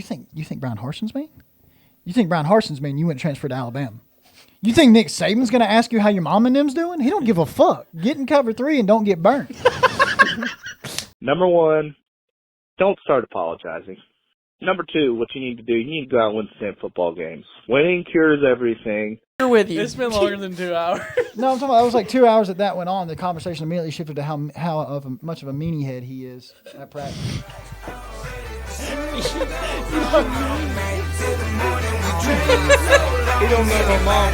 think Bryan Harsin's mean? You think Bryan Harsin's mean? You went transferred to Alabama. You think Nick Saban's going to ask you how your mom and them's doing? He don't give a fuck. Get in cover 3 and don't get burnt. Number 1, don't start apologizing. Number 2, what you need to do, you need to go out and win some football games. Winning cures everything. We're with you. It's been longer than 2 hours. No, I'm talking about, it was like 2 hours that went on. The conversation immediately shifted to how much of a meanie head he is at practice. He don't know my mom.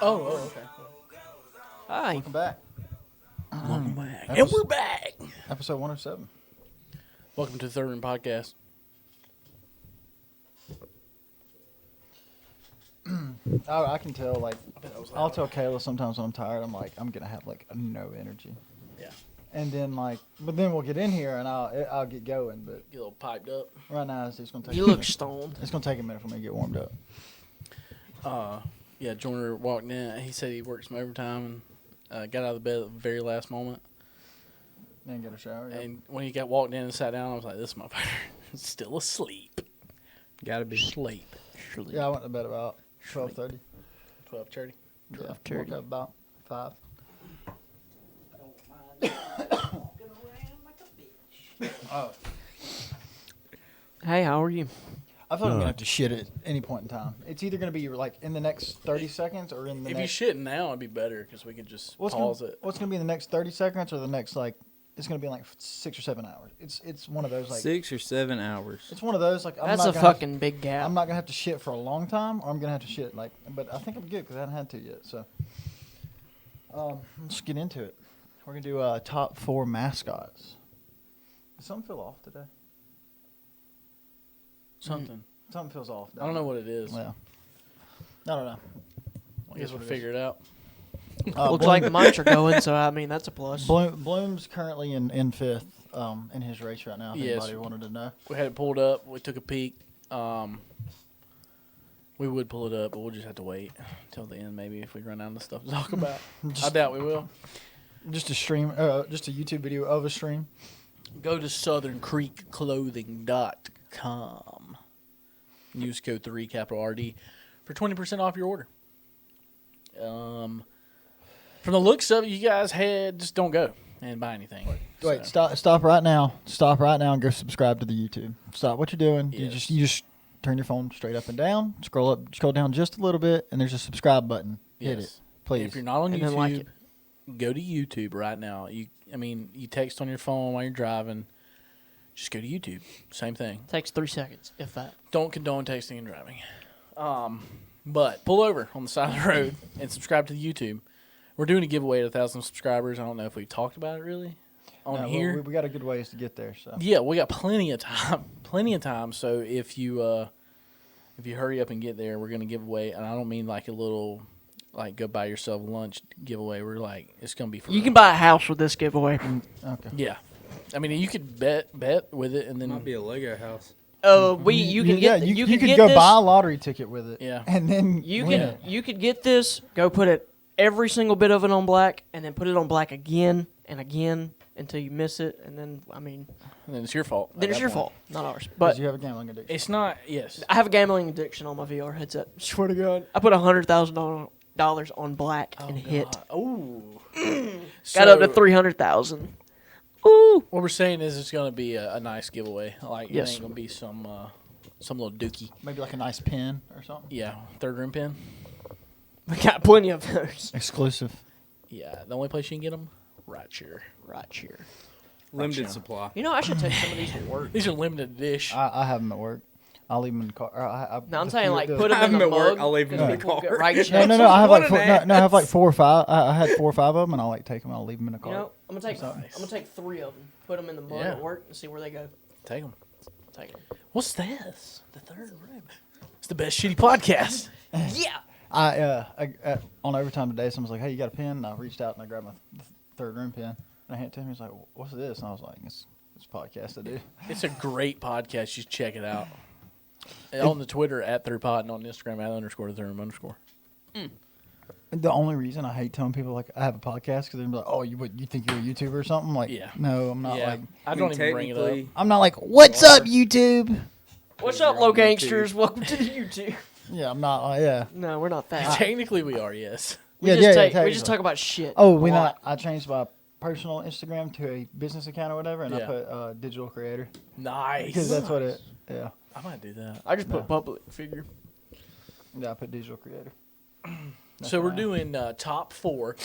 Oh, okay. Hi. Welcome back. Welcome back. And we're back. Episode 107. Welcome to the Third Room Podcast. I can tell, like, I'll tell Kayla sometimes when I'm tired, I'm like, I'm going to have, like, no energy. Yeah. And then, like, but then we'll get in here and I'll get going. But Get a little piped up. right now, it's going to take You look stoned. It's going to take a minute for me to get warmed up. Yeah, Joyner walked in. He said he worked some overtime and got out of the bed at the very last moment. Then get a shower. Yep. And when he walked in and sat down, I was like, this motherfucker is still asleep. Gotta be. Sleep. Yeah, I went to bed about 12:30. 12:30. Yeah, 12:30. woke up about 5. Oh, Hey, how are you? I feel like I'm going to have to shit at any point in time. It's either going to be, like, in the next 30 seconds or in the If next... you shit now, it'd be better because we could just pause it. What's going to be in the next 30 seconds or the next, like... It's going to be in, like, 6 or 7 hours. It's one of those, like... 6 or 7 hours. It's one of those, like... That's a fucking big gap. I'm not going to have to shit for a long time, or I'm going to have to shit, like... But I think I'm good because I haven't had to yet, so... Let's get into it. We're going to do top 4 mascots. Does something feel off today? Something. Something feels off. I don't know what it is. Yeah. I don't know. I guess we'll figure it out. Looks like the mics are going, so I mean that's a plus. Blume's currently in 5th in his race right now. If Yes. anybody wanted to know. We had it pulled up. We took a peek. We would pull it up, but we'll just have to wait till the end maybe if we run out of stuff to talk about. I doubt we will. Just a stream, just a YouTube video of a stream. Go to southernCreekClothing.com. Use code 3 capital RD for 20% off your order. From the looks of it, you guys just don't go and buy anything. Wait, So, stop right now. Stop right now and go subscribe to the YouTube. Stop what you're doing. Yes. You just turn your phone straight up and down. Scroll down just a little bit, and there's a subscribe button. Hit yes. it, please. If you're not on And then YouTube, like it. go to YouTube right now. You text on your phone while you're driving. Just go to YouTube. Same thing. Takes 3 seconds, if that. Don't condone texting and driving. But pull over on the side of the road and subscribe to the YouTube. We're doing a giveaway at 1,000 subscribers. I don't know if we've talked about it really on No, here. we got a good ways to get there. So Yeah, we got plenty of time. So if you hurry up and get there, we're gonna give away. And I don't mean like a little, like go buy yourself lunch giveaway. We're like it's gonna be for You can buy a house with this giveaway. okay. Yeah, I mean you could bet with it and then Might be a Lego house. You can get you could could get go this, buy a lottery ticket with it. Yeah. and then You win can it. you could get this. Go put it every single bit of it on black, and then put it on black again and again until you miss it, and then and then it's your fault. then at it's that your point. fault, not ours. 'Cause But you have a gambling addiction. It's not. Yes. I have a gambling addiction on my VR headset. Swear to God, I put $100,000 on black and hit. Oh. Got up to 300,000. Ooh. What we're saying is it's gonna be a nice giveaway. Like Yes. it ain't gonna be some little dookie. Maybe like a nice pen or something. Yeah, third room pin. We got plenty of those. Exclusive. Yeah, the only place you can get them, right here. Right here. Limited supply. You know, I should take some of these to work. These are limited dish. I have them at work. I'll leave them in the car. No, I'm saying like put them I'm in the at work, mug. I'll leave 'em in the People get car. right No, checks. no. I have What like an I have like 4 or 5. I had 4 or 5 of them, and I'll like take them. I'll leave them in the car. You know, I'm gonna take Nice. 3 of them, put them in the mug Yeah. at work, and see where they go. Take them. Take them. What's this? The third room. It's the best shitty podcast. Yeah. I on overtime today, someone was like, "Hey, you got a pen?" And I reached out and I grabbed my third room pen and I handed it to him. He's like, "What's this?" And I was like, "It's a podcast I do." It's a great podcast. You should check it out. And on the Twitter at 3rd pod and on Instagram at _3rd_. The only reason I hate telling people like I have a podcast because they're like, "Oh, you think you're a YouTuber or something?" Like, Yeah. no, I'm not. Yeah. Like, I don't even bring it up. technically, I'm not like, "What's up, YouTube?" What's You're up, on low YouTube. gangsters? Welcome to the YouTube. Yeah, I'm not. Yeah. No, we're not that. Technically, we are, yes. We just talk about shit. Oh, a lot. I changed my personal Instagram to a business account or whatever, and I Yeah. put digital creator Nice. because that's what it. Yeah, I might do that. I just put public figure. yeah, I put digital creator. That's So we're what I- doing top 4.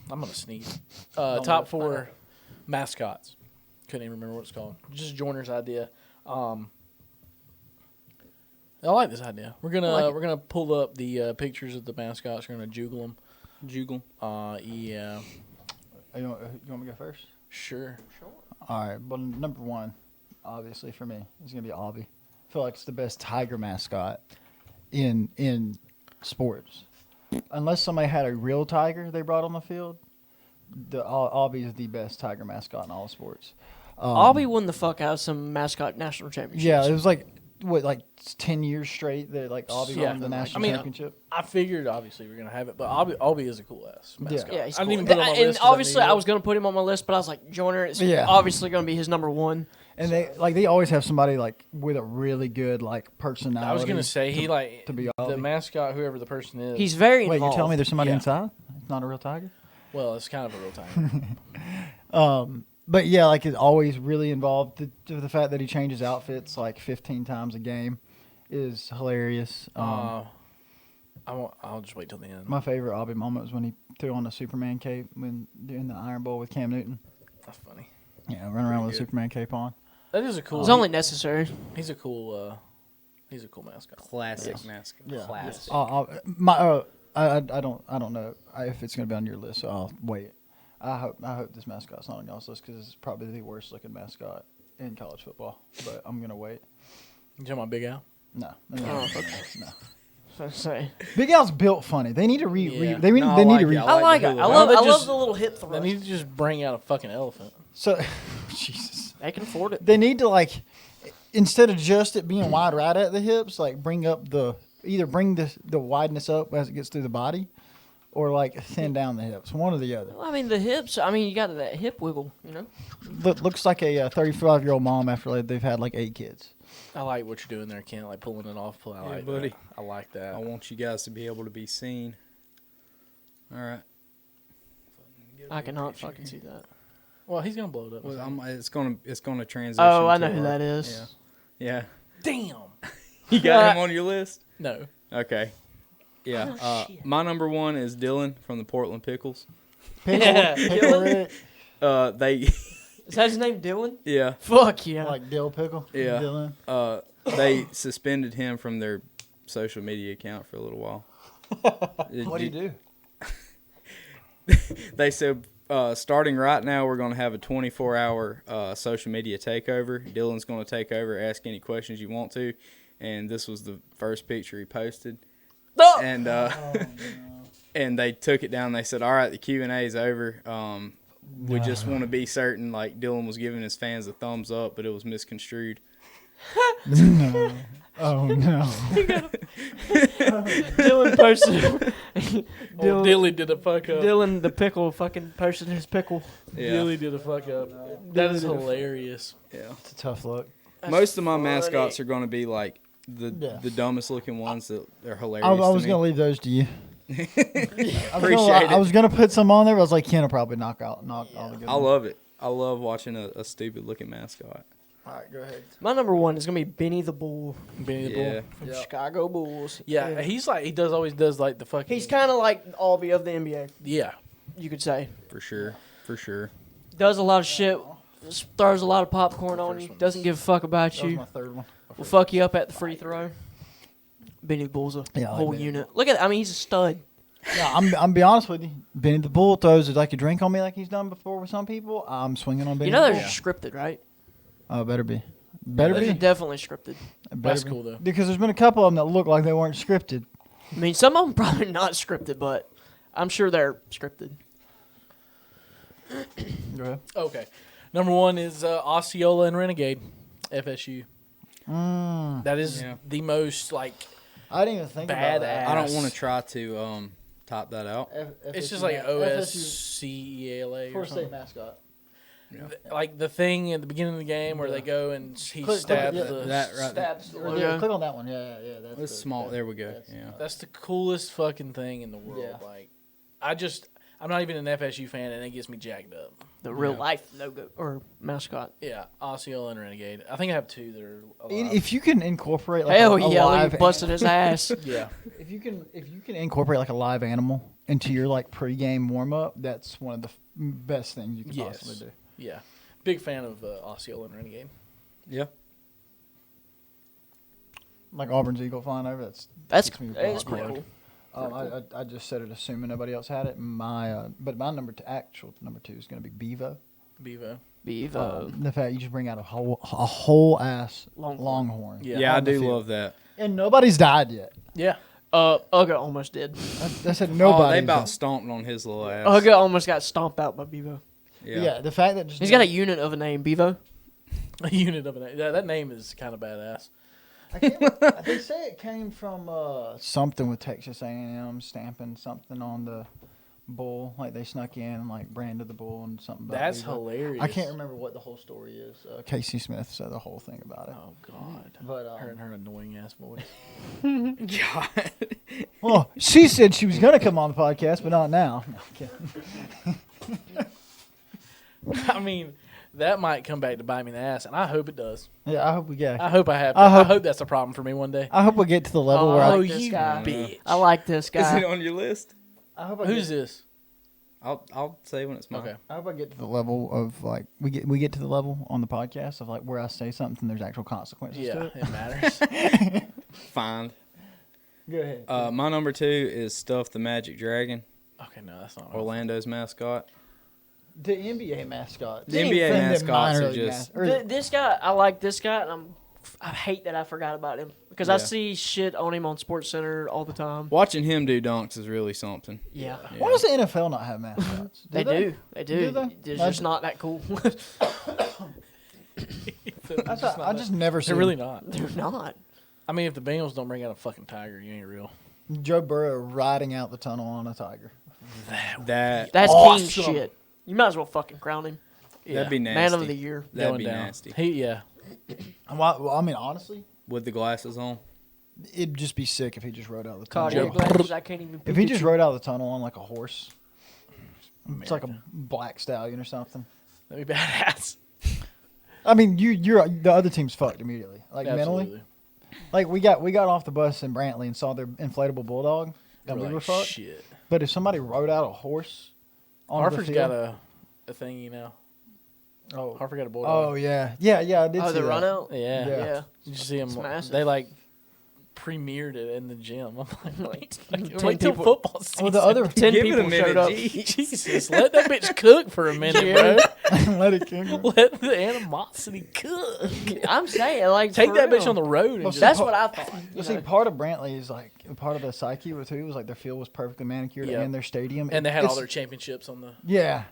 I'm going to sneeze. No, Top that's 4 mascots. Couldn't even remember what it's called. Just Joiner's idea. I like this idea. We're gonna pull up the pictures of the mascots. We're gonna juggle them. Jugal. Yeah, You want me to go first? sure. All right. Well, number one, obviously for me, is gonna be Obby. I feel like it's the best tiger mascot in sports. Unless somebody had a real tiger they brought on the field, Obby is the best tiger mascot in all sports. Albie won the fuck out of some mascot national championships. Yeah, it was like 10 years straight that like Obby Yeah. won the national I mean, championship. I figured obviously we're gonna have it, but Albie is a cool ass mascot. Yeah, he's I cool. didn't even put him on my And list 'cause obviously, knew I was gonna put him on my list, but I was like, Joiner is Yeah. obviously gonna be his number one. And they always have somebody like with a really good like personality. I was gonna say he like to be the Albie. mascot, whoever the person is. He's very Wait, involved. you're telling me there's somebody Yeah. inside? It's not a real tiger? well, it's kind of a real time. But yeah, like it's always really involved. The fact that he changes outfits like 15 times a game is hilarious. I'll just wait till the end. My favorite Obby moment was when he threw on the Superman cape when doing the Iron Bowl with Cam Newton. That's funny. Yeah, running around with a good. Superman cape on. That is a cool. It's only necessary. He's a cool. He's a cool mascot. Classic mascot. Yeah. Classic. I don't know if it's gonna be on your list, so I'll wait. I hope this mascot's not on y'all's list because it's probably the worst looking mascot in college football. But I'm gonna wait. You talking about Big Al? No. So say. Big Al's built funny. They need to Yeah. they No, I need like to it. re. I I like the it. hula I hoop. love. They I love just- the little hip They thrust. need to just bring out a fucking elephant. So, Jesus. They can afford it. They need to like instead of just it being wide right at the hips, like bring up either bring the wideness up as it gets through the body, or like thin down the hips. One or the other. Well, I mean, the hips. I mean, you got that hip wiggle. You know. Looks like a 35-year-old mom after they've had like 8 kids. I like what you're doing there, Ken. Like pulling it off. I like buddy. that. I like that. I want you guys to be able to be seen. All right. I cannot fucking see that. Well, he's gonna blow it up. Well, it's gonna transition. Oh, I to know who our- that is. Yeah. Damn. You got him on your list? No. Okay. Yeah. Oh, shit. My number 1 is Dylan from the Portland Pickles. Pickle Rick, They Is that his name, Dylan? yeah. Fuck yeah. like dill pickle. Yeah. Dylan. They suspended him from their social media account for a little while. What do you do? They said starting right now, we're going to have a 24-hour social media takeover. Dylan's going to take over, ask any questions you want to, and this was the first picture he posted. No! And and they took it down. They said, "All right, the Q&A is over. We just want to be certain." Like Dylan was giving his fans a thumbs up, but it was misconstrued. No. Oh no. Dylan posted. Dylan, Dilly did a fuck up. Dylan the pickle fucking posted his pickle. Yeah, Dilly did a fuck up. That is did a- hilarious. yeah. It's a tough look. Most of my funny. mascots are going to be like the dumbest looking ones that are hilarious. I was to gonna me. leave those to you. Appreciate I it. was gonna put some on there, but I was like, Ken will probably knock all the good I ones. love it. I love watching a stupid looking mascot. All right, go ahead. My number one is gonna be Benny the Bull Benny the Yeah. Bull. from Yep. Chicago Bulls. Yeah, he's like always does like the fucking. He's kind of like Albie of the NBA, yeah. you could say. For sure. For sure. Does a lot of shit, throws a lot of popcorn on you, doesn't give a fuck about That was you, my third one. will fuck you up at the free throw. Benny the Bull's a Yeah, I like whole Benny. unit. Look at that. I mean, he's a stud. Yeah, I'm be honest with you. Benny the Bull throws it like a drink on me, like he's done before with some people. I'm swinging on Benny. You know the they're Bull. scripted, right? Oh, better be. Better Those are be. definitely scripted. Better That's be. cool though. Because there's been a couple of them that look like they weren't scripted. I mean, some of them probably not scripted, but I'm sure they're scripted. Go ahead. Okay, number one is Osceola and Renegade, FSU. That is Yeah. the most like I didn't even think about Badass. that. I don't want to try to type that out. It's just like OSCEALA or Florida State something. mascot. Like the thing at the beginning of the game where they go and he Click- stabs yeah. the. That right. Stabs the Yeah, logo. click on that one. Yeah. That's It's small. There we go. Yeah. That's the coolest fucking thing in the world. Yeah. Like, I'm not even an FSU fan, and it gets me jacked up. The real life logo or mascot. Yeah, Osceola and Renegade. I think I have two that are alive. If you can incorporate like Hell a yeah, live look, busted his ass. Yeah. if you can incorporate like a live animal into your like pregame warm up, that's one of the best things you can Yes. possibly do. Yeah. Big fan of Osceola and Renegade. Yeah. Like Auburn's eagle flying over. That's keeps me it's pretty pretty hard. cool. I just said it assuming nobody else had it. But my actual number 2 is going to be Bevo. Bevo. Bevo. The fact you just bring out a whole ass longhorn. Yeah. Yeah, I on the do field. love that. And nobody's died yet. Yeah. Uga almost did. I said Oh, nobody. they about stomped on his little ass. Uga almost got stomped out by Bevo. Yeah, the fact that just He's got a unit of a name, Bevo. A unit of it. Yeah, that name is kind of badass. They say it came from something with Texas A&M stamping something on the bull, like they snuck in and like branded the bull and something. About That's Bevo. hilarious. I can't remember what the whole story is. Casey Smith said the whole thing about it. Oh, God. But Her and her annoying ass voice. God. well, she said she was gonna come on the podcast, but not now. No, I'm kidding. I mean, that might come back to bite me in the ass, and I hope it does. Yeah, I hope we get. I hope I have. I I hope- hope that's a problem for me one day. I hope we get to the level Oh, where I I. like this guy. bitch. I like this Is guy. it on your list? I hope I Who's get, this? I'll say when it's mine. Okay. I hope I get to the level of like we get to the level on the podcast of like where I say something and there's actual consequences to Yeah, it. it matters. Fine. Go ahead. My number 2 is Stuff the Magic Dragon, Okay, no, that's not. Orlando's mascot. The NBA mascot. The NBA From the mascots minor are league just- or- This guy, I like this guy, and I hate that I forgot about him because I Yeah. see shit on him on Sports Center all the time. Watching him do dunks is really something. Yeah, Why does the NFL not have mascots? they do. They do. Do they? They're I just not that cool. I just never see They're really not. They're not. I mean, if the Bengals don't bring out a fucking tiger, you ain't real. Joe Burrow riding out the tunnel on a tiger. That That's Awesome. king shit. You might as well fucking crown him that'd be nasty. man of the year. That'd Going be down. nasty. Yeah. Well, I mean, honestly, With the glasses on. it'd just be sick if he just rode out the God, tunnel. I can't even. If he just rode out the tunnel on like a horse, it's like a black stallion or something. That'd be badass. I mean, you're the other team's fucked immediately, like mentally. Absolutely. Like we got off the bus in Brantley and saw their inflatable bulldog, and we We're were like, fucked. shit. But if somebody rode out a horse, on Hartford's the got field, a thingy now. oh, Hartford got a bulldog. oh yeah, I did Oh, see the that. run out. Yeah. Yeah. Yeah. Did you see them? It's massive. They like premiered it in the gym. I'm like, wait 10 till people- football season. Well, the other 10 Give it a people minute, showed up. G. Jesus, let that bitch cook for a minute, bro. let it kick. Let the animosity cook. I'm saying, like, Take for that bitch real. on the road and Well, just That's what I thought. you Well, see, know. part of Brantley is like part of the psyche with too was like their field was perfectly manicured Yeah. and their stadium. and they had all It's- their championships on the. yeah,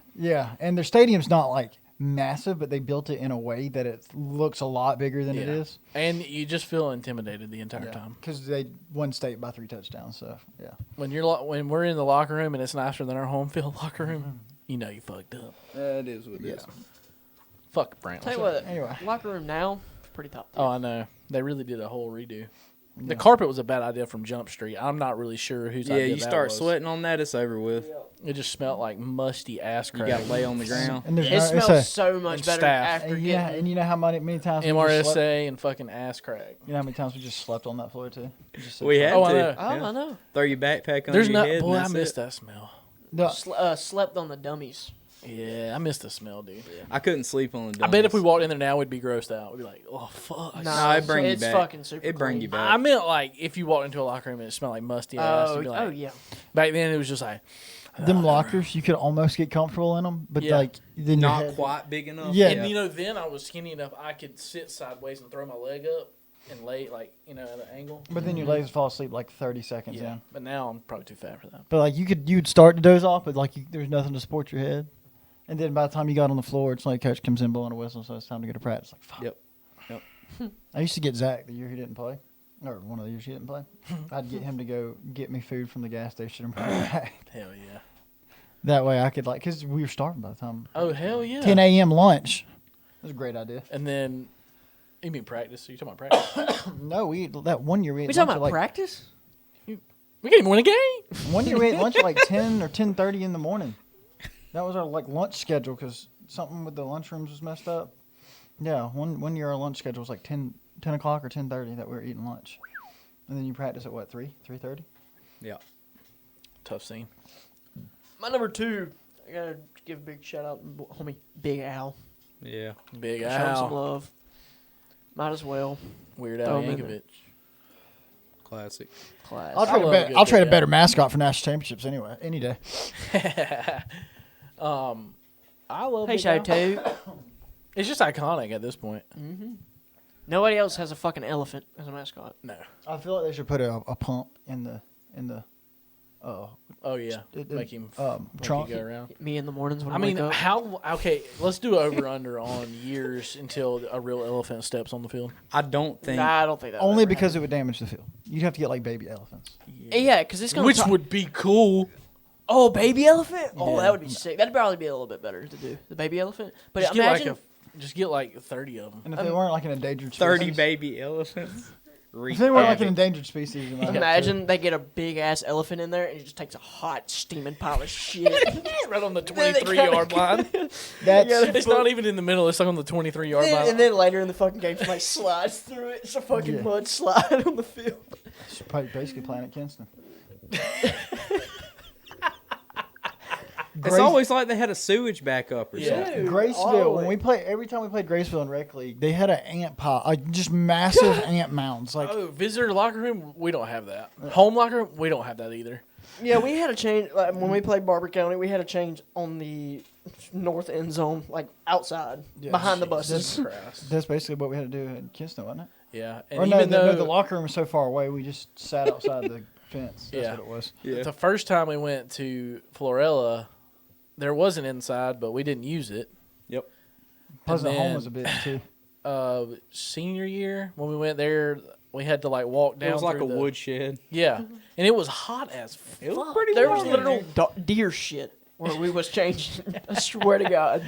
and their stadium's not like massive, but they built it in a way that it looks a lot bigger than it Yeah. is. And you just feel intimidated the entire time. because they won state by 3 touchdowns. So yeah, When when we're in the locker room and it's nicer than our home field locker room, you know you fucked up. That is what it is. Fuck Brantley. Tell you what, anyway. locker room now, pretty top tier. Oh, I know. They really did a whole redo. The carpet was a bad idea from Jump Street. I'm not really sure whose Yeah, idea you that start was. sweating on that, it's over with. It just smelled like musty ass You crack. got to lay on the ground. and there's It no, it's smells so much and better staff. after and you know, getting. and you know how many times we just slept, MRSA and fucking ass crack. you know how many times we just slept on that floor too. Just so We had Oh, I to. know. Oh, Yeah. I know. Throw your backpack on There's your not. head. Boy, and I that's missed it. that smell. No, Slept on the dummies. Yeah, I missed the smell, dude. I couldn't sleep on the I bet if we dummies. walked in there now, we'd be grossed out. We'd be like, oh, fuck. Nah, it'd bring you it's back. fucking super. It'd bring clean. you back. I meant like if you walked into a locker room and it smelled like musty ass. Oh, You'd be like, oh yeah. Back then, it was just like, them lockers you could almost get comfortable in them, but Yeah. like then your Not head- quite big enough. Yeah. and you know, then I was skinny enough I could sit sideways and throw my leg up and lay like at an angle. But then your legs fall asleep like 30 seconds Yeah, in. but now I'm probably too fat for that. But like you'd start to doze off, but like there's nothing to support your head. And then by the time you got on the floor, it's like coach comes in blowing a whistle, so it's time to go to practice. Like fuck. Yep. I used to get Zach the year he didn't play. or one of the years he didn't play, I'd get him to go get me food from the gas station and bring it back. Hell yeah. That way I could because we were starving by the time. Oh hell yeah. 10 a.m. lunch. That was a great idea. And then, you mean practice? Are you talking about practice? No, that 1 year we ate We lunch talking at about practice? We can't even win a game. 1 year we ate lunch at like 10 or 10:30 in the morning. That was our lunch schedule because something with the lunchrooms was messed up. Yeah, one year our lunch schedule was like 10 o'clock or 10:30 that we were eating lunch. And then you practice at what, 3:30? Yeah. Tough scene. My number 2, I gotta give a big shout out, to homie Big Al. Yeah. Big Show him some Al. love. Might as well. Weird Throw Al him in there. Yankovic. Classic. Class. I'll trade, love a good I'll trade a Big better Al. mascot for national championships anyway, any day. I love Hey, Big Al. Show 2. It's just iconic at this point. Nobody else has a fucking elephant as a mascot. No. I feel like they should put a pump in the Oh yeah. Make him trunk. go around. Me in the mornings when I, I mean, wake up. how? Okay, let's do over under on years until a real elephant steps on the field. I don't think. Nah, I don't think that. Only because it would damage the field. You'd have to get like baby elephants. Yeah, because it's gonna. Which would be cool. Oh, baby elephant. Oh, Yeah. that would be sick. That'd probably be a little bit better to do the baby elephant. But Just imagine. get like 30 of them. And if they weren't like an endangered species. 30 baby elephants. If they weren't like an Havoc. endangered species. Imagine they get a big ass elephant in there and he just takes a hot steaming pile of shit. Right on the Then they 23-yard line. That's It's not even in the middle. It's like on the 23-yard line. And then later in the fucking game, somebody slides through it. It's a fucking Yeah. mud slide on the field. basically playing at Kinston. It's always like they had a sewage backup or Yeah. something. Graceville. When we play, every time we played Graceville in rec league, they had an ant pile, just massive ant mounds. Like Oh, visitor locker room, we don't have that. Home locker room, we don't have that either. Yeah, we had a change. Like, when we played Barber County, we had a change on the north end zone, like outside, Yeah, behind the Jesus buses. Christ. that's basically what we had to do in Kinston, wasn't it? Yeah, Or and no, even though the locker room was so far away, we just sat outside the fence. That's Yeah. what it was. Yeah. the first time we went to Florella, there was an inside, but we didn't use it. Yep. Pleasant then- Home was a bit too. Senior year when we went there, we had to like walk down. It was like a through the- woodshed. Yeah, and it was hot as fuck. It was pretty There was warm in literal deer shit where we was changing. I swear to God.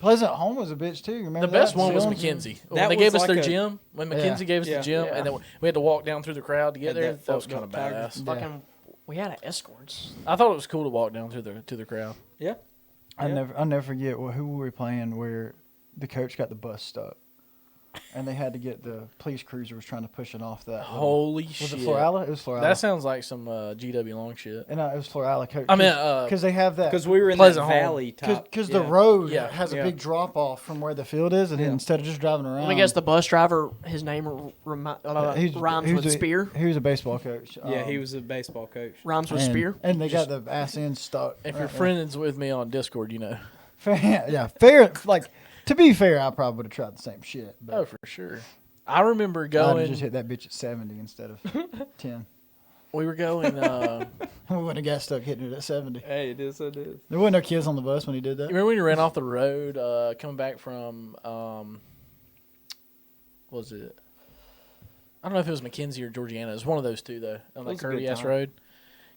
Pleasant Home was a bitch too. You remember The best that? one was Zillins? McKenzie. When That they was gave us like their a- gym, when McKenzie Yeah. gave us Yeah. the gym, Yeah. and then we had to walk down through the crowd to get Had there, that that was fucked kind of up tiger. badass. Yeah. Fucking, we had escorts. I thought it was cool to walk down through the crowd. Yeah. I'll never forget who were we playing where the coach got the bus stuck, and they had to get the police cruiser was trying to push it off that. Holy was shit! it Florala? It was Florala. That sounds like some GW long shit. and it was Florala coach. I mean, because they have that Because we were in Pleasant that Home. valley top. because yeah. the road Yeah. has a Yeah. big drop off from where the field is, and then Yeah. instead of just driving around, I guess the bus driver, his name rhymes with Spear. He was a baseball coach. Yeah, he was a baseball coach. Rhymes with and, Spear. and they got the ass end stuck. If right you're there. friends with me on Discord, you know. yeah, fair. Like to be fair, I probably would have tried the same shit. But Oh, for sure. I remember I'd going. have just hit that bitch at 70 instead of 10. We were going. We wouldn't have got stuck hitting it at 70. Hey, it is. It is. There wasn't no kids on the bus when he did You that. remember when you ran off the road coming back from, what was it? I don't know if it was McKenzie or Georgiana. It was one of those two, though, on that was a good curvy ass time. road.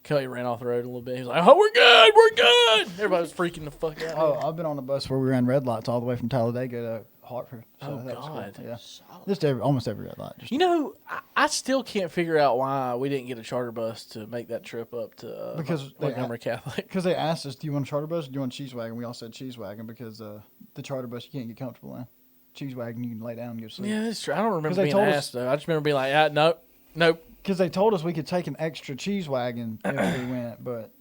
Kelly ran off the road a little bit. He was like, oh, we're good. We're good. Everybody was freaking the fuck out. Oh, I've been on a bus where we ran red lights all the way from Talladega to Hartford. So Oh, that was God. cool. Yeah. Just almost every red light. Just, You know, I still can't figure out why we didn't get a charter bus to make that trip up to Because they- Montgomery Catholic. because they asked us, do you want a charter bus or do you want a cheese wagon? We all said cheese wagon because the charter bus you can't get comfortable in. Cheese wagon you can lay down and go to sleep. Yeah, that's true. I don't remember they being told us- asked, though. I just remember being like, nope. Because they told us we could take an extra cheese wagon if we went, but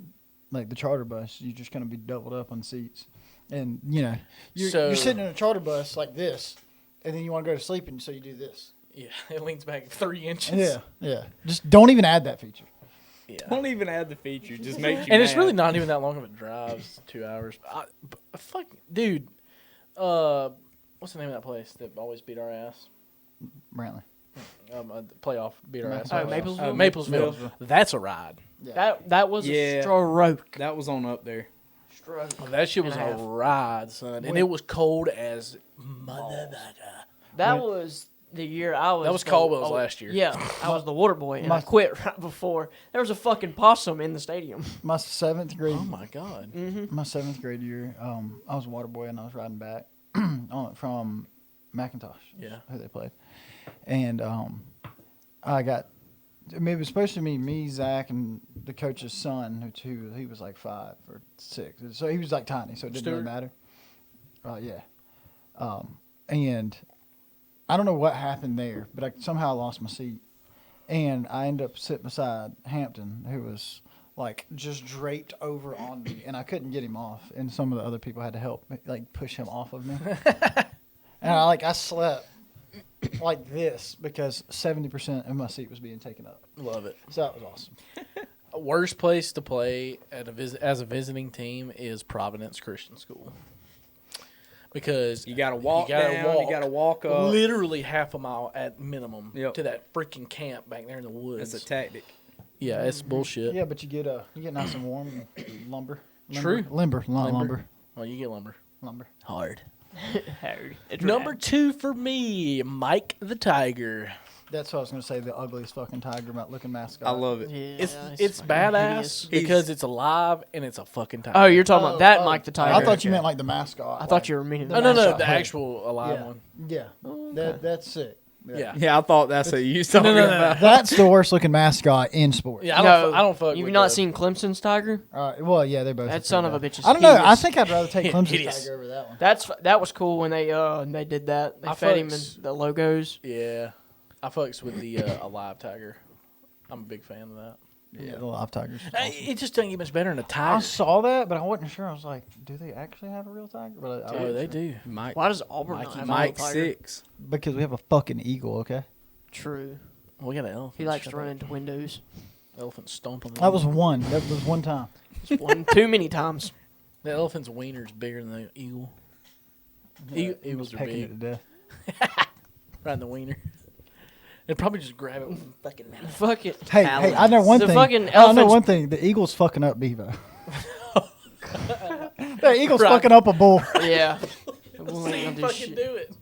like the charter bus, you're just going to be doubled up on seats. And, you know, So- you're sitting in a charter bus like this, and then you want to go to sleep, and so you do this. Yeah, it leans back 3 inches. Yeah, yeah. Just don't even add that feature. Yeah. Don't even add the feature. Just make you And it's mad. really not even that long of a drive. It's 2 hours. Fuck, dude. What's the name of that place that always beat our ass? Brantley. The playoff beat our ass. Oh, Maplesville? Maplesville. That's a ride. That was a stroke. That was on up there. Stroke. That shit was And a a half. ride, son, and it was cold as motherfucker. That was the year I was. That was Caldwell's last year. Yeah, I was the water boy, and I quit right before. There was a fucking possum in the stadium. My 7th grade. Oh my god. My 7th grade year, I was a water boy and I was riding back from McIntosh. Yeah. Who they played, and I got. I mean, it was supposed to be me, Zach, and the coach's son, who he was like 5 or 6, so he was like tiny, so it didn't really matter. Yeah, and I don't know what happened there, but I somehow lost my seat, and I ended up sitting beside Hampton, who was like just draped over on me, and I couldn't get him off, and some of the other people had to help like push him off of me, and I slept like this because 70% of my seat was being taken up. Love it. So that was awesome. Worst place to play as a visiting team is Providence Christian School. Because You got to walk down. You got to walk up. literally half a mile at minimum Yep. to that freaking camp back there in the woods. That's a tactic. Yeah, it's bullshit. Yeah, but you get nice and warm and lumber. True. Limber, not lumber. Well, you get lumber. Lumber. Hard. Hard. It's Number rad. 2 for me, Mike the Tiger. That's what I was going to say. The ugliest fucking tiger looking mascot. I love it. Yeah, It's fucking badass hideous. because it's alive and it's a fucking tiger. Oh, you're talking about that Mike the Tiger. I thought you meant like the mascot. I thought you were meaning. Oh, no, mascot the head. actual alive Yeah. one. Yeah. That's sick. Yeah. Yeah, I thought that's what you was talking no. about. That's the worst looking mascot in sports. Yeah, No, I don't fuck You've with not the- seen Clemson's Tiger? Well, yeah, they're both. That son of a bitch is I don't know. I hideous. think I'd rather take Clemson's Hideous. tiger over that one. That was cool when they did that. They I fed him in fucks- the logos. Yeah. I fucks with the alive tiger. I'm a big fan of that. Yeah, the live tigers. It just doesn't get much better than a I tiger. saw that, but I wasn't sure. I was like, do they actually have a real tiger? But I Oh, wasn't they sure. do. Mike, Why does Auburn not Mikey have Mike a tiger? 6. Because we have a fucking eagle. Okay. True. We got an elephant. He likes Shut to run up. into windows. Elephant stomping. That was one. That was one time. It's one too many times. The elephant's wiener's bigger than the eagle. Eagles are Pecking it big. to death. Right in the wiener. They'd probably just grab it with them fucking mouth. Fuck it. Hey, I know one The thing. fucking I know elephants- one thing. The eagle's fucking up Bevo. The eagle's Right. fucking up a bull. Yeah. See We're him gonna do fucking shit. do it.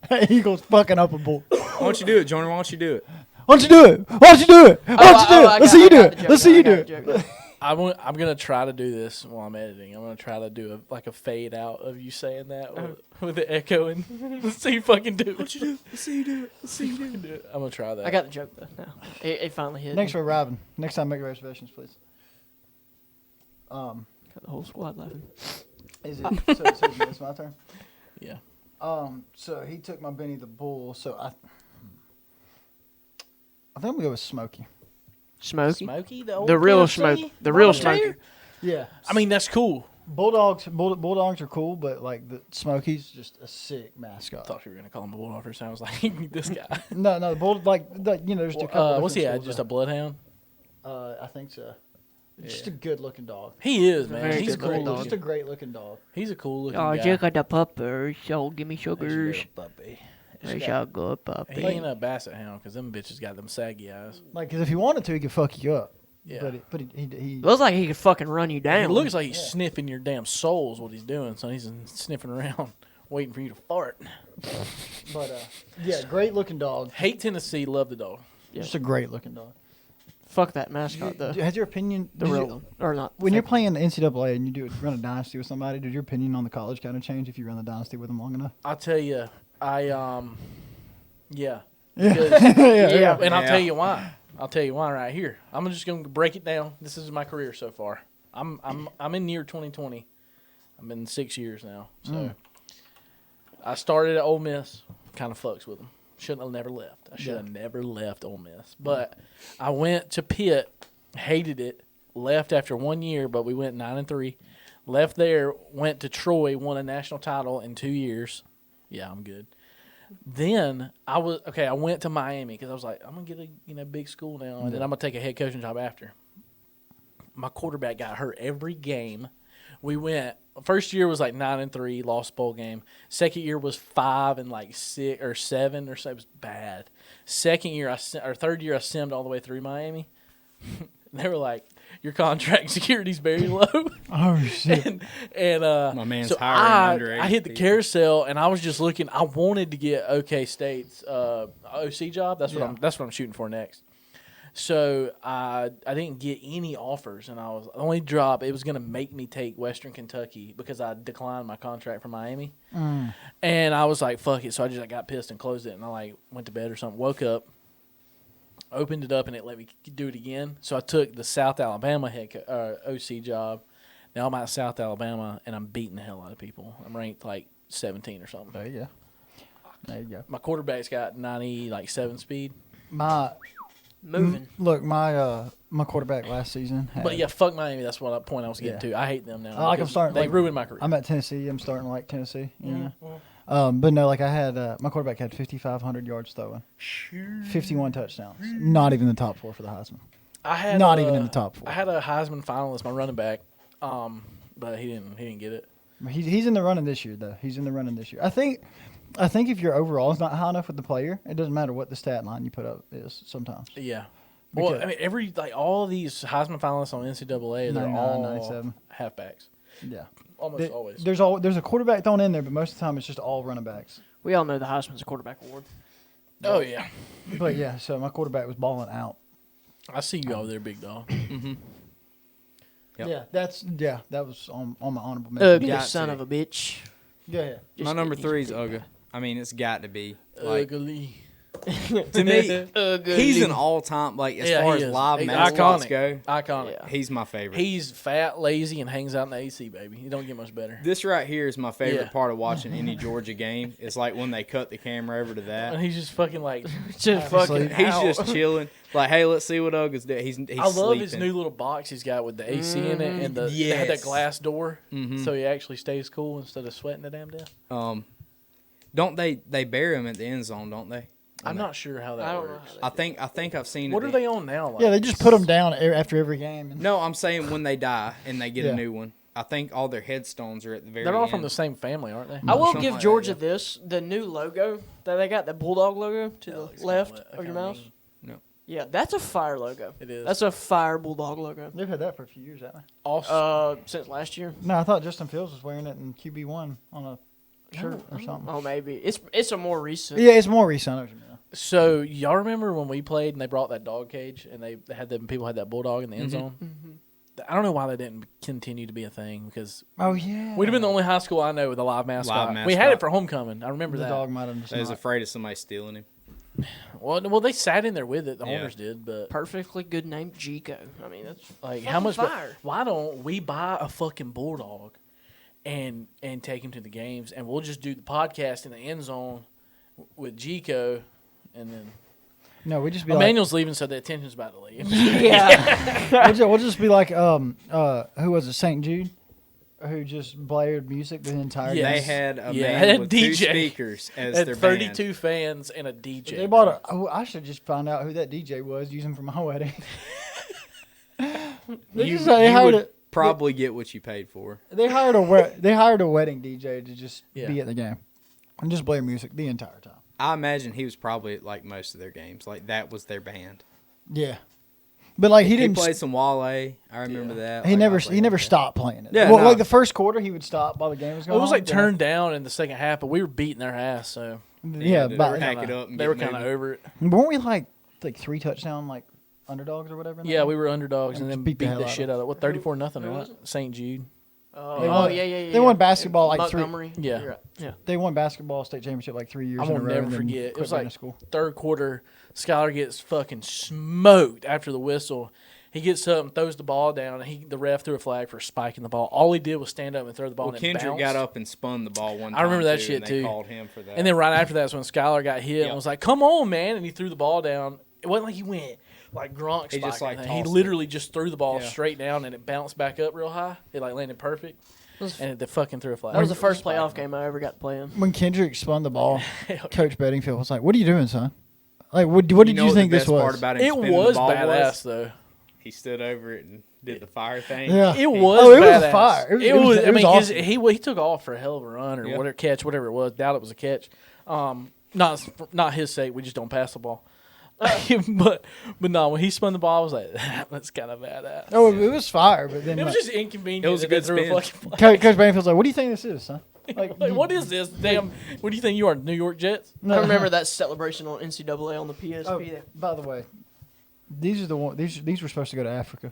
The eagle's fucking up a bull. Why don't you do it, Jordan? Why don't you do it? Why don't you do it? Why don't you do it? Why don't you do it? Let's see you do it. Let's see you do it. I'm gonna try to do this while I'm editing. I'm gonna try to do a fade out of you saying that with the echo and let's see you fucking do it. What you do? Let's see you do it. Let's see you do it. I'm gonna try that. I got the joke though. No. It finally hit. Thanks me. for arriving. Next time, make your reservations, please. Got the whole squad laughing. Is it? So it's my turn. Yeah. So he took my Benny the Bull. So I think I'm gonna go with Smokey. Smokey. Smokey, the old The real KFC Smokey. The real volunteer? Smokey. Yeah. I mean, that's cool. Bulldogs are cool, but like the Smokey's just a sick I mascot. thought you were gonna call him a bulldog first. I was like, this guy. No, the bull there's a couple. What's he different at? schools Just a out. bloodhound? I think so. Just a good looking dog. He is, man. very He's good cool. looking dog. Just a great looking dog. He's a cool looking Oh, guy. you got the puppers, so give me sugars. puppy. Wish I good He puppy. ain't a basset hound because them bitches got them saggy eyes. Like, 'cause if he wanted to, he could fuck you up. Yeah. But he Looks like he could fucking run you It down. looks like he's sniffing your damn souls. What he's doing, so he's sniffing around, waiting for you to fart. but yeah, great looking dog. Hate Tennessee, love the dog. Yeah. Just a great looking dog. Fuck that mascot though. Has your opinion The did real you- one, or not? when you're playing the NCAA and you run a dynasty with somebody? Did your opinion on the college kind of change if you run the dynasty with them long enough? I'll tell you, yeah. Yeah. And I'll Yeah. tell you why. I'll tell you why right here. I'm just gonna break it down. This is my career so far. I'm in year 2020. I've been 6 years now. So I started at Ole Miss. Kind of fucks with them. Shouldn't have never left. I should have never left Ole Miss. But I went to Pitt. Hated it. Left after 1 year, but we went 9-3. Left there. Went to Troy. Won a national title in 2 years. Yeah, I'm good. Then I went to Miami because I was like, I'm gonna get a big school now, and then I'm gonna take a head coaching job after. My quarterback got hurt every game. We went first year was like 9-3, lost bowl game. Second year was 5-6 or 7 or so. It was bad. Second year third year I simmed all the way through Miami. They were like, "Your contract security's very low." Oh shit! and My man's so hiring underage I hit the people. carousel and I was just looking. I wanted to get OK State's OC job. That's what I'm shooting for next. So I didn't get any offers, and I was the only job. It was going to make me take Western Kentucky because I declined my contract from Miami, and I was like, "Fuck it." So I just got pissed and closed it, and I went to bed or something. Woke up. Opened it up and it let me do it again. So I took the South Alabama OC job. Now I'm out of South Alabama and I'm beating the hell out of people. I'm ranked like 17 or something. There you go. There you go. My quarterback's got 7 speed. My Moving. look, my quarterback last season. But yeah, fuck Miami. That's what point I was getting to. I hate them now. I'm starting. They ruined my career. I'm at Tennessee. I'm starting to like Tennessee. You know? But no, like I had my quarterback had 5,500 yards throwing, 51 touchdowns. Not even the top 4 for the Heisman. I had Not even in the top 4. I had a Heisman finalist, my running back, but he didn't get it. He's in the running this year though. He's in the running this year. I think if your overall is not high enough with the player, it doesn't matter what the stat line you put up is sometimes. Yeah. Well, I mean, all these Heisman finalists on NCAA, they're 99, all 97. halfbacks. Yeah. Almost always. There's a quarterback thrown in there, but most of the time it's just all running backs. We all know the Heisman's a quarterback award. Oh, yeah. But yeah, so my quarterback was balling out. I see you over there, big dog. Yep. Yeah, that was on my honorable mention. Ugly Got son to. of a bitch. Go ahead. My number 3 is Uga. I mean, it's got to be. Like, Ugly. to me, he's an all-time, like, as far he as is. live He's mascots iconic. go, Iconic. Yeah. he's my favorite. He's fat, lazy, and hangs out in the AC, baby. He don't get much better. This right here is my favorite Yeah. part of watching any Georgia game. It's like when they cut the camera over to And that. he's just fucking like, Just fucking He's He's out. just chilling. Like, hey, let's see what Uga's doing. He's I love sleeping. his new little box he's got with the AC in it and they had that Yes. glass door, so he actually stays cool instead of sweating to damn death. Don't they bury him at the end zone, don't they? I'm not sure how that I don't know works. how I think I've seen What it. are they on now? Like? Yeah, they just put them down after every game. And No, I'm saying when they die and they get Yeah. a new one. I think all their headstones are at the very They're all end. from the same family, aren't they? I will Something give like Georgia that, this. The new logo that they got, the Bulldog logo to looks the left kinda of your mouse. mean. Yeah, that's a fire logo. It is. That's a fire Bulldog logo. they've had that for a few years, haven't Awesome. Since last year. they? No, I thought Justin Fields was wearing it in QB1 on a shirt or something. Oh, maybe it's a more recent. Yeah, it's more recent. I know what you mean. So y'all remember when we played and they brought that dog cage and they had them people had that bulldog in the end zone? I don't know why they didn't continue to be a thing because Oh yeah, we'd have been the only high school I know with a live mascot. We had mascot. it for homecoming. I remember the that. dog might have just They was not. afraid of somebody stealing him. Well, they sat in there with it. The Yeah. owners did, but Perfectly good name, Jico. I mean, that's like, fucking how much? fire. Why don't we buy a fucking bulldog and take him to the games, and we'll just do the podcast in the end zone with Jico, and then No, we just be Emmanuel's leaving, so the attention's about to leave. yeah. like, we'll just be like, who was it, St. Jude, who just blared music the entire Yes. game. They had a Yeah, man had a with DJ. 2 speakers as Had their 32 band. fans and a DJ. They bought a. Oh, I should just find out who that DJ was. Use him for my wedding. They You, just they you hired would a, probably get what you paid for. they hired a wedding DJ to just be at the game and just play music the entire time. I imagine he was probably at like most of their games. Like that was their band. Yeah, but like he He didn't. played some Wale. I remember that. He Like, never I played he never that. stopped playing it. Yeah, well, no. like the first quarter he would stop while the game was It going. was on, like then- turned down in the second half, but we were beating their ass, so Yeah, They but were hack it up. And they get were kind of moving. over it. weren't we like 3 touchdown like underdogs or whatever? in that Yeah, game? we were underdogs and Just then beat beat the hell the out shit of out of it. 34-0, who right? was St. Jude. Oh, They won- yeah. they won basketball like 3 Montgomery. Yeah. You're right. Yeah. They won basketball state championship like 3 years I'm in a gonna row. never and then forget. It quit was going like to school. third quarter. Skylar gets fucking smoked after the whistle. He gets up and throws the ball down, and the ref threw a flag for spiking the ball. All he did was stand up and throw the ball. Well, and it Kendrick bounced. got up and spun the ball one time. I remember that too, shit, and too. They called him for that. And then right after that's when Skylar got hit and Yep. was like, "Come on, man!" And he threw the ball down. It wasn't like he went like Gronk He just, spiking. like, He tossed literally just threw the ball Yeah. straight down, and it bounced back up real high. It like landed perfect, and they fucking threw a flag. That was the first playoff game I ever got to play in. When Kendrick spun the ball, Coach Bedingfield was like, "What are you doing, son? Like, what did you know what think the this best part was?" about him It spinning was the ball badass though. He stood over it and did the fire thing. Yeah. It was. Oh, it was badass. fire. It It was- was. it I was mean, awesome. he took off for a hell of a run or Yeah. whatever catch, whatever it was. Doubt it was a catch. Not his sake. We just don't pass the ball. but no, when he spun the ball, I was like, that's kind of badass. Oh, it was fire, but then It was like, just inconvenient. It was a that they good threw spin. fucking flag. Coach Banfield's like, "What do you think this is, son?" Like, Like, what is this? Damn, what do you think you are, New York Jets? No. I remember that celebration on NCAA on the PSP. Oh, there. by the way, these are the one. These were supposed to go to Africa.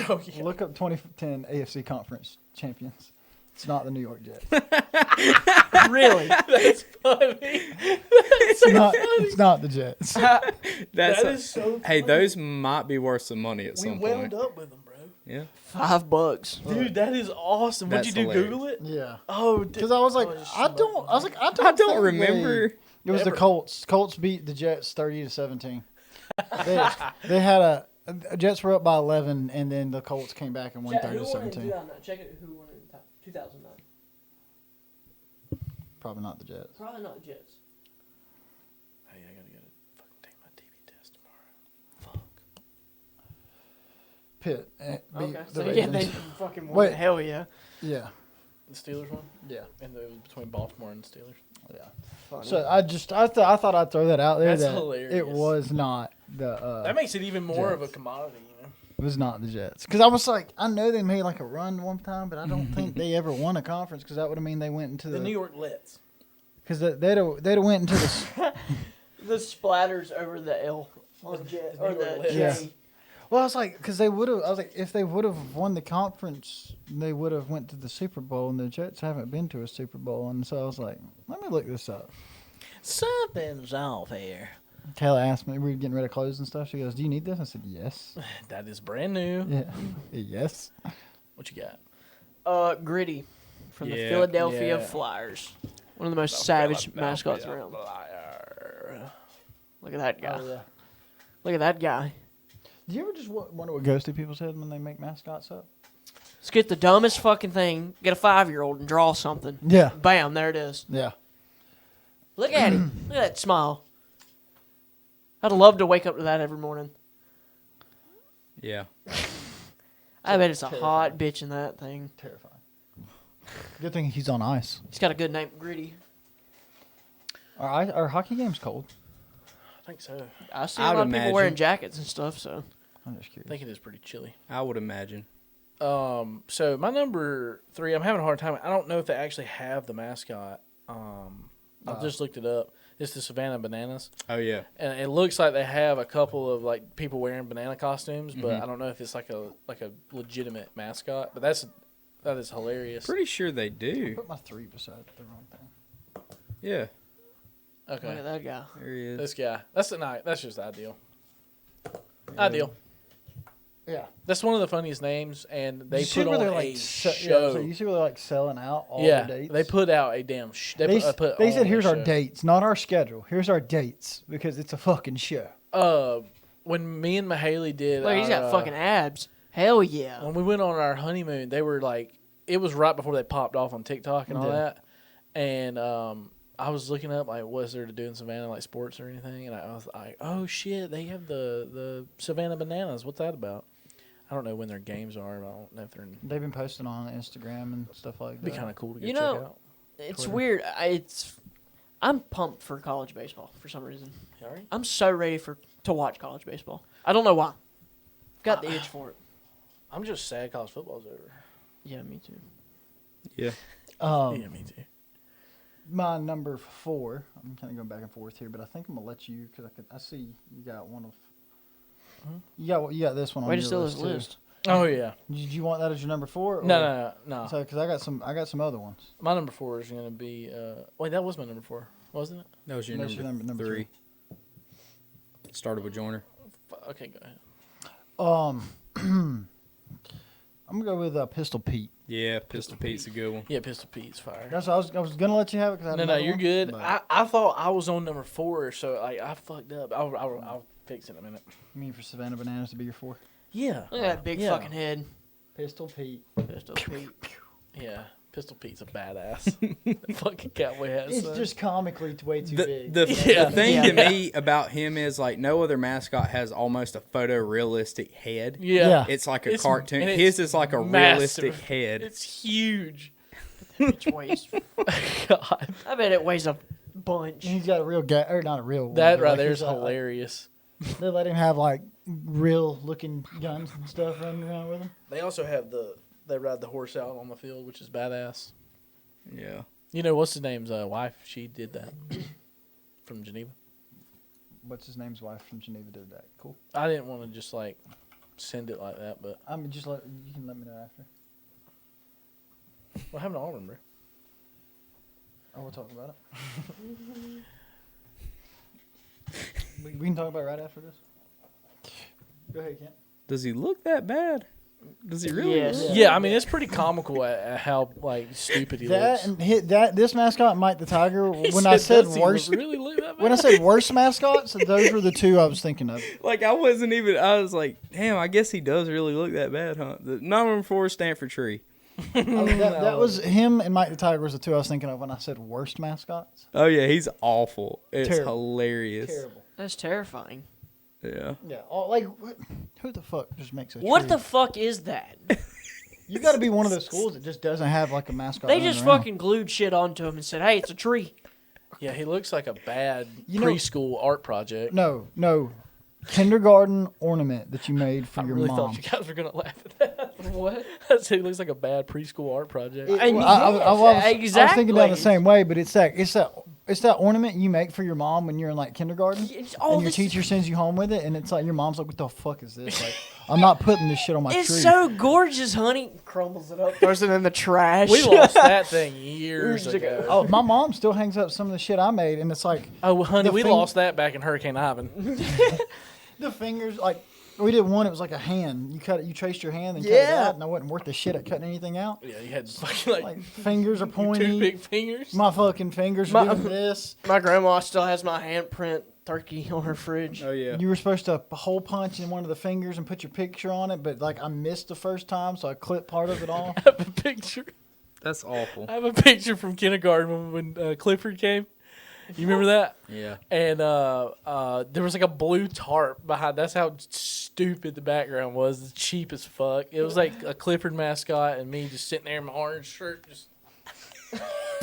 Oh, yeah. Look up 2010 AFC Conference champions. It's not the New York Jets. Really? That's funny. It's not the Jets. That's That is so Hey, funny. those might be worth some money at We some wound point. up with them, bro. Yeah. $5. Dude, that is awesome. What'd That's you do? hilarious. Google it? Yeah. Oh, Because I was like, I don't I don't think remember. It was the Ever. Colts. Colts beat the Jets 30-17. They had a Jets were up by 11, and then the Colts came back and won 30-17. Check it. Who won in 2009? Probably not the Jets. Probably not the Jets. Hey, I gotta go fucking take my TB test tomorrow. Pitt beat Okay. the So yeah, Ravens. they fucking won. Wait. Hell yeah. Yeah, The Steelers one? yeah, And it was between Baltimore and the Steelers. yeah. Funny. So I thought I'd throw that out there. That's that hilarious. It was not the. That makes it even more of a Jets. commodity, you know? It was not the Jets. Because I was like, I know they made like a run one time, but I don't think they ever won a conference because that would have mean they went into The New the. York Lets. Because they'd have went into the. The splatters over the L on Jet or the Yeah. J. Yeah. Well, I was like, because they would have. I was like, if they would have won the conference, they would have went to the Super Bowl, and the Jets haven't been to a Super Bowl, and so I was like, let me look this up. Something's off here. Kayla asked me, we were getting rid of clothes and stuff. She goes, "Do you need this?" I said, "Yes." That is brand new. Yeah, yes. What you got? Gritty from the Yeah. Philadelphia Yeah. Flyers. One of the most savage mascots around. Flyer. Look at that guy. Oh, yeah. Look at that guy. Do you ever just wonder what goes through people's head when they make mascots up? Let's get the dumbest fucking thing. Get a 5-year-old and draw something. Yeah, Bam, there it is. yeah. Look at him. Look at that smile. I'd love to wake up to that every morning. Yeah. I bet it's a hot bitch in that thing. Terrifying. Good thing he's on ice. He's got a good name, Gritty. Our hockey game's cold. I think so. I see I a would lot of people wearing imagine. jackets and stuff, so. I'm just I curious. think it is pretty chilly. I would imagine. So my number 3, I'm having a hard time. I don't know if they actually have the mascot. I've just looked it up. It's the Savannah Bananas, Oh yeah. and it looks like they have a couple of like people wearing banana costumes, but I don't know if it's like a legitimate mascot. But that is hilarious. Pretty sure they I do. put my 3 beside the wrong thing. Yeah. Look Okay, at that guy. There he is. this guy. That's just ideal. Ideal. Yeah. That's one of the funniest names, and they You see put where on they're, a like, show. so you see where they're like selling out all Yeah, the dates? they put out a damn. They put said, on "Here's a our show." dates, not our schedule. Here's our dates because it's a fucking show." When me and Mahaley did, Look, he's got fucking abs. Hell yeah. When we went on our honeymoon, they were like, it was right before they popped off on TikTok and all Yeah. that, and I was looking up like, what's there to do in Savannah, like sports or anything, and I was like, oh shit, they have the Savannah Bananas. What's that about? I don't know when their games are. But I don't know if they're. They've been posting on Instagram and stuff like It'd be that. kind of cool to go You check know, out. It's Twitter. weird. I'm pumped for college baseball for some reason. Sorry? I'm so ready to watch college baseball. I don't know why. Got the itch for it. I'm just sad college football's over. Yeah, me too. Yeah. Yeah, me too. My number 4. I'm kind of going back and forth here, but I think I'm gonna let you because I see you got one of. You got this one on Way to your steal list this too. list. Oh yeah. Did you want that as your number 4? No. So because I got some other ones. My number 4 is gonna be. Wait, that was my number 4, wasn't it? That was your That's your number, number 3. Started with Joyner. Okay, go ahead. I'm gonna go with Pistol Pete. Yeah, Pistol Pete's a good one. Yeah, Pistol Pete's fire. That's I was gonna let you have it because No, you're good. But, I thought I was on number 4, so I fucked up. I'll fix it in a minute. you mean for Savannah Bananas to be your 4? Yeah. Look at that big Yeah. fucking head. Pistol Pete. Pistol Pete. Yeah. Pistol Pete's a badass. That fucking cowboy hat. It's son. just comically way too big. The Yeah. thing Yeah. to me about him is like no other mascot has almost a Yeah. photorealistic head. Yeah. It's like a It's- cartoon. and it's His is like a massive. realistic head. It's huge. Bitch weighs. God. I bet it weighs a bunch. And he's got a real guy, or not a real one. That but, right like, there he's is got, hilarious. Like, they let him have like real looking guns and stuff running around with him. They also have they ride the horse out on the field, which is badass. Yeah. You know what's his name's wife? She did that from Geneva. What's his name's wife from Geneva did that. Cool. I didn't want to just like send it like that, but I mean, just you can let me know after. what happened to Auburn, bro? Oh, we'll talk about it. we can talk about it right after this. Go ahead, Kent. Does he look that bad? Does he really? Yes. look- Yeah, I mean it's pretty comical at how like stupid he That looks. and this mascot, Mike the Tiger. He When I said "Does he worst, really look that bad? when I said worst mascots, those were the two I was thinking of. Like I wasn't even. I was like, damn. I guess he does really look that bad, huh? The number 4 Stanford Tree. That was him and Mike the Tiger was the two I was thinking of when I said worst mascots. Oh yeah, he's awful. It's Terrible. hilarious. Terrible. That's terrifying. Yeah. Yeah. Like, who the fuck just makes a What tree? the fuck is that? You got to be one of those schools that just doesn't have like a mascot. They running just around. fucking glued shit onto him and said, "Hey, it's a tree." Yeah, he looks like a bad You know- preschool art project. No. Kindergarten ornament that you made for I your really mom. thought you guys were gonna laugh at that. What? I said he looks like a bad preschool art project. And I was thinking down the exactly. same way, but it's that ornament you make for your mom when you're in like kindergarten, It's and your teacher sends you home with it, and it's like your mom's like, "What the fuck is this? Like, I'm not putting this shit on my It's tree." so gorgeous, honey. Crumbles it up, throws it in the trash. We lost that thing years Years ago. ago. Oh, my mom still hangs up some of the shit I made, and it's like Oh, honey, The we thing- lost that back in Hurricane Ivan. the fingers. Like we did one, it was like a hand. You cut it, you traced your hand and cut it Yeah. out, and I wasn't worth the shit at cutting anything out. Yeah, you had fucking like Like fingers are two pointy. big fingers. My fucking fingers My- are doing this. My grandma still has my handprint turkey on her fridge. Oh yeah. You were supposed to hole punch in one of the fingers and put your picture on it, but like I missed the first time, so I clipped part of it off. I have a picture. That's awful. I have a picture from kindergarten when Clifford came. You remember that? Yeah. And there was like a blue tarp behind. That's how stupid the background was. It's cheap as fuck. It was like a Clifford mascot and me just sitting there in my orange shirt, just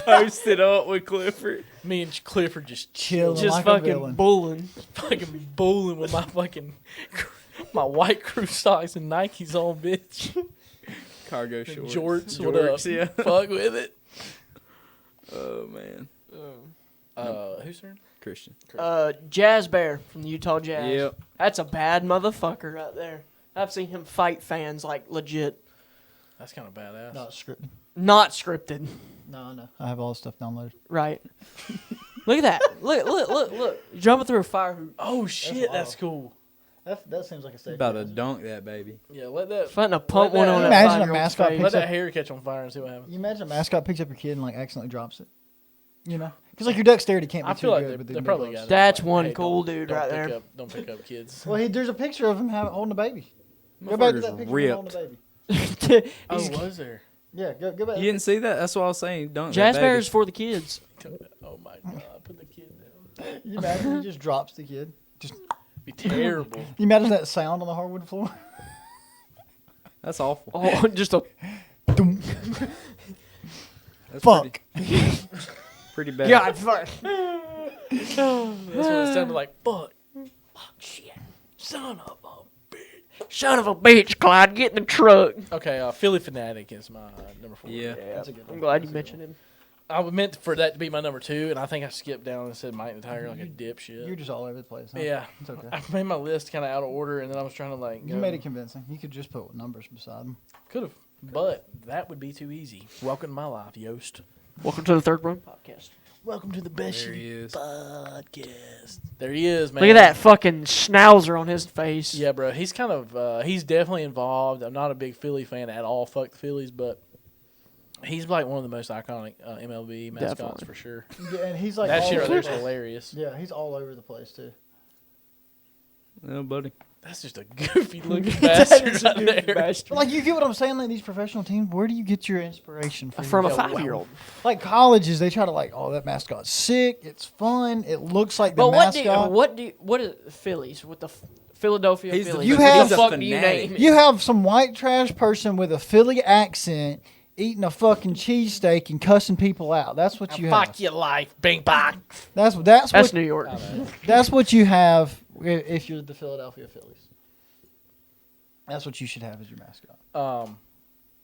Posted up with Clifford. me and Clifford just Chilling Just like a fucking villain. bulling. fucking bowling with my fucking my white crew socks and Nikes on, bitch. Cargo shorts. Jorts, what up? Jorts, yeah. Fuck with it. Oh man. Who's turn? Christian. Jazz Bear from the Utah Jazz. Yep. That's a bad motherfucker right there. I've seen him fight fans like legit. That's kind of badass. Not scripted. Not scripted. No. I have all this stuff downloaded. Right. Look at that. Look. Jumping through a fire hoop. Oh shit, that's cool. That seems like a safe. About to dunk that baby. Yeah, let that Fighting to pump Let one that- on that Imagine a 5-year-old's mascot face. picks let up- that hair catch on fire and see what happens. You imagine a mascot picks up your kid and like accidentally drops it. You know, because like your dexterity can't be I too feel like good. but they can be probably close. got it. That's Like, one hey, cool don't- dude don't right pick there. Don't pick up kids. Well, there's a picture of him holding a baby. Go back to that Motherfucker's picture of him holding ripped. a baby. Oh, was there? Yeah, go back. You didn't see that? That's what I was saying. Dunk Jazz that Bear baby. is for the kids. Oh my god! Put the kid down. You imagine he just drops the kid. Just Be terrible. you imagine that sound on the hardwood floor. That's awful. Oh, just a Doom. That's Fuck. Pretty bad. God fuck. That's what it sounded like. Fuck. Shit. Son of a bitch. Son of a bitch, Clyde. Get in the truck. Okay, Philly Fanatic is my number 4. Yeah. That's a good one. I'm glad you mentioned him. I meant for that to be my number 2, and I think I skipped down and said Mike the Tiger like a You're dipshit. just all over the place. Huh? Yeah, It's okay. I made my list kind of out of order, and then I was trying to like. You made it convincing. You could just put numbers beside them. Could have, but that would be too easy. Welcome to my life, Yost. Welcome to the Third Run Podcast. Welcome to the best There he is. podcast. There he is, man. Look at that fucking schnauzer on his face. Yeah, bro. He's kind of he's definitely involved. I'm not a big Philly fan at all. Fuck the Phillies, but he's like one of the most iconic MLB mascots Definitely. for sure. Yeah, and he's like That all shit right over there's the place. hilarious. Yeah, he's all over the place too. No, buddy. That's just a goofy looking That bastard is a right goofy there. bastard. But, like you get what I'm saying? Like these professional teams, where do you get your inspiration from? From a Yeah, 5-year-old. Like colleges, they try to like, oh, that mascot's sick. It's fun. It looks like the But mascot. what is Phillies with the Philadelphia He's the- Phillies? You What have- the he's a fuck do you fanatic. name it? You have some white trash person with a Philly accent eating a fucking cheesesteak and cussing people out. That's what you have. Fuck your life, bing bang. That's That's what New York. that's what you have if you're the Philadelphia Phillies. That's what you should have as your mascot.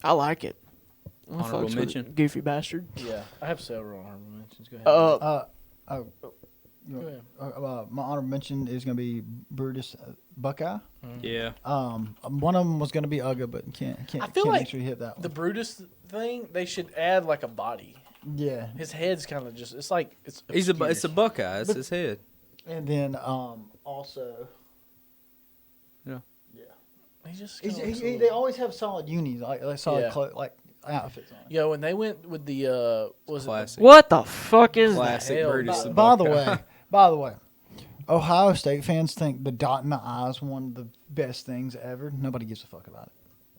I like it. Honorable Fucks with mention. Goofy bastard. Yeah, I have several honorable mentions. Go ahead. You Go know, ahead. my honorable mention is going to be Brutus Buckeye. Yeah. One of them was going to be Ugga, but can't I feel can't like make sure you hit that one. The Brutus thing, they should add like a body. Yeah, His head's kind of just, it's like, it's It's a obscure. Buckeye. It's his head. and then also He just he's, kinda looks a they little- always have solid unis, like solid Yeah. like outfits on. Yeah, when they went with the, was Classic. What the fuck is that? Classic hell Brutus. no. the By the Buckeye. way, Ohio State fans think the dot in the I is one of the best things ever. Nobody gives a fuck about it.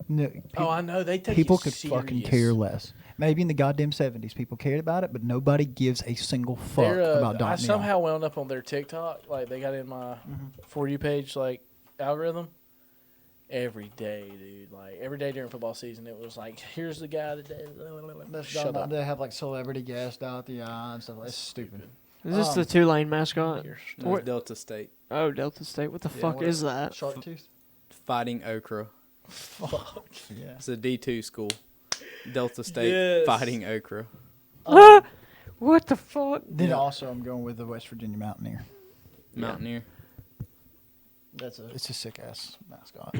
No, Oh, I know. They take people it could fucking serious. care less. Maybe in the goddamn 70s, people cared about it, but nobody gives a single fuck They're, about I dot in the I. somehow wound up on their TikTok. Like, they got in my For You page, like, algorithm. Every day, dude. Like, every day during football season, it was like, here's the guy that did. Shut up. They have like celebrity guests out the eye and stuff. It's stupid. Is this the Tulane mascot? No, it's Delta State. Oh, Delta State. What the fuck what is that? Shark tooth. Fighting Okra. Yeah. It's a D2 school. Delta State Yes. Fighting Okra. What the fuck? Then also, I'm going with the West Virginia Mountaineer. Mountaineer. It's a sick ass mascot.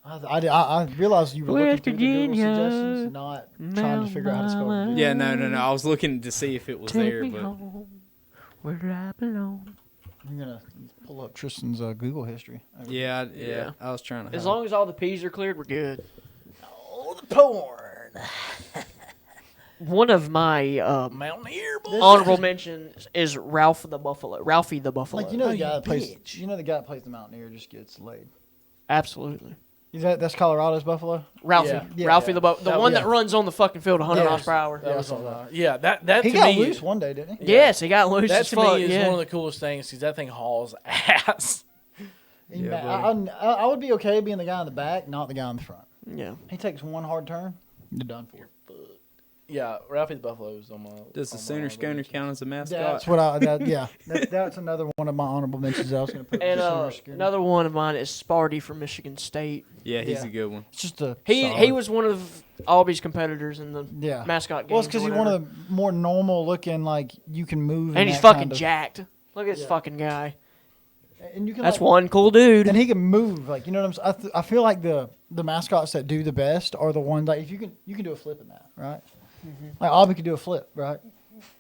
I realized you were looking West through the Google Virginia, suggestions, not trying to figure out how to spell Virginia. Yeah, no. I was looking to see if it was Take there, me but home where I belong. I'm gonna pull up Tristan's Google history. yeah, I was trying to. As long as all the P's are cleared, we're good. Oh, the porn. One of my Mountaineer, boy. honorable mentions is Ralphie the Buffalo. Like the guy you that plays, bitch. the guy that plays the Mountaineer just gets laid. Absolutely. That's Colorado's Buffalo. Ralphie. Yeah. Yeah. Ralphie the That- one yeah. that runs on the fucking field 100 Yeah. miles per hour. That was on, that He to got me, loose one day, didn't he? Yes, he got loose that as to fuck. me is yeah. one of the coolest things because that thing hauls ass. I would be okay being the guy in the back, not the guy in the front. yeah. He takes one hard turn, you're done for. Yeah, Ralphie the Buffalo is on my. Does the on my Sooner honorable Schooner mentions. count as a mascot? That's what that's another one of my honorable mentions. I was going to put. And Sooner Schooner. another one of mine is Sparty from Michigan State. Yeah, he's Yeah. a good one. It's just a He solid. was one of Albie's competitors in the Yeah. mascot game. Well, it's because he's one of the more normal looking, like you can move. and he's fucking jacked. Look at this fucking guy. And you can. That's like, one cool dude. And he can move, like you know what I'm saying. I feel like the mascots that do the best are the ones like if you can do a flip in that, right? Like Albie could do a flip, right?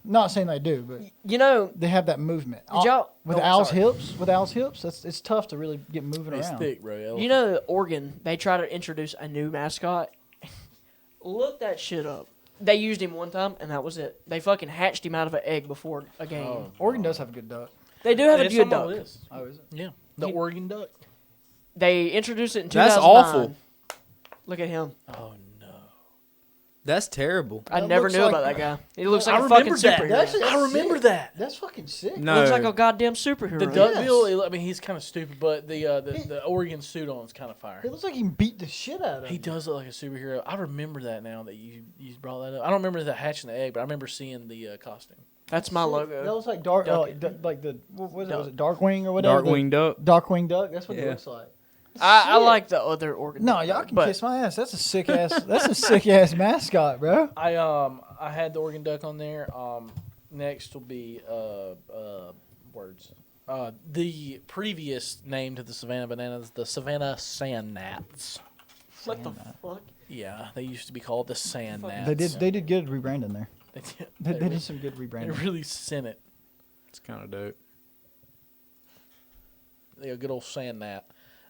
Not saying they do, but You know, they have that movement. Did y'all- with oh, Al's sorry. hips, it's tough to really get moving He's around. thick, bro. you know, Oregon, they try to introduce a new mascot. Look that shit up. They used him one time, and that was it. They fucking hatched him out of an egg before a game. Oh. Oregon does have a good duck. They do have a It's good on my duck. list. Oh, is it? Yeah, the Oregon Duck. They introduced it in That's 2009. awful. Look at him. Oh no. That's terrible. I That never looks knew like- about that guy. He looks like I a fucking remember that. superhero. That's I remember sick. that. That's fucking sick. No. Looks like a goddamn superhero. The Yes. duck bill. I mean, he's kind of stupid, but the Oregon suit on is kind of fire. It looks like he can beat the shit out of He him. does look like a superhero. I remember that now that you brought that up. I don't remember the hatching the egg, but I remember seeing the costume. That's my That logo. looks like dark, Duck. like the what was it? Duck. Was it Darkwing or whatever? Darkwing Duck. Darkwing Duck. That's what it Yeah. looks like. I Shit. like the other Oregon. No, duck, y'all can but kiss my ass. That's a sick ass. That's a sick ass mascot, bro. I had the Oregon Duck on there. Next will be words. The previous name to the Savannah Bananas, the Savannah Sand Gnats. What the fuck? Yeah, they used to be called the Sand Gnats. They did good rebranding there. They did. They They did some good rebranding. really sent it. It's kind of dope. A good old Sand Gnat.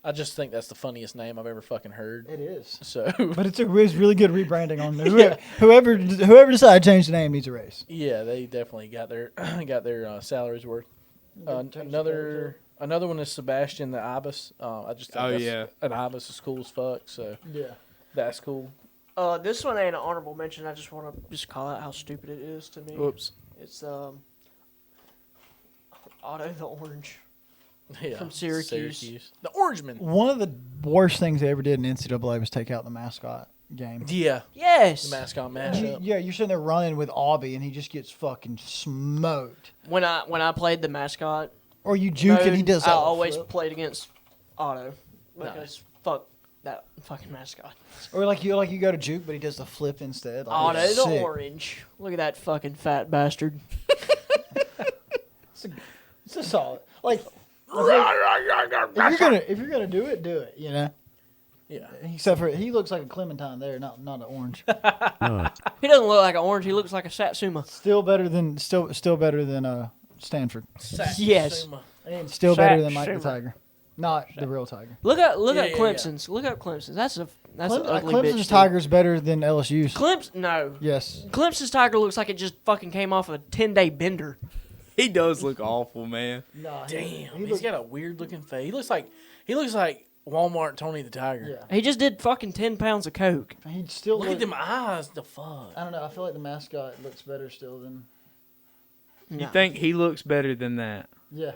I just think that's the funniest name I've ever fucking heard. It is. So But it's really good rebranding on there. Whoever decided to change the name needs a raise. yeah, they definitely got their salaries worth. Change the Another one is Sebastian the Ibis. I just think an Ibis is cool as fuck. So Yeah. that's cool. This one ain't an honorable mention. I just want to just call out how stupid it is to me. Whoops. It's Otto the Orange. Yeah, From Syracuse. The Orangeman. One of the worst things they ever did in NCAA was take out the mascot game. Yeah, Yes. the mascot matchup. Yeah, you're sitting there running with Aubie, and he just gets fucking smoked. When I played the mascot, Or you juke and he mode, does I that always flip. played against Otto because fuck that fucking mascot. Or like you go to juke, but he does the flip instead. Like, Otto it's the sick. orange. Look at that fucking fat bastard. It's a solid. Like, if you're gonna do it, you know. Yeah. Except for he looks like a clementine there, not an orange. He doesn't look like an orange. He looks like a Satsuma. Still better than Stanford. Yes. And still better than Mike the Satsuma. Tiger. Not the real Tiger. Look at Yeah. Clemson's. Look at Clemson's. That's an ugly Clemson's bitch. Tiger's better than LSU's. No. Yes. Clemson's Tiger looks like it just fucking came off a 10-day bender. He does look awful, man. Nah, Damn, he's got a weird looking face. He looks like Walmart Tony the Tiger. Yeah. He just did fucking 10 pounds of coke. He'd still Look look at them eyes. The fuck. I don't know. I feel like the mascot looks better still than. You think he looks better than that? Yeah.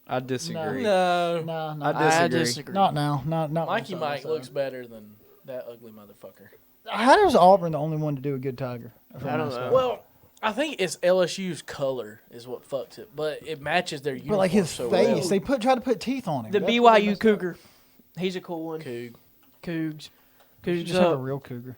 I disagree. No. No, no. I I disagree. disagree. Not now. Not Mikey once I Mike saw looks him. better than that ugly motherfucker. How does Auburn the only one to do a good Tiger? I don't know. Well, I think it's LSU's color is what fucks it, but it matches their uniform But like his so face, well. they try to put teeth on him. The That's what they BYU messed up. Cougar. He's a cool one. Coog. Cougs. You Cougs just have a up. real cougar.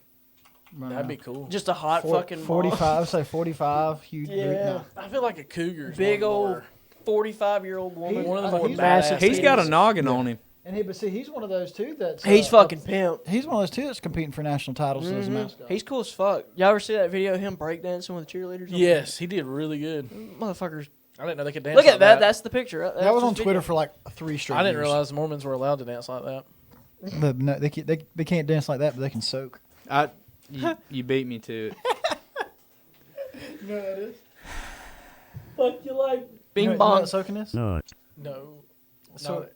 That'd be cool. Just a hot fucking 45. Say 45. Huge. Yeah. I feel like a cougar's Big one old more- 45-year-old woman. one of the he's more massive badass. He's got a titties. noggin on him. And but see, he's one of those too that's. He's fucking pimp. He's one of those too that's competing for national titles as a mascot. He's cool as fuck. Y'all ever see that video of him breakdancing with the cheerleaders? Yes, he did really good. Motherfuckers. I didn't know they could dance. Look like at that. That's the picture. That was on Twitter for like 3 straight. I didn't years. realize Mormons were allowed to dance like that. No, they can't dance like that, but they can soak. You beat me to it. You know what that is? Fuck you like. Bing You know bong. what soaking is? No. So,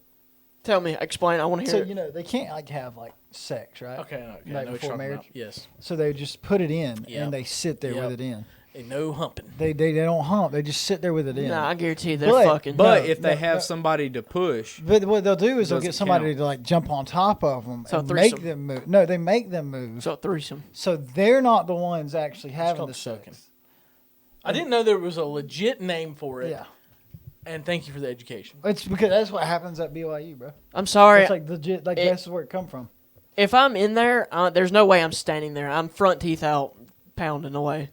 Tell me. Explain. I want to so hear you know they can't like have like sex, right? Okay, Like no, what before you're talking marriage? about. Yes. So they just put it in Yep. and they sit there Yep. with it in. And no humping. They don't hump. They just sit there with it in. Nah, I guarantee you they're But- fucking. But No, if they no, have no. somebody to push, But what they'll do is they'll Doesn't get somebody count. to like jump on top of them So and threesome. make them move. No, they make them move. So threesome. So they're not the ones actually having called the soaking. sex. I didn't know there was a legit name for it. Yeah, And thank you for the education. it's because that's what happens at BYU, bro. I'm sorry. It's like legit. Like It- that's where it come from. If I'm in there, there's no way I'm standing there. I'm front teeth out, pounding away.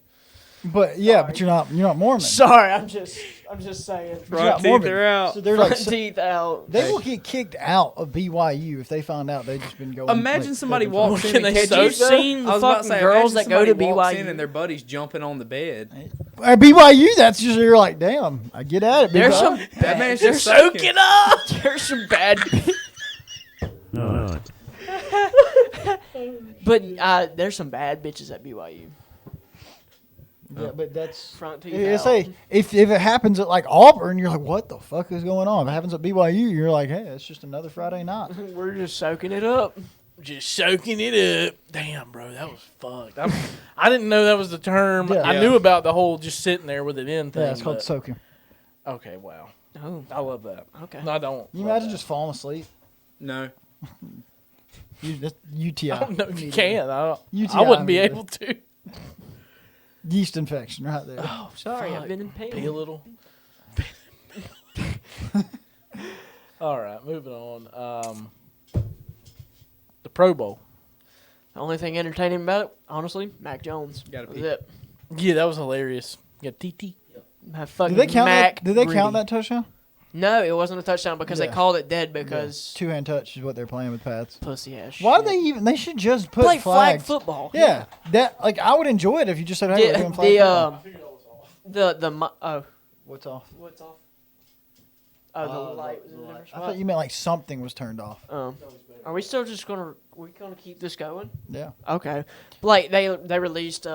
But yeah, but you're not Mormon. Sorry, I'm just saying. But you're not Front teeth Mormon. are out. So they're Front like teeth out. they will get kicked out of BYU if they find out they've just been going. imagine like, somebody back and walks forth. in Can and they catches. soak You've seen the I was about to fucking say, girls imagine that go to somebody walks BYU. in and their buddy's jumping on the bed. At BYU, that's just you're like, damn, I get at it. big There's guy. some That man's They're just soaking. soaking up. There's some bad. But there's some bad bitches at BYU. Yeah, but that's. Front teeth I out. say if it happens at like Auburn, you're like, what the fuck is going on? If it happens at BYU, you're like, hey, it's just another Friday night. We're just soaking it up. Just soaking it up. Damn, bro, that was fucked. I didn't know that was the term. Yeah. I knew about the whole just sitting there with it in thing. Yeah, it's called but- soaking. Okay, wow. Oh, I love that. okay. No, I don't. You love imagine that. just falling asleep. No. That's UTI. I don't know if you can. I UTI wouldn't be immediately. able to. Yeast infection right there. Oh, sorry, Fuck. I've been in Pee a pain. little. All right, moving on. The Pro Bowl. The only thing entertaining about it, honestly, Mac Jones. Gotta That was be. it. Yeah, that was hilarious. You got TT. Have fucking Did they count Mac that? Did they Brady. count that touchdown? No, it wasn't a touchdown because Yeah. they called it dead because 2-hand touch is what they're playing with Pats. pussy ass. Why do shit. they even? They should just put play flag flags. football? Yeah, that like I would enjoy it if you just said, "Hey, we're doing flag football." What's off? What's off? Oh, the light was in a different I spot. thought you meant like something was turned off. Are we still just gonna? We gonna keep this going? Yeah. Okay. Like they released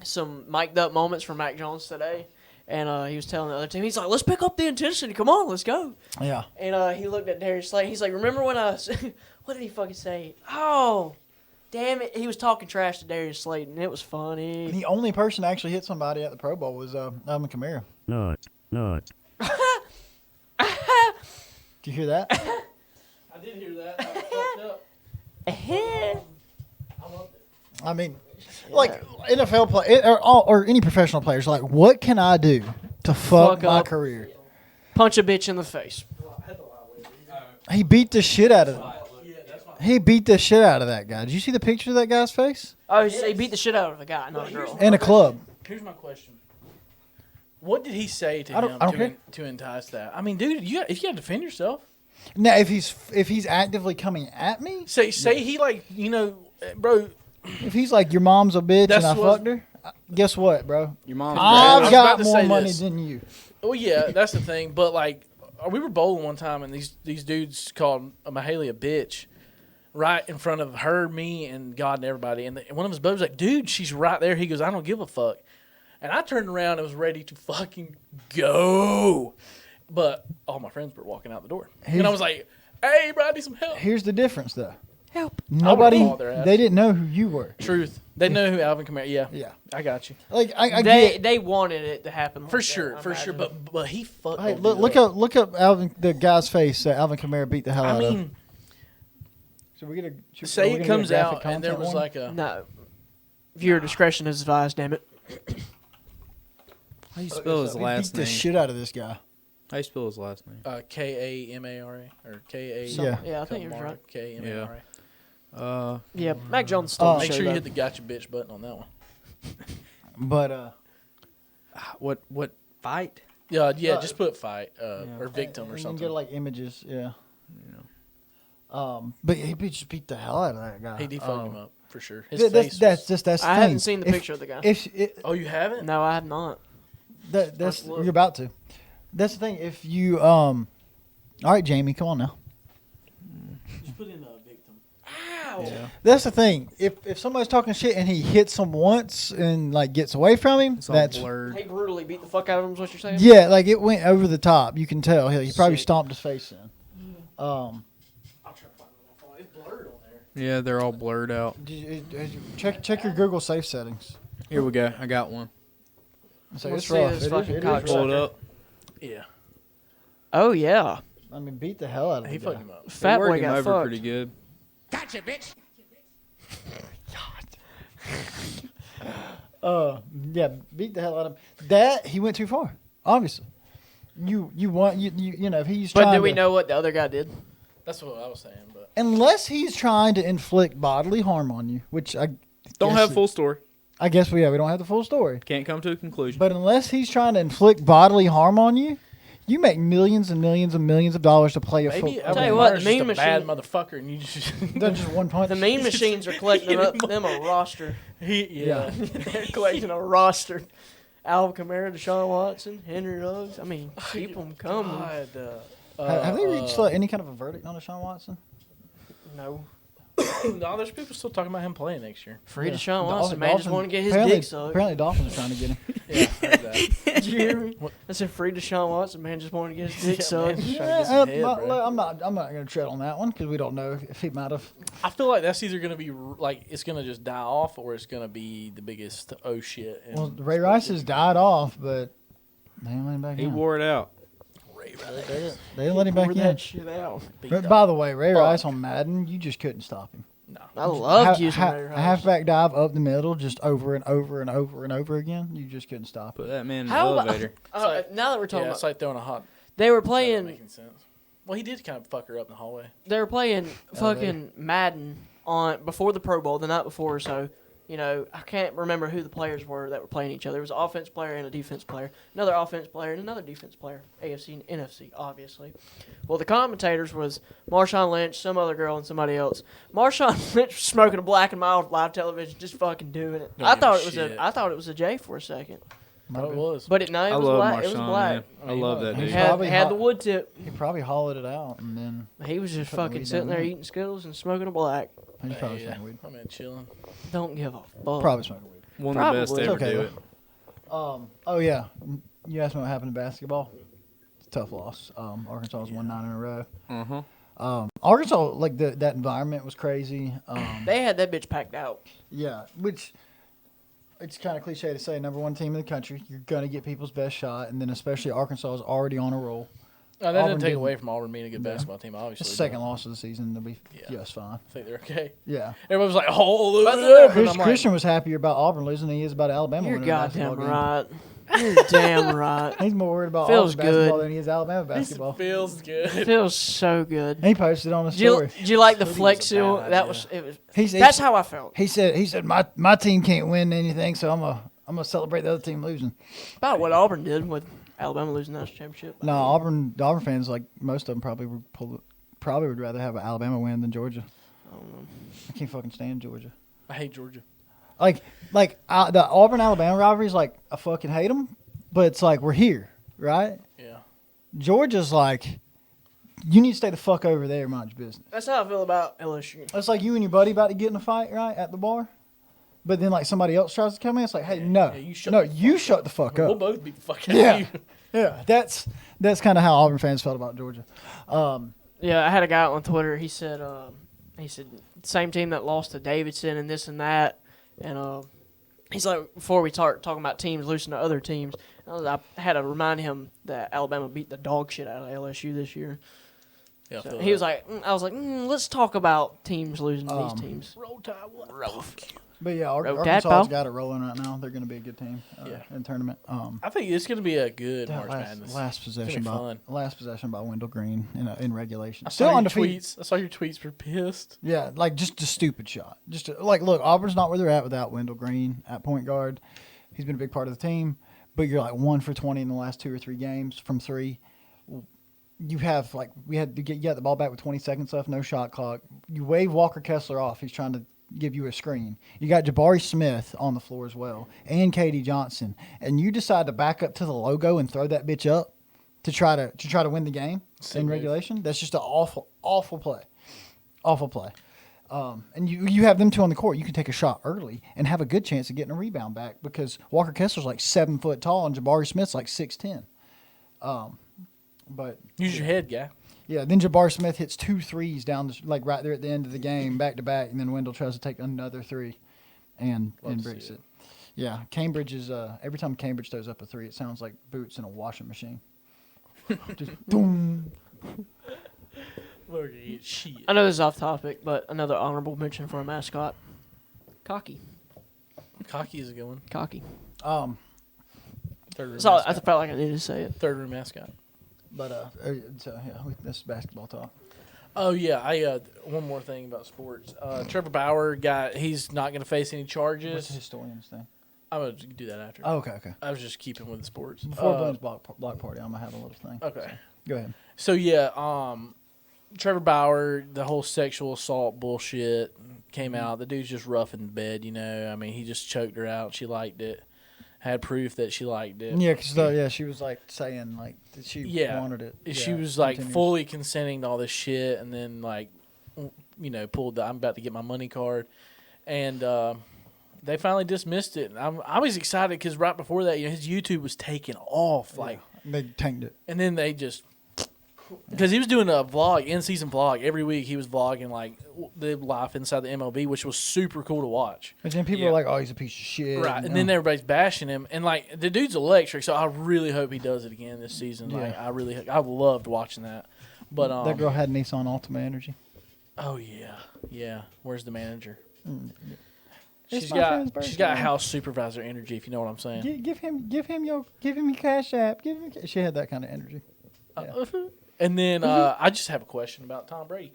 some mic'd up moments from Mac Jones today, and he was telling the other team, he's like, "Let's pick up the intensity. Come on, let's go." Yeah. And he looked at Darius Slay. He's like, "Remember when I? What did he fucking say? Oh, damn it! He was talking trash to Darius Slayton. It was funny. The only person to actually hit somebody at the Pro Bowl was Alvin Kamara. Not. Did you hear that? I I did hear that. I fucked up. I loved it. I mean, like NFL play or any professional players, like, what can I do to fuck my up. career? Punch a bitch in the face. He beat the shit out of him. He beat the shit out of that guy. Did you see the picture of that guy's face? Oh, so he beat the shit out of a guy, not a girl. In a club. Here's my question. What did he say to I don't him care. to entice that? I mean, dude, if you got to defend yourself. Now, if he's actively coming at me, Say he like, bro. if he's like, your mom's a bitch That's and I what- fucked her, guess what, bro? Your mom's I've about got to more say money this. than you. Well, yeah, that's the thing. But like, we were bowling one time, and these dudes called Mahaley a bitch right in front of her, me, and God and everybody. And one of his buddies was like, "Dude, she's right there." He goes, "I don't give a fuck." And I turned around and was ready to fucking go, but all my friends were walking out the door, and I was like, "Hey, bro, I need some help." Here's the difference, though. Help. Nobody, called their ass. they didn't know who you were. Truth, they know who Alvin Kamara. Yeah, Yeah. I got you Like I They get. they wanted it to happen like for that, sure, I for sure. imagine. But he fucked. Hey, that look dude up Alvin, the guy's face. Alvin Kamara beat the hell I out of. mean, So we get a say it comes out and there was like a. No. Viewer discretion is advised, damn it. How do you spell his last beat the name? shit out of this guy. How do you spell his last name? Kamara or Ka. Yeah. Yeah, I think you're right. Kamara. Yeah, Mac Jones stole the Make show, sure you though. hit the gotcha bitch button on that one. But What fight? Yeah, just put fight or victim and or you something. can get like images, yeah. But he just beat the hell out of that guy. He did fuck him up for sure. His That's face. that's the I thing. haven't seen the If- picture of the guy. If it, Oh, you haven't? No, I have not. that's look. you're about to. That's the thing. If you all right, Jamie, come on now. Just put in a victim. Ow. That's the thing. If somebody's talking shit and he hits him once and like gets away from him, It's all that's blurred. He brutally beat the fuck out of him, is what you're saying? yeah, like it went over the top. You can tell. He probably Sick. stomped his face in. I'll try to find it on my phone. It's blurred on there. Yeah, they're all blurred out. Check your Google safe settings. Here we go. I got one. So Let's it's see rough. this It is- fucking it is cock rough. Pull it up. Yeah, Oh, yeah. I mean, beat the hell out of he the guy. fucked him up. Fat They boy work him got over fucked. pretty good. Yeah, beat the hell out of him. That he went too far. Obviously, you want you know if he's But trying do we to- know what the other guy did? That's what I was saying. But unless he's trying to inflict bodily harm on you, which I Don't guess have full story. I guess we don't have the full story. Can't come to a conclusion. But unless he's trying to inflict bodily harm on you, you make millions and millions and millions of dollars to play a maybe football. tell you Alvin what, Kamara's the just meme a bad machine- motherfucker, and you just That's just one punch. The meme machines are collecting up them a roster. yeah. They're collecting a roster. Alvin Kamara, Deshaun Watson, Henry Ruggs. I mean, keep them coming. God, Have they reached any kind of a verdict on Deshaun Watson? No. no, there's people still talking about him playing next year. Free Yeah. Deshaun Watson. Dolphins- Man just want to get his apparently, dick sucked. Apparently, Dolphins are trying to get him. Yeah, I heard that. Did you hear me? I said free Deshaun Watson. Man just want to get his dick Yeah, sucked. man. Trying to get some head, look, bro. I'm not going to tread on that one because we don't know if he might have. I feel like that's either gonna be like it's gonna just die off, or it's gonna be the biggest oh shit. in Well, Ray sports Rice has history. died off, but they didn't let him back He in. wore it out. Ray They didn't let him back Pour in. that shit out. But by the way, Ray Rice on Madden, you just couldn't stop him. No, I loved using Ray A Rice. halfback dive up the middle, just over and over and over and over again. You just couldn't stop it. Put that man in the How about- elevator. Now that we're talking yeah, it's about, like throwing a hot. they were Not playing. making sense. Well, he did kind of fuck her up in the hallway. They were playing fucking Madden on before the Pro Bowl, the night before. So, you know, I can't remember who the players were that were playing each other. It was an offense player and a defense player, another offense player and another defense player. AFC and NFC, obviously. Well, the commentators was Marshawn Lynch, some other girl, and somebody else. Marshawn Lynch was smoking a black and mild live television, just fucking doing it. Don't I give thought a it was shit. I thought it was a J for a second, Oh, it was. but it I was love black. Marshawn, It was black. man. I love that He dude. had- Had, Probably had hot. the wood tip. He probably hollowed it out, and then He was just Putting fucking weed sitting down there there. eating Skittles and smoking a black. he probably yeah, smoking weed. I'm in chilling. Don't give a fuck. Probably smoking weed. One of the best to Probably. ever It's okay, do it. Oh yeah, you asked me what happened in basketball. It's a tough loss. Arkansas's won 9 in a row. Arkansas, like that environment was crazy. They had that bitch packed out. Yeah, which it's kind of cliche to say, number one team in the country. You're gonna get people's best shot, and then especially Arkansas is already on a roll. That Auburn doesn't take didn't- away from Auburn being a good Yeah. basketball team, obviously. It's the second but loss of the season. They'll be just fine. I think they're okay. Yeah. Everybody was like, "Oh, But look!" Chris, Christian was happier about Auburn losing than he is about Alabama You're winning a basketball goddamn game. right. You're damn right. He's more worried about Feels Auburn basketball good. than he is Alabama basketball. Feels good. It feels so good. He posted on his Did you, story. did you like the Hoodie flex was a seal? bad That idea. was it. Was He's, that's how I felt. he said my team can't win anything, so I'm gonna celebrate the other team losing. About what Auburn did with Alabama losing that championship. No, the Auburn fans, like most of them, probably would rather have an Alabama win than Georgia. I don't know. I can't fucking stand Georgia. I hate Georgia. The Auburn Alabama rivalry is like I fucking hate them, but it's like we're here, right? Yeah. Georgia's like you need to stay the fuck over there, and mind your business. That's how I feel about LSU. It's like you and your buddy about to get in a fight, right, at the bar, but then like somebody else tries to come in. It's like, hey, no, you shut shut the fuck We'll up. both beat the fuck out Yeah. of you. Yeah, that's kind of how Auburn fans felt about Georgia. Yeah, I had a guy on Twitter. He said same team that lost to Davidson and this and that, and he's like, before we start talking about teams losing to other teams, I had to remind him that Alabama beat the dog shit out of LSU this year. Yeah, I So feel he was that. like, I was like, let's talk about teams losing to these teams. Roll Tide. What? But yeah, Road Arkansas's Tadpole. got it rolling right now. They're going to be a good team in the tournament. I think it's going to be a good That March Madness. last possession be by fun. Wendell Green in regulation. I Still saw your undefeated. tweets. I saw your tweets were pissed. Yeah, like just a stupid shot. Look, Auburn's not where they're at without Wendell Green at point guard. He's been a big part of the team, but you're like 1 for 20 in the last 2 or 3 games from 3. You have you got the ball back with 20 seconds left, no shot clock. You wave Walker Kessler off. He's trying to give you a screen. You got Jabari Smith on the floor as well, and Katie Johnson, and you decide to back up to the logo and throw that bitch up to try to win the game in regulation. That's just an awful play. Awful play. And you have them two on the court. You can take a shot early and have a good chance of getting a rebound back because Walker Kessler's like 7 foot tall and Jabari Smith's like 6'10". But Use your head, guy. yeah, then Jabari Smith hits 2 threes down right there at the end of the game, back to back, and then Wendell tries to take another 3, and breaks it. Yeah, Cambridge is every time Cambridge throws up a 3, it sounds like boots in a washing machine. Just boom. We're going to get shit. I know this is off topic, but another honorable mention for a mascot. Cocky. Cocky is a good one. Cocky. Um, Third room That's all, I mascot. felt like I needed to say it. Third room mascot. but so yeah, this is basketball talk. Oh yeah, I one more thing about sports. Trevor Bauer he's not going to face any What's charges. the historian's thing? I'm going to do that after. Oh, okay. I was just keeping with the sports. Before Blume's block party, I'm gonna have a little thing. Okay. Go ahead. So yeah, Trevor Bauer, the whole sexual assault bullshit came out. The dude's just rough in bed, you know. I mean, he just choked her out. She liked it. Had proof that she liked it. Yeah, because she was like saying like that she Yeah. wanted it. She Yeah, was like continues. fully consenting to all this shit, and then like, pulled the "I'm about to get my money" card, and they finally dismissed it. And I was excited because right before that, his YouTube was taking off, like, They tanked it. and then they just. Because he was doing a vlog, in-season vlog. Every week he was vlogging, like, the life inside the MLB, which was super cool to watch. And then people Yeah. are like, "Oh, he's a piece of shit." Right, and then everybody's bashing him. And, like, the dude's electric, so I really hope he does it again this season. Like, I loved watching that. But that girl had Nissan Altima energy. oh, yeah. Yeah. Where's the manager? It's She's my friend's got birthday. house supervisor energy, if you know what I'm saying. Give him your cash app. She had that kind of energy. And then I just have a question about Tom Brady.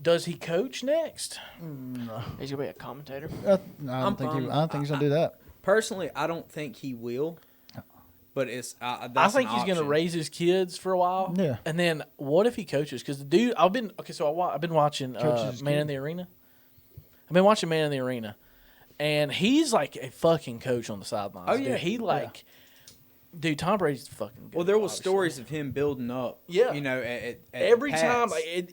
Does he coach next? He's gonna be a commentator. I don't think he's gonna do that. Personally, I don't think he will. But it's I that's think an he's going to option. raise his kids for a while. Yeah. And then what if he coaches? Because the dude, I've been watching Coaches his Man kid. in the Arena. I've been watching Man in the Arena, and he's like a fucking coach on the sidelines. Oh, dude. yeah. Dude, Tom Brady's fucking good. Well, there was obviously. stories of him building up. Yeah. At Every Pats. time,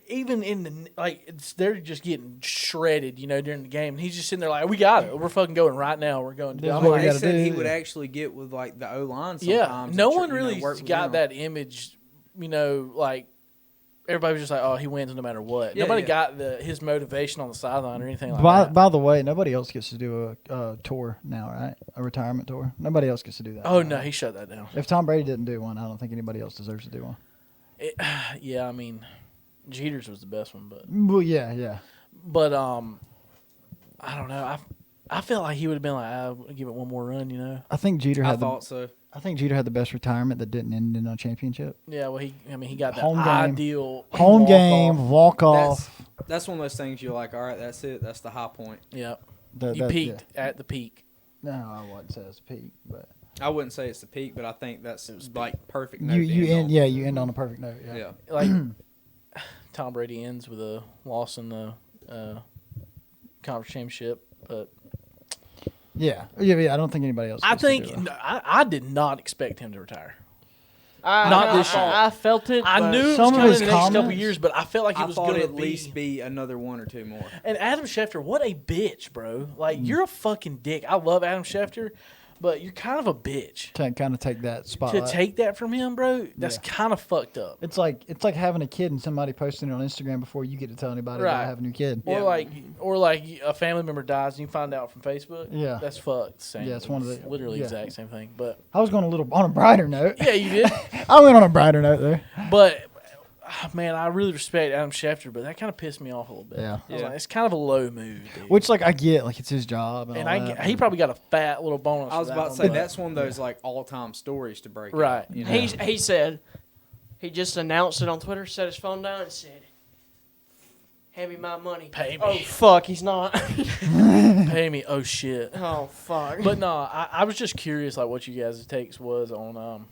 even in the they're just getting shredded, during the game. And he's just sitting there like, "We got it. We're fucking going right now. We're going." This is I'm what like, we They gotta said do. he would actually get with like the O line sometimes. yeah, and no one really work with got them. that image, like everybody was just like, "Oh, he wins no matter what." Yeah, Nobody yeah. got his motivation on the sideline or anything like that. By the way, nobody else gets to do a tour now, right? A retirement tour. Nobody else gets to do that. Oh now, no, right? he shut that down. If Tom Brady didn't do one, I don't think anybody else deserves to do one. Yeah, I mean, Jeter's was the best one, Well, yeah. but I don't know. I felt like he would have been like, "I'll give it one more run," you know. I think Jeter I had thought so. I think Jeter had the best retirement that didn't end in a championship. Yeah, well, he got that Home game. ideal Home walk-off. game, walk off. That's one of those things you're like, all right, that's it. That's the high point. Yeah, you peaked at the peak. No, I wouldn't say it's peak, but I wouldn't say it's the peak, but I think that's like perfect. Note you to end on. you end on a perfect note. Yeah. Yeah. Like Tom Brady ends with a loss in the conference championship, but Yeah. I don't think anybody else. I gets to think do it. no, I did not expect him to retire. Not Not this year. I felt it. I but knew it was some of coming his in the next couple comments- years, but I felt like he I was thought going to at least be another one or two more. And Adam Schefter, what a bitch, bro! Like you're a fucking dick. I love Adam Schefter, but you're kind of a bitch. To kind of take that spotlight. To take that from him, bro, that's kind of fucked up. It's like having a kid and somebody posting it on Instagram before you get to tell anybody Right. about having your kid. Or like a family member dies and you find out from Facebook. Yeah. That's fucked. Same. Yeah, it's one of the- literally yeah. exact same thing. But I was going on a brighter note. yeah, you did. I went on a brighter note there. But man, I really respect Adam Schefter, but that kind of pissed me off a little bit. Yeah. I was like, it's kind of a low mood, dude. Which like I get, like it's his job, and all that. he probably got a fat little bonus. I was for about that to say one, but- that's one of those like all-time stories to break. Right. out, you know? he said he just announced it on Twitter, set his phone down, and said, "Hand me my money." Pay me. Oh fuck, he's not. Pay me. Oh shit. Oh fuck. But no, I was just curious, like what you guys' takes was on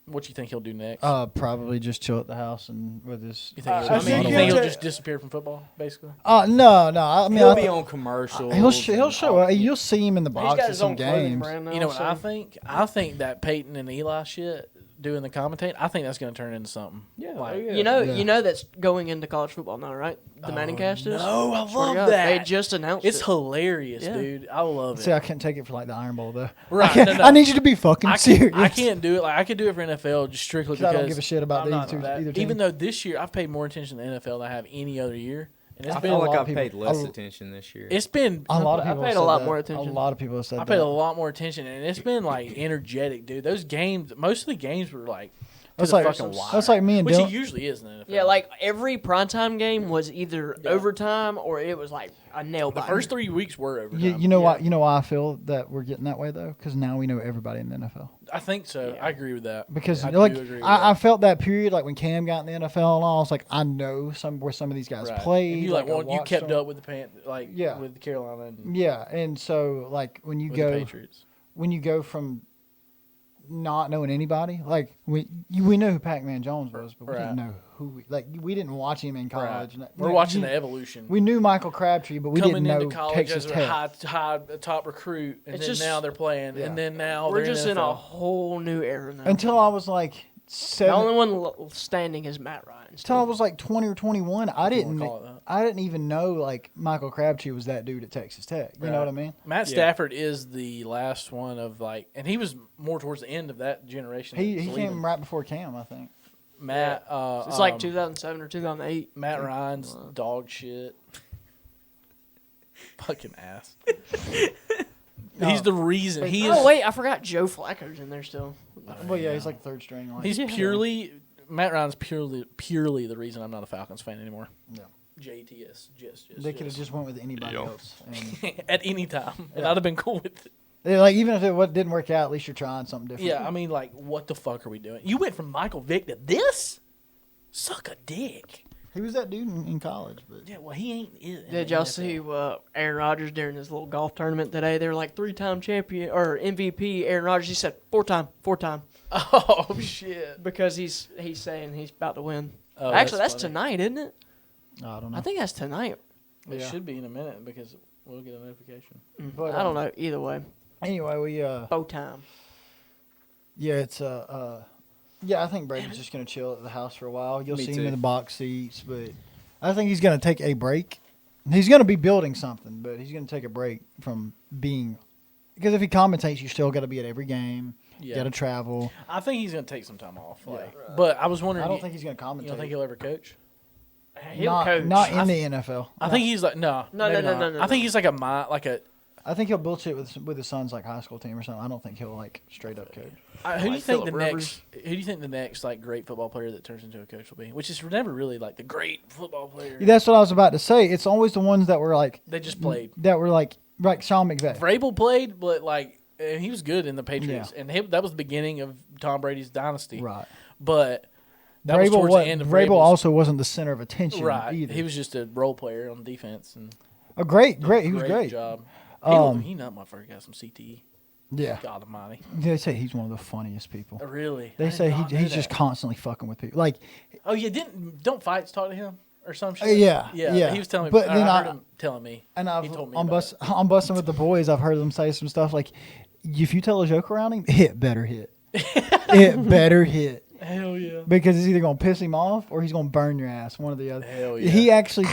what you think he'll do next. Probably just chill at the house and with his. You think, I he'll, think you he'll think he'll ta- just disappear from football, basically? No. I mean, He'll I be th- on commercials. he'll show. You'll see him in the He's box got at his some own clothing games. brand now. You know what so- I think? I think that Peyton and Eli shit doing the commentating, I think that's going to turn into something. Yeah, Like, yeah. You know that's going into college football now, right? The Manning cast is. No, I Swear to love God, that. They just announced It's it. hilarious, Yeah. dude. I love it. See, I can't take it for like the Iron Bowl though. Right, I, can't- no. I need you to be fucking serious. I can't do it. Like I could do it for NFL just strictly 'Cause because I don't give a shit about I'm not either that- team. Even though this year I've paid more attention to the NFL than I have any other year, and it's I been feel a like lot of I've people- paid less a- attention this year. it's been A lot of I people paid have a said lot that. more attention. A lot of people have said I that. paid a lot more attention, and it's been like energetic, dude. Those games, most of the games were like to That's the like fucking wire. that's like me and which Dylan. it usually is in the NFL. Yeah, like every primetime game was either overtime or it was like a nail the biter. first 3 weeks were overtime. You know why? You know why I feel that we're getting that way though? Because now we know everybody in the NFL. I think so. I agree with that. Because I like do agree with I that. felt that period like when Cam got in the NFL and all, I was like, I know where some of these guys Right. played. And you like, I you watched kept them. up with the with Carolina and Yeah, and so like when you with go the Patriots. from not knowing anybody, like we knew who Pac-Man Jones was, but we Right. didn't know who we didn't watch him in college. Right. And, We're watching the evolution. We knew Michael Crabtree, but we Coming didn't know into college Texas as a Tech. high top recruit, and It's then just- now they're playing, Yeah. and then now We're they're just in in the a NFL. whole new era now. Until I was like the only one standing is Matt Ryan. Until I was like 20 or 21, I you didn't wanna call it that. I didn't even know like Michael Crabtree was that dude at Texas Tech. You know Right. what I mean? Matt Yeah. Stafford is the last one of like, and he was more towards the end of that generation. He that's came leaving. right before Cam, I think. Matt. It's like 2007 or 2008. Matt Ryan's dog shit. Fucking ass. He's the reason. He is. Oh wait, I forgot Joe Flacco's in there still. Well, yeah, he's like third string. Like, He's purely Matt Ryan's purely the reason I'm not a Falcons fan anymore. Yeah. JTS, just They could have just went with anybody else. And, at any time, and I'd have been cool with it. like even if it didn't work out, at least you're trying something different. Yeah, I mean, like, what the fuck are we doing? You went from Michael Vick to this? Suck a dick. He was that dude in college, but Yeah, well, he ain't. Did y'all see Aaron Rodgers during his little golf tournament today? They were like 3-time champion or MVP. Aaron Rodgers, he said 4-time. Oh shit! Because he's saying he's about to win. Oh, Actually, that's funny. tonight, isn't it? I don't know. I think that's tonight. It Yeah. should be in a minute because we'll get a notification. But, I don't know. Either way, Anyway, we bow time. yeah, it's yeah, I think Brady's just gonna chill at the house for a while. You'll Me see him too. in the box seats, but I think he's gonna take a break. He's gonna be building something, but he's gonna take a break from being Because if he commentates, you still got to be at every game. Yeah. Got to travel. I think he's going to take some time off. But I was wondering. I don't think he's going to commentate. You don't think he'll ever coach? He'll coach. Not in the NFL. I think he's like no. No. I think he's like a I think he'll bullshit with his son's like high school team or something. I don't think he'll like straight up coach. Who do you think Phillip the Rivers. next? Who do you think the next like great football player that turns into a coach will be? Which is never really like the great football player. That's what I was about to say. It's always the ones that were like They just played. that were like Sean McVay. Vrabel played, but like he was good in the Patriots, and that was the beginning of Tom Brady's dynasty. Right. But that was towards the end of Vrabel Vrabel's. also wasn't the center of attention Right. either. He was just a role player on defense and a great. He was great. job. He that motherfucker got some CTE. Yeah. God almighty. They say he's one of the funniest people. Really? They I say did not know he's just that. constantly fucking with people. Like, Oh yeah, don't fights talk to him or some shit? yeah. He was telling me. But I then heard him telling me. and he told me I'm about it. I'm busting with the boys. I've heard them say some stuff like, if you tell a joke around him, it better hit. It better hit. Hell yeah. Because it's either gonna piss him off or he's gonna burn your ass. One or the other. Hell yeah. He actually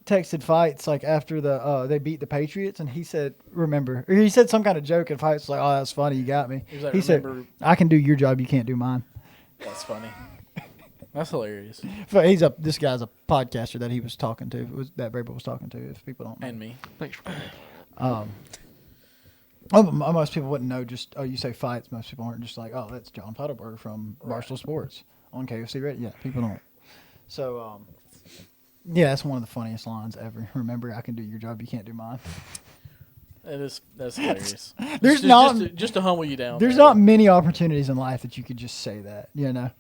texted Fights like after they beat the Patriots, and he said, "Remember," or he said some kind of joke, and Fights was like, "Oh, that's funny. You got me." He was like, He said, "Remember-" "I can do your job. You can't do mine." That's funny. That's hilarious. But this guy's a podcaster that he was talking to. That Brady was talking to. If people don't know. And me. Thanks for Most people wouldn't know. Just you say Fights. Most people aren't just like, oh, that's John Feidelberg from Barstool Sports on KFC Radio. Yeah, people don't. So, yeah, that's one of the funniest lines ever. Remember, I can do your job. You can't do mine. That's hilarious. There's just to humble you down. There's there. not many opportunities in life that you could just say that. You know.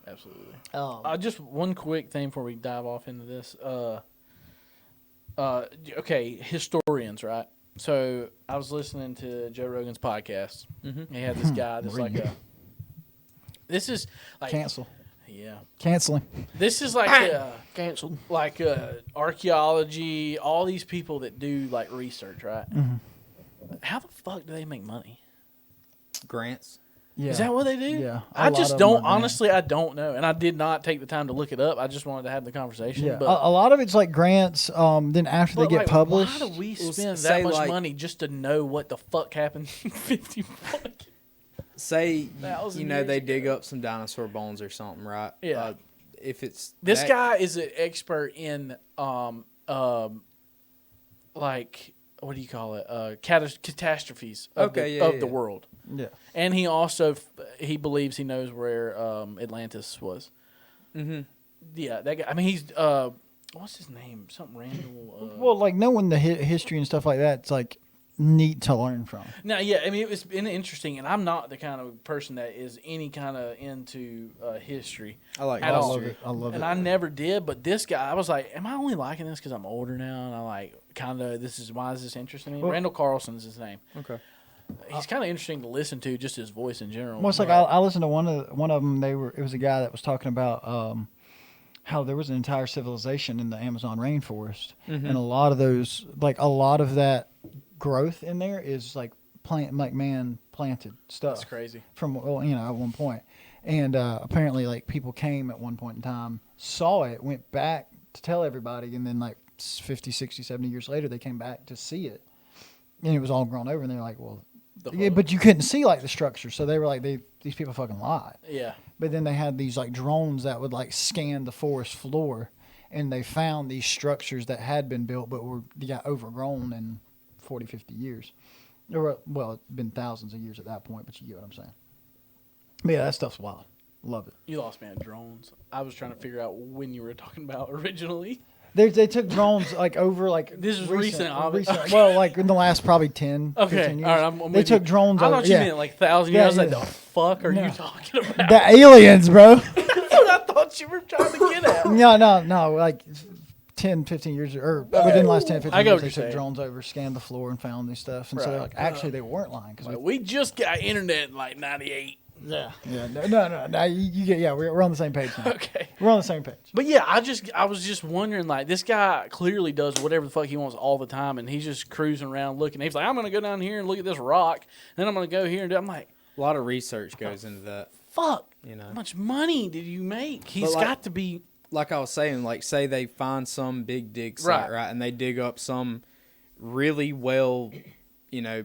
Absolutely. Oh. Just one quick thing before we dive off into this. Okay, historians, right? So I was listening to Joe Rogan's podcast. Mm-hmm. He had this guy that's like this is like Cancel. Yeah. Canceling. This is like canceled. like archaeology, all these people that do like research, right? Mm-hmm. How the fuck do they make money? Grants. Yeah. Is that what they do? Yeah. I A lot just of them don't. are grants. Honestly, I don't know, and I did not take the time to look it up. I just wanted to have the conversation. Yeah. But A lot of it's like grants. Then after they get like, published, why do we Well, spend say, that much like- money just to know what the fuck happened 50 fucking Say, 1,000 they years dig ago? up some dinosaur bones or something, right? Yeah. If it's This that- guy is an expert in like what do you call it? Catastrophes of the world. yeah. And he also he believes he knows where Atlantis was. Mm-hmm. Yeah, that guy. I mean, he's what's his name? Something Randall. Well, like knowing the history and stuff like that, it's like neat to learn from. No, yeah, I mean, it's been interesting, and I'm not the kind of person that is any kind of into history. I like At all. history. I love And it. I never did, but this guy, I was like, am I only liking this because I'm older now? And I like kind of, why is this interesting to me? Well- Randall Carlson's his name. Okay. He's kind of interesting to listen to, just his voice in general. Well, it's like I listened to one of them. It was a guy that was talking about how there was an entire civilization in the Amazon rainforest, Mm-hmm. and a lot of that growth in there is like man planted stuff. That's crazy. From at one point, and apparently like people came at one point in time, saw it, went back to tell everybody, and then like 50, 60, 70 years later they came back to see it, and it was all grown over, and they're like, well. Yeah, but you couldn't see like the structure, so they were like, these people fucking lied. Yeah. But then they had these like drones that would like scan the forest floor, and they found these structures that had been built but got overgrown in 40, 50 years. Or well, it's been thousands of years at that point, but you get what I'm saying. But yeah, that stuff's wild. Love it. You lost me at drones. I was trying to figure out when you were talking about originally. They took drones like over like This is recent, obviously. Okay. Well, like in the last probably 10, Okay, 15 years. all right. I'm they with took you. drones. I over, thought you meant like 1,000 years. I was like, yeah. the fuck are No. you talking about? The aliens, bro. That's what I thought you were trying to get at. No, like 10, 15 years, or within the last 10, 15 I get years, what they you're took saying. drones over, scanned the floor, and found these stuff. And so Right. like, actually, they weren't lying. Cause Like, we just got internet in like 98. yeah. No, you get, we're on the same page now. Okay. We're on the same page. But yeah, I was just wondering, like, this guy clearly does whatever the fuck he wants all the time, and he's just cruising around looking. He's like, I'm gonna go down here and look at this rock, then I'm gonna go here and do. I'm like, A lot of research goes into that. fuck. You know. How much money did you make? He's like- got to be. Like I was saying, like say they find some big dig site, Right. right, and they dig up some really well,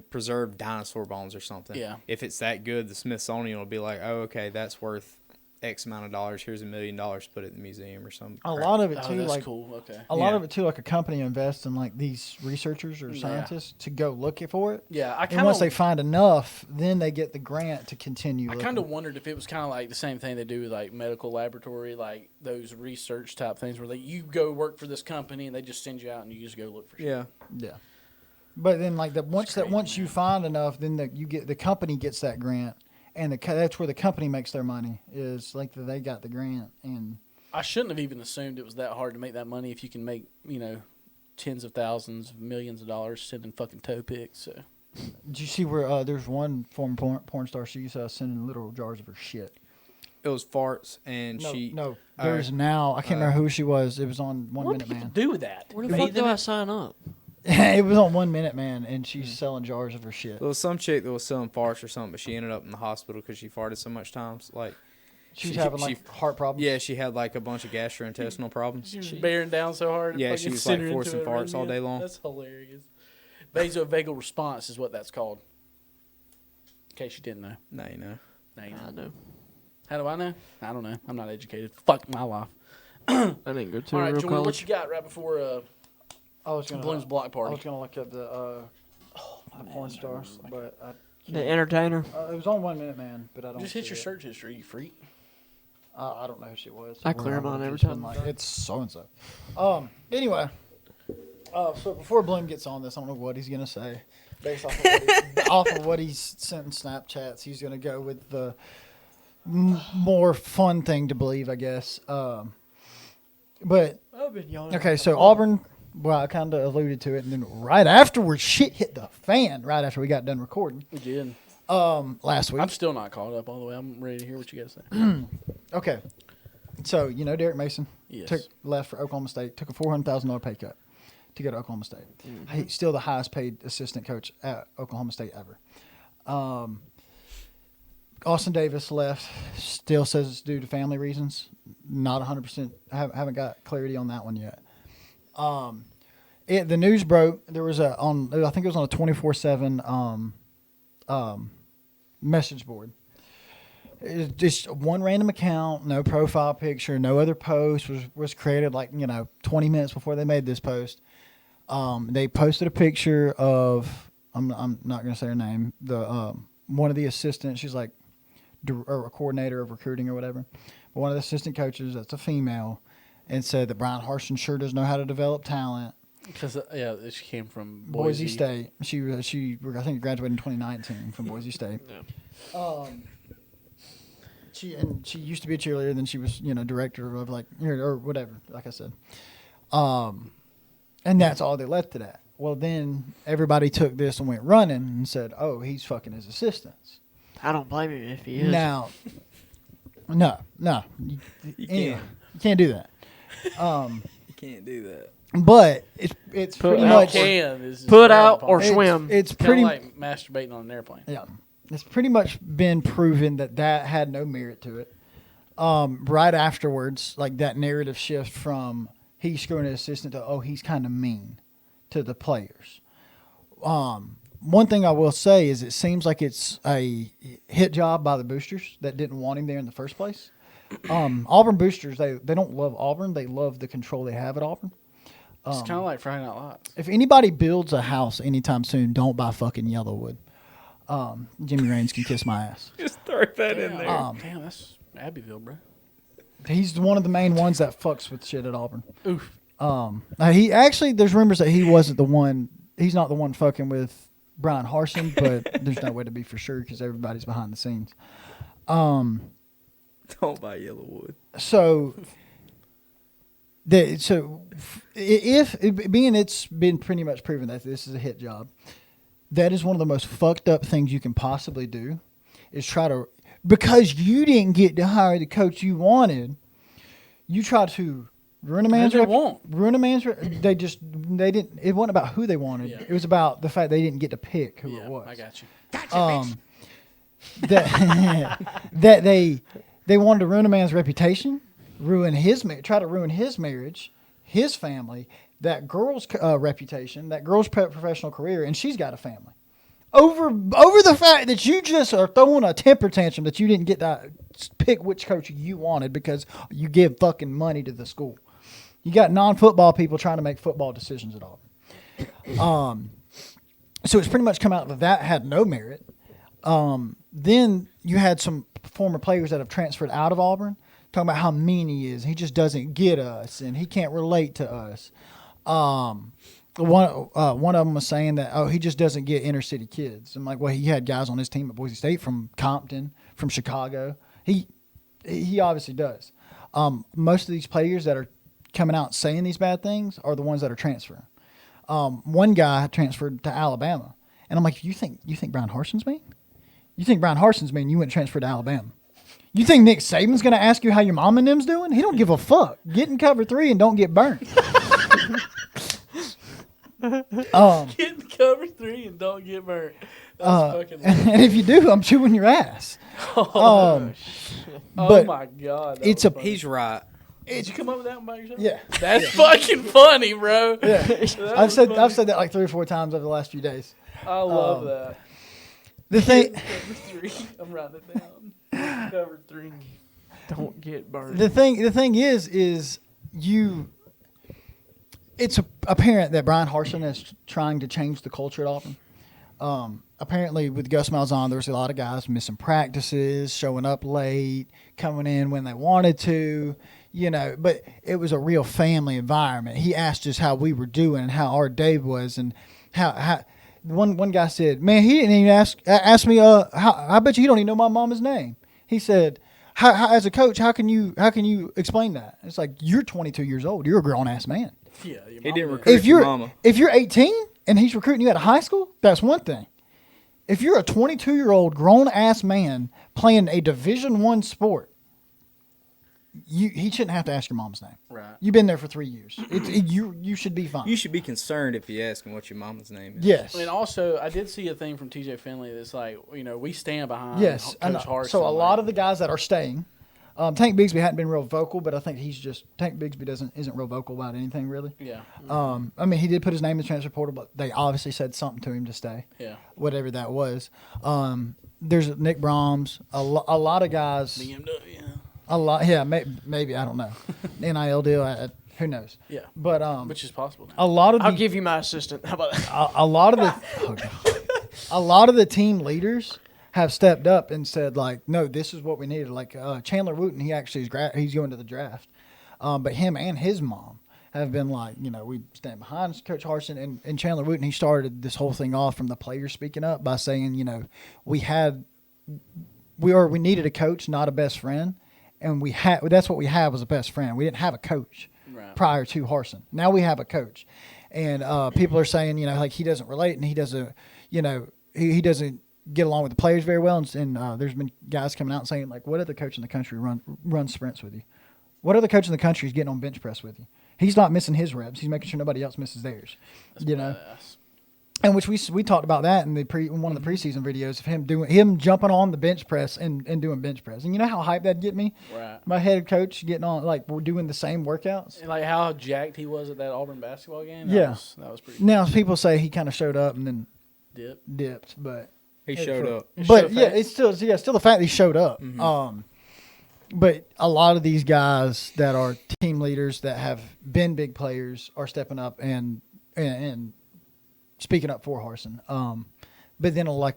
preserved dinosaur bones or something. Yeah. If it's that good, the Smithsonian will be like, oh, okay, that's worth X amount of dollars. Here's $1 million. Put it in the museum or something. A lot of it Oh, too, that's like cool. Okay. a lot Yeah. of it too, like a company invests in like these researchers or Yeah. scientists to go look for it. Yeah, I And kind once they of find enough, then they get the grant to continue. I looking. kind of wondered if it was kind of like the same thing they do with like medical laboratory, like those research type things where you go work for this company and they just send you out and you just go look for shit. Yeah. Yeah. But then, like once crazy, you find enough, then the company gets that grant, and that's where the company makes their money. Is like they got the grant, and I shouldn't have even assumed it was that hard to make that money if you can make, tens of thousands, millions of dollars sending fucking toe picks. So. did you see where there's one former porn star? She's sending literal jars of her shit. It was farts, and No, there's now. I can't remember who she was. It was on 1 What Minute do people Man. do with that? Where the fuck do I sign up? It was on 1 Minute Man, and she's selling jars of her shit. There was some chick that was selling farts or something, but she ended up in the hospital because she farted so much times. Like, She's having like heart problems. yeah, she had like a bunch of gastrointestinal problems. She was bearing down so hard. it Yeah, fucking she was, sent like, her into forcing farts all arrhythmia. day long. That's hilarious. Vasovagal response is what that's called. In case you didn't know. Now you know. Now you know. I know. How do I know? I don't know. I'm not educated. Fuck my life. I didn't go to All a right, real Jordan, what college. you got right before I was gonna Blume's block I party? was gonna look up the porn star, but The entertainer. it was on 1 Minute Man, but I don't. Just hit see your it. search history, you freak. I don't know who she was. I clear mine every Just been time. Like, it's so and so. Anyway, so before Blume gets on this, I don't know what he's gonna say. Based off of off of what he's sent in Snapchats, he's gonna go with the more fun thing to believe, I guess. But I've been yawning. okay, so Auburn. Well, I kind of alluded to it, and then right afterwards, shit hit the fan. Right after we got done recording, We did. last week. I'm still not caught up all the way. I'm ready to hear what you got to say. Okay, so Derek Mason Yes. left for Oklahoma State, took a $400,000 pay cut to go to Oklahoma State. He's still the highest paid assistant coach at Oklahoma State ever. Austin Davis left, still says it's due to family reasons. Not 100%. Haven't got clarity on that one yet. The news broke. There was I think it was on a 24/7 message board. It's just one random account, no profile picture, no other post was created 20 minutes before they made this post. They posted a picture of I'm not going to say her name, the one of the assistants. She's like a coordinator of recruiting or whatever. But one of the assistant coaches, that's a female, and said that Bryan Harsin sure does know how to develop talent. Because she came from Boise State. She I think graduated in 2019 from Boise State. Yeah. She used to be a cheerleader, then she was director of or whatever. Like I said, and that's all they left it at. Well, then everybody took this and went running and said, "Oh, he's fucking his assistants." I don't blame him if he is. Now, no, you can't do that. You can't do that. But it's pretty much Put out or it's- swim. It's Kind pretty of like masturbating on an airplane. Yeah, it's pretty much been proven that had no merit to it. Right afterwards, that narrative shift from he's screwing his assistant to he's kind of mean to the players. One thing I will say is it seems like it's a hit job by the boosters that didn't want him there in the first place. Auburn boosters, they don't love Auburn. They love the control they have at Auburn. It's kind of like Friday Night Lights. If anybody builds a house anytime soon, don't buy fucking Yellowwood. Jimmy Raines can kiss my ass. Just throw that in there. Damn, that's Abbeville, bro. He's one of the main ones that fucks with shit at Auburn. Oof. Now he actually, there's rumors that he wasn't the one. He's not the one fucking with Bryan Harsin, but there's no way to be for sure because everybody's behind the scenes. Don't buy Yellowwood. So if it's been pretty much proven that this is a hit job, that is one of the most fucked up things you can possibly do, is try to, because you didn't get to hire the coach you wanted, you try to ruin a man's they didn't. It wasn't about who they wanted. Yeah. It was about the fact they didn't get to pick who it was. I got you. That they wanted to ruin a man's reputation, try to ruin his marriage, his family, that girl's reputation, that girl's professional career, and she's got a family. over the fact that you just are throwing a temper tantrum that you didn't get to pick which coach you wanted because you give fucking money to the school. You got non-football people trying to make football decisions at all. So it's pretty much come out that had no merit. Then you had some former players that have transferred out of Auburn talking about how mean he is. He just doesn't get us, and he can't relate to us. One of them was saying that, he just doesn't get inner city kids. I'm like, well, he had guys on his team at Boise State from Compton, from Chicago. He obviously does. Most of these players that are coming out saying these bad things are the ones that are transferring. One guy transferred to Alabama, and I'm like, you think Bryan Harsin's mean? You think Bryan Harsin's mean? You went transferred to Alabama. You think Nick Saban's going to ask you how your mom and them's doing? He don't give a fuck. Get in cover 3 and don't get burnt. Get in cover 3 and don't get burnt. That's fucking and if you do, I'm chewing your ass. oh but my God. it's was funny. He's right. Did you come up with that one by yourself? Yeah. That's fucking funny, bro. Yeah. That I've was said funny. that like 3 or 4 times over the last few days. I love that. The thing Cover 3. I'm writing it down. Cover 3. Don't get burned. the thing is you. It's apparent that Bryan Harsin is trying to change the culture at Auburn. Apparently, with Gus Malzahn, there's a lot of guys missing practices, showing up late, coming in when they wanted to, but it was a real family environment. He asked us how we were doing and how our day was, and how one guy said, man, he didn't even ask me, I bet you he don't even know my mama's name. He said, how as a coach, how can you explain that? It's like, you're 22 years old. You're a grown-ass man. Yeah, He didn't recruit If your you're mama. if you're 18 and he's recruiting you out of high school, that's one thing. If you're a 22-year-old grown-ass man playing a Division I sport, he shouldn't have to ask your mom's name. Right. You've been there for 3 years. You should be fine. You should be concerned if you ask him what your mama's name is. Yes. And also, I did see a thing from TJ Finley that's like, we stand behind Yes. Coach Harsin. So a lot of the guys that are staying, Tank Bigsby hadn't been real vocal, but I think Tank Bigsby isn't real vocal about anything really. Yeah. I mean, he did put his name in the transfer portal, but they obviously said something to him to stay. Yeah. Whatever that was. There's Nick Brahms, a lot of guys. BMW. A lot, yeah, maybe I don't know. NIL deal, who knows? Yeah. But Which is possible now. a lot of I'll the, give you my assistant. How about that? a lot of the a lot of the team leaders have stepped up and said, like, no, this is what we needed. Like Chandler Wooten, he actually he's going to the draft, but him and his mom have been like, we stand behind Coach Harsin, and Chandler Wooten. He started this whole thing off from the players speaking up by saying, we needed a coach, not a best friend. And that's what we had was a best friend. We didn't have a coach prior to Harsin. Now we have a coach. And people are saying, like he doesn't relate and he doesn't, he doesn't get along with the players very well. And there's been guys coming out and saying, like, what other coach in the country runs sprints with you? What other coach in the country is getting on bench press with you? He's not missing his reps. He's making sure nobody else misses theirs. That's badass. And which we talked about that in one of the preseason videos of him jumping on the bench press and doing bench press. And you know how hyped that'd get me? Right. My head coach getting on, like, we're doing the same workouts. And like how jacked he was at that Auburn basketball game. Yeah. That was pretty cool. Now people say he kind of showed up and then dipped, but He showed up. But yeah, it's still the fact that he showed up. Mm-hmm. But a lot of these guys that are team leaders that have been big players are stepping up and speaking up for Harsin. But then I lost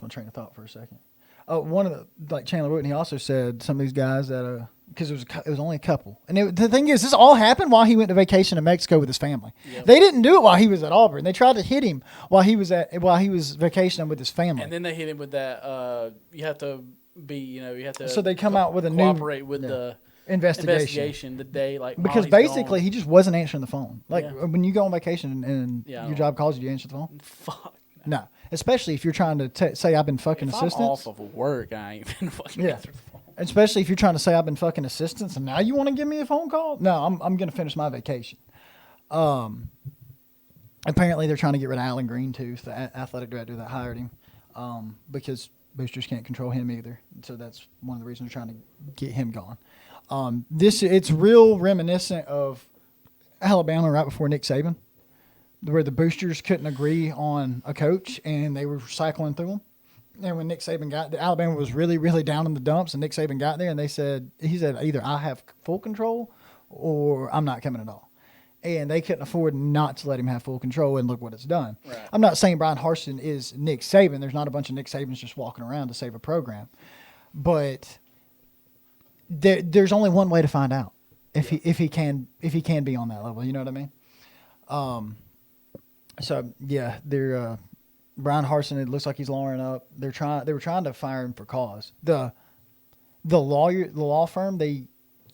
my train of thought for a second. One of the Chandler Wooten, he also said some of these guys that because it was only a couple, and the thing is, this all happened while he went to vacation in Mexico with his family. Yep. They didn't do it while he was at Auburn. They tried to hit him while he was vacationing with his family. And then they hit him with that. You have to be, you have to. So they come out with a cooperate with the investigation the day, like because basically he just wasn't answering the phone. Like when you go on vacation and Yeah, your job calls you, do you answer the phone? Fuck. No, especially if you're trying to say I've been fucking If assistants. I'm off of work, I ain't been fucking answer the phone. Especially if you're trying to say I've been fucking assistants, and now you want to give me a phone call? No, I'm going to finish my vacation. Apparently they're trying to get rid of Alan Greentooth, the athletic director that hired him, because boosters can't control him either. So that's one of the reasons they're trying to get him gone. It's real reminiscent of Alabama right before Nick Saban. where the boosters couldn't agree on a coach and they were cycling through them. And when Nick Saban got there, Alabama was really, really down in the dumps, and Nick Saban got there, and he said, either I have full control or I'm not coming at all. And they couldn't afford not to let him have full control, and look what it's done. Right. I'm not saying Bryan Harsin is Nick Saban. There's not a bunch of Nick Sabans just walking around to save a program. But there's only one way to find out if he can be on that level. You know what I mean? So yeah, they're Bryan Harsin. It looks like he's lowering up. They were trying to fire him for cause. The law firm they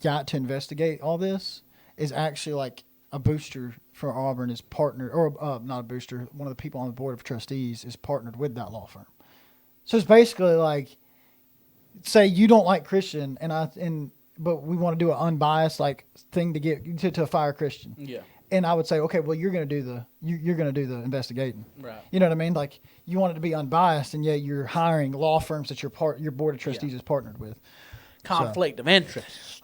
got to investigate all this is actually like a booster for Auburn is partnered, or not a booster. One of the people on the board of trustees is partnered with that law firm. So it's basically like, say you don't like Christian, but we want to do an unbiased like thing to get to fire Christian. Yeah. And I would say, okay, well, you're going to do the investigating. Right. You know what I mean? Like you want it to be unbiased, and yet you're hiring law firms that your board of trustees is partnered with. Conflict of interest.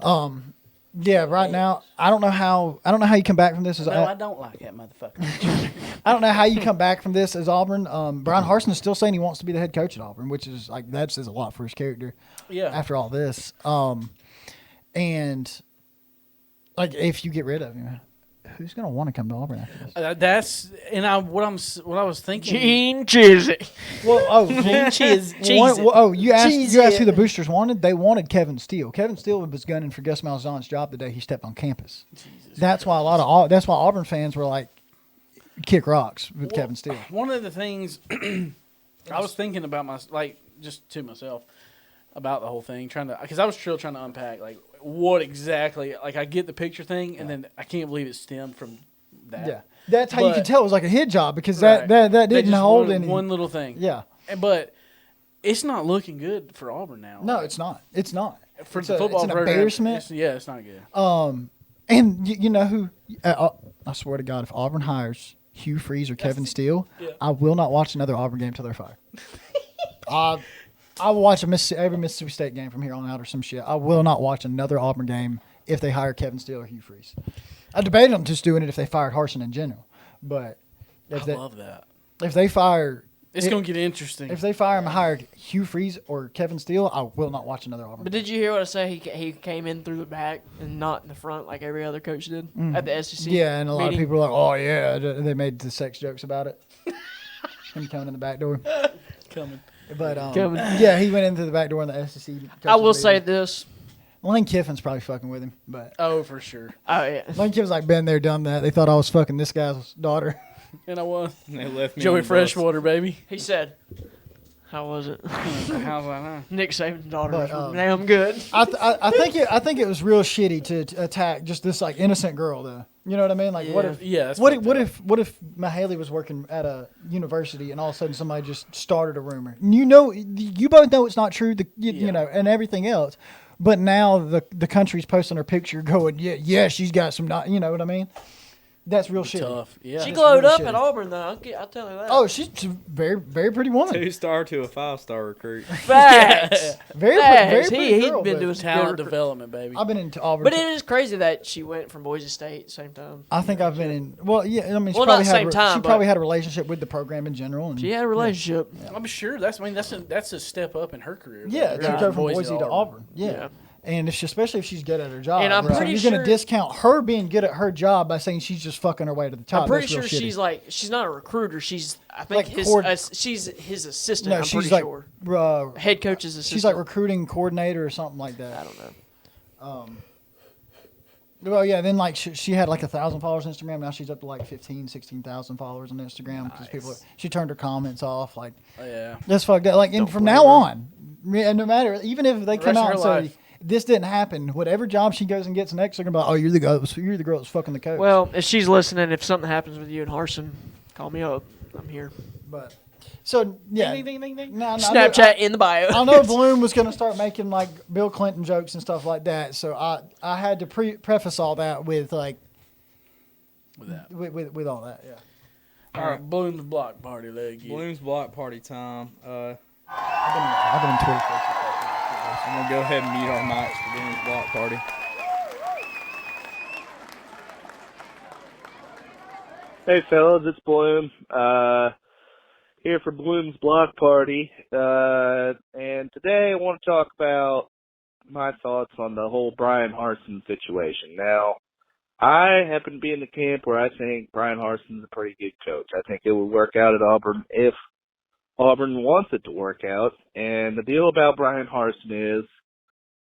Yeah, right now I don't know how you come back from this. No, I don't like that motherfucker. I don't know how you come back from this as Auburn. Bryan Harsin is still saying he wants to be the head coach at Auburn, which is like that says a lot for his character. Yeah. After all this, and like if you get rid of him, who's gonna want to come to Auburn after this? What I was thinking. Gene Chizzy. Well, you asked who the it. boosters wanted. They wanted Kevin Steele. Kevin Steele was gunning for Gus Malzahn's job the day he stepped on campus. That's why Auburn fans were like, kick rocks with Kevin Steele. One of the things I was thinking about just to myself about the whole thing, because I was still trying to unpack like what exactly, like I get the picture thing, and then I can't believe it stemmed from that. Yeah, that's how you can tell it was like a hit job because Right. that They didn't just hold wanted any. one little thing. Yeah, But it's not looking good for Auburn now. no, it's not. It's not. For It's the football it's an program, embarrassment. it's not good. And you know who? I swear to God, if Auburn hires Hugh Freeze or Kevin Steele, yeah. I will not watch another Auburn game till they're fired. I will watch every Mississippi State game from here on out or some shit. I will not watch another Auburn game if they hire Kevin Steele or Hugh Freeze. I debated on just doing it if they fired Harsin in general, but I love that. if they fire, It's going to get interesting. if they fire and hire Hugh Freeze or Kevin Steele, I will not watch another Auburn. But did you hear what I say? He came in through the back and not in the front like every other coach did at the SEC. Yeah, and a lot of meeting. people are like, "Oh yeah," they made the sex jokes about it. Him coming in the back door. Coming. But Coming. yeah, he went into the back door in the SEC. I will coaches say meeting. this. Lane Kiffin's probably fucking with him, but Oh, for sure. Oh yeah. Lane Kiffin's like been there, done that. They thought I was fucking this guy's daughter. And I was. And they left me Joey on the bus. Freshwater, baby. He said, "How was it?" How's that? Huh? Nick Saban's daughter But, was damn good. I think it was real shitty to attack just this like innocent girl though. You know what I mean? Like what Yeah. if Yeah. That's what fucked if Mahaley was working at a university and all of a sudden somebody just started a rumor? And you both know it's not true. You know, and everything else. But now the country's posting her picture, going, yeah, she's got some. You know what I mean? That's real shit. Tough. Yeah. She That's glowed really up shitty. at Auburn though. I'll tell you that. Oh, she's a very, very pretty woman. 2-star to a 5-star recruit. Facts. Very, Facts. pretty He'd girl, been but doing some Talent good recruit- development, baby. I've been into Auburn. But it is crazy that she went from Boise State at the same time. I think I've been in. Well, yeah. I mean, she Well, probably not same time, she but- probably had a relationship with the program in general. And She had a relationship. I'm sure that's a step up in her career. yeah, though. to Right. go from Boise to Auburn. Yeah. Yeah. And especially if she's good at her job. And I'm So pretty you're going sure- to discount her being good at her job by saying she's just fucking her way to the top. I'm pretty That's real sure shitty. she's not a recruiter. I think Like she's his assistant. No, I'm she's pretty like sure. Head coach's assistant. she's like recruiting coordinator or something like I that. don't know. Well, yeah. Then like she had like 1,000 followers on Instagram. Now she's up to like 16,000 followers on Instagram because she turned her comments off. Like Oh, yeah. that's fucked up. Like and from now on, no matter even if they come rest of out her and say life. this didn't happen, whatever job she goes and gets next, they're gonna be like, oh, you're the girl that's fucking the coach. Well, if she's listening, if something happens with you and Harsin, call me up. I'm here. but so yeah. Ding, ding, ding, ding, ding. No, Snapchat in the bio. I know Blume was going to start making like Bill Clinton jokes and stuff like that, so I had to preface all that with like With that. with all that. Yeah, All right. Blume's block party leg. Bloom's block party time. I've been in Twitter. I'm going to go ahead and mute our mics for Bloom's block party. Hey, fellas, it's Blume. Here for Blume's block party. And today I want to talk about my thoughts on the whole Bryan Harsin situation. Now, I happen to be in the camp where I think Bryan Harsin's a pretty good coach. I think it would work out at Auburn if Auburn wants it to work out. And the deal about Bryan Harsin is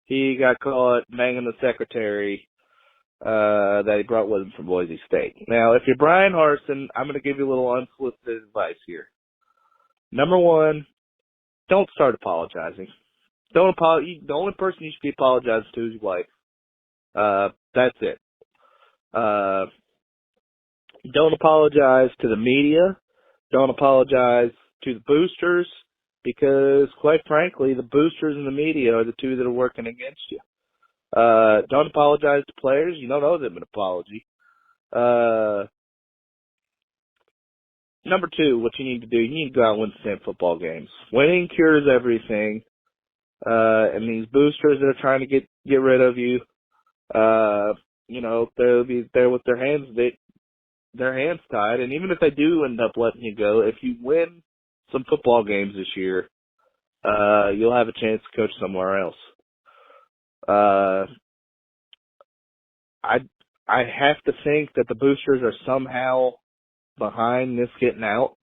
he got caught banging the secretary that he brought with him from Boise State. Now, if you're Bryan Harsin, I'm going to give you a little unsolicited advice here. Number one, don't start apologizing. The only person you should be apologizing to is your wife. That's it. Don't apologize to the media. Don't apologize to the boosters, because, quite frankly, the boosters and the media are the two that are working against you. Don't apologize to players. You don't owe them an apology. Number two, what you need to do, you need to go out and win some football games. Winning cures everything. And these boosters that are trying to get rid of you, they'll be there with their hands tied. And even if they do end up letting you go, if you win some football games this year, you'll have a chance to coach somewhere else. I have to think that the boosters are somehow behind this getting out.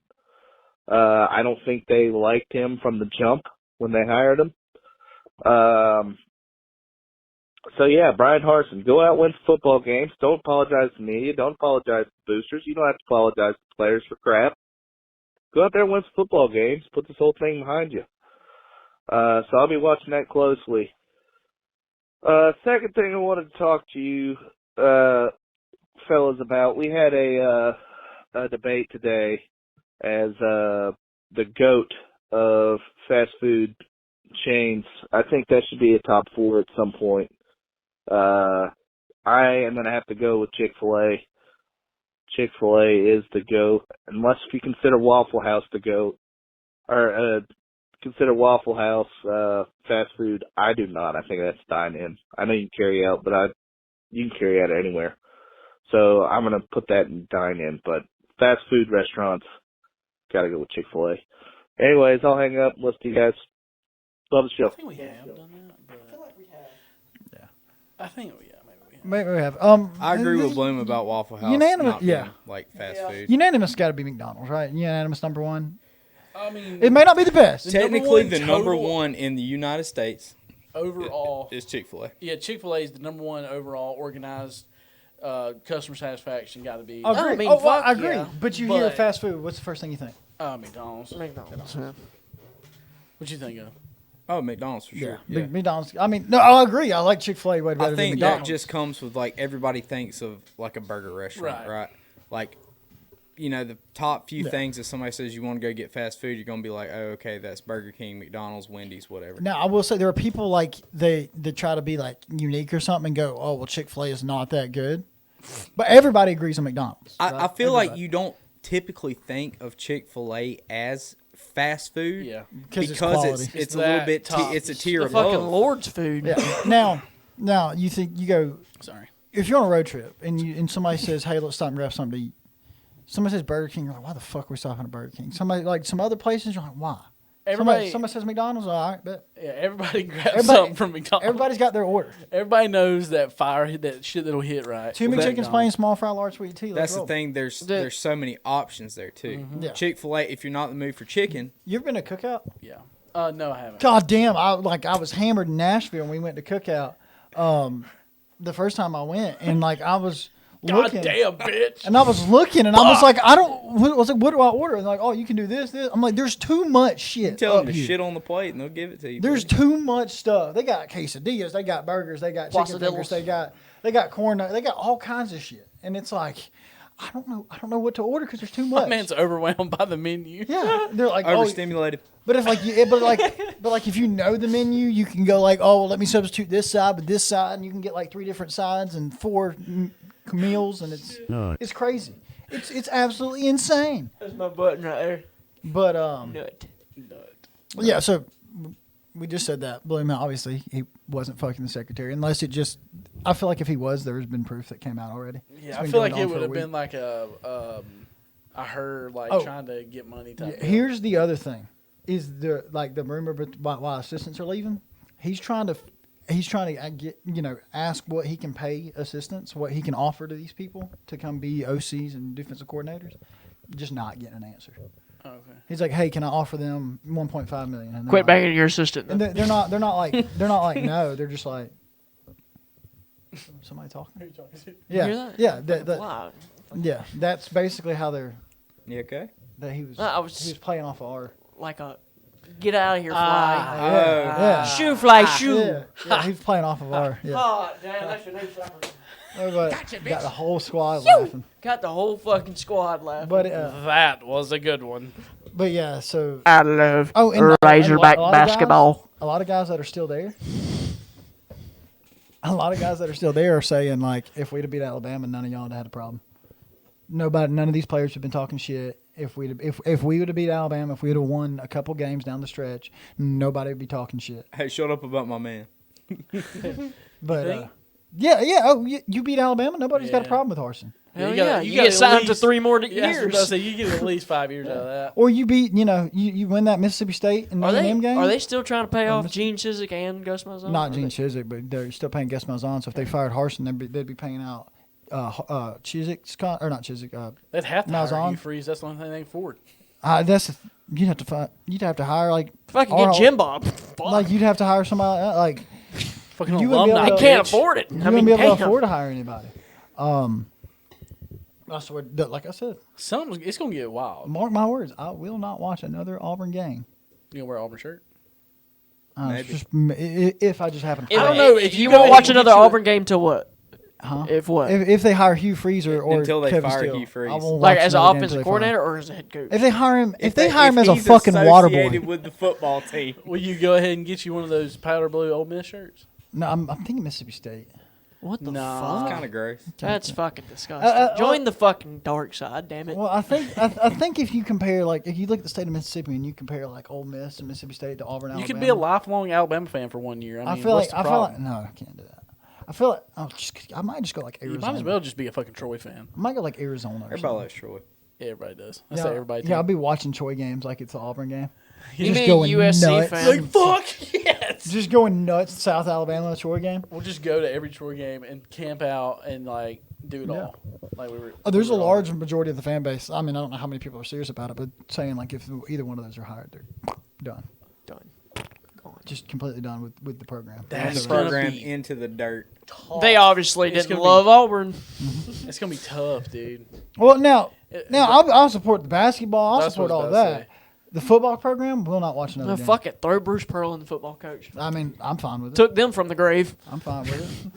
I don't think they liked him from the jump when they hired him. So yeah, Bryan Harsin, go out, win football games. Don't apologize to the media. Don't apologize to the boosters. You don't have to apologize to the players for crap. Go out there and win some football games. Put this whole thing behind you. So I'll be watching that closely. Second thing I wanted to talk to you, fellas, about. We had a debate today as the GOAT of fast food chains. I think that should be a top 4 at some point. I am going to have to go with Chick-fil-A. Chick-fil-A is the GOAT, unless if you consider Waffle House the GOAT, or consider Waffle House fast food. I do not. I think that's dine-in. I know you can carry out, but you can carry out anywhere. So I'm going to put that in dine-in, but fast food restaurants, got to go with Chick-fil-A. Anyways, I'll hang up. Listen to you guys. Love the show. I think we have done that, but I feel like we have. Yeah. I think maybe we have. Maybe we have. I agree with Bloom about Waffle House. Unanimous, not yeah. being, like fast food. Unanimous got to be McDonald's, right? Unanimous number one. I mean, It may not be the best. Technically, the total number one in the United States overall is Chick-fil-A. Yeah, Chick-fil-A is the number one overall organized customer satisfaction. Got to be. I agree. I mean, well, I fuck agree. yeah. But you hear But- fast food. What's the first thing you think? McDonald's. McDonald's. Yeah. What you think of? Oh, McDonald's for sure. Yeah. McDonald's. I mean, no, I agree. I like Chick-fil-A way better I than think McDonald's. that just comes with, like, everybody thinks of, like, a burger restaurant, right? Like, the top few things, if somebody says you want to go get fast food, you're going to be like, oh, okay, that's Burger King, McDonald's, Wendy's, whatever. Now, I will say there are people like they try to be like unique or something and go, oh, well, Chick-fil-A is not that good. But everybody agrees on McDonald's. I feel like you don't typically think of Chick-fil-A as fast food. Yeah. Because it's quality. it's a little bit top. it's a tier The above. fucking Lord's food. Yeah. Now you think you go. Sorry. If you're on a road trip and somebody says, hey, let's stop and grab something to eat. Somebody says Burger King, you're like, why the fuck are we stopping at Burger King? Somebody like some other places, you're like, why? Everybody, Somebody says McDonald's, all right, but yeah, everybody grabs something from McDonald's. everybody's got their order. Everybody knows that that shit that'll hit right. Two McChickens, plain, small fry, large, sweet tea. That's the thing. There's so many options there too. Mm-hmm. Yeah. Chick-fil-A, if you're not in the mood for chicken, You ever been to Cookout? Yeah. No, I haven't. God damn, I was hammered in Nashville and we went to Cookout. The first time I went and I was God looking. damn, bitch. And I was looking, and I was like, I was like, what do I order? And they're like, oh, you can do this. I'm like, there's too much shit. tell them up to here. shit on the plate and they'll give it to you. There's too much stuff. They got quesadillas, they got burgers, they got chicken fingers, they got corn, they got all kinds of shit. And it's like, I don't know what to order because there's too much. My man's overwhelmed by the menu. Yeah, they're like Overstimulated. But if if you know the menu, you can go like, oh, well, let me substitute this side with this side, and you can get like 3 different sides and 4 meals, and it's crazy. It's absolutely insane. That's my button right there. But Nut. yeah. So we just said that Blume, obviously he wasn't fucking the secretary, unless it just. I feel like if he was, there's been proof that came out already. Yeah, I feel like it would have been like a I heard Oh. trying to get money. Type deal. Here's the other thing: is the rumor about why assistants are leaving? He's trying to get ask what he can pay assistants, what he can offer to these people to come be OCs and defensive coordinators. Just not getting an answer. Okay. He's like, hey, can I offer them $1.5 million? And they're Quit like- banging your assistant. And they're not like no. They're just like somebody talking. Yeah, hear that? yeah, Wow. yeah. That's basically how they're. You okay? That he was. No, I was- he was playing off of our. Like a get out of here, fly. Yeah. Shoe fly, shoe. Yeah, he was playing off of our. Yeah. Oh, damn, that's your new slapper. Everybody got the whole squad laughing. Got the whole fucking squad laughing. But That was a good one. but yeah, so I love and Razorback a lot of basketball. Guys, a lot of guys that are still there. A lot of guys that are still there are saying like, if we'd have beat Alabama, none of y'all would have had a problem. None of these players have been talking shit. If we would have beat Alabama, if we would have won a couple games down the stretch, nobody would be talking shit. Hey, shut up about my man. But yeah. Oh, you beat Alabama. Nobody's got a Yeah. problem with Harsin. Hell You gotta- yeah, you you gotta get at signed to least- 3 more Yeah, that's what I was years. saying. You get at least 5 years out of that. Or you beat, you win that Mississippi State and Are they A&M game. are they still trying to pay off Miss- Gene Chizik and Gus Malzahn? Not Are Gene they- Chizik, but they're still paying Gus Malzahn. So if they fired Harsin, they'd be paying out Chizik's or not Chizik. They'd have to hire Malzahn. Hugh Freeze. That's the only thing they can afford. You'd have to hire like Fucking our- get Jim Bob. Fuck. like you'd have to hire somebody like Fucking You wouldn't be alumni. able I to- can't bitch. afford it. you I wouldn't mean, be able to damn. afford to hire anybody. I swear, like I said, It's gonna get wild. mark my words, I will not watch another Auburn game. You gonna wear an Auburn shirt? Maybe. If I just happen to. If- I don't know, if You you won't go watch ahead and another get you a- Auburn game till what? Huh? If what? If they hire Hugh Freeze or Until they Kevin fire Steele, Hugh Freeze. I won't Like watch as an another game offensive until they fire him. coordinator or as a head coach? If they hire him, if they hire him as a he's fucking water associated boy. with the football team. Will you go ahead and get you one of those powder blue Ole Miss shirts? No, I'm thinking Mississippi State. What the Nah. fuck? Kind of gross. That's fucking disgusting. Join the fucking dark side, damn it. Well, I think if you compare if you look at the state of Mississippi and you compare Ole Miss and Mississippi State to Auburn, You Alabama, could be a lifelong Alabama fan for 1 year. I mean, what's the problem? no, I can't do that. I feel like I might just go like You Arizona. might as well just be a fucking Troy fan. I might go like Arizona. Or Everybody something. likes Troy. Yeah, everybody does. I Yeah, say everybody. yeah, I'll be watching Troy games like it's an Auburn game. You just mean going USC nuts. fan? like fuck yes. Just going nuts. South Alabama Troy game. We'll just go to every Troy game and camp out and like do it Yeah. all. Like we were. Oh, there's a we were all- large majority of the fan base. I mean, I don't know how many people are serious about it, but saying like if either one of those are hired, they're done. Done. Gone. Just completely done with the program. And That's the gonna program be into the dirt. tough. They obviously It's didn't gonna be- love Auburn. It's gonna be tough, dude. Well, now It- I'll support the basketball. I'll That's support what I all was about to that. The football program will not watch another No, game. fuck it. Throw Bruce Pearl in the football coach. I mean, I'm fine with it. Took them from the grave. I'm fine with it.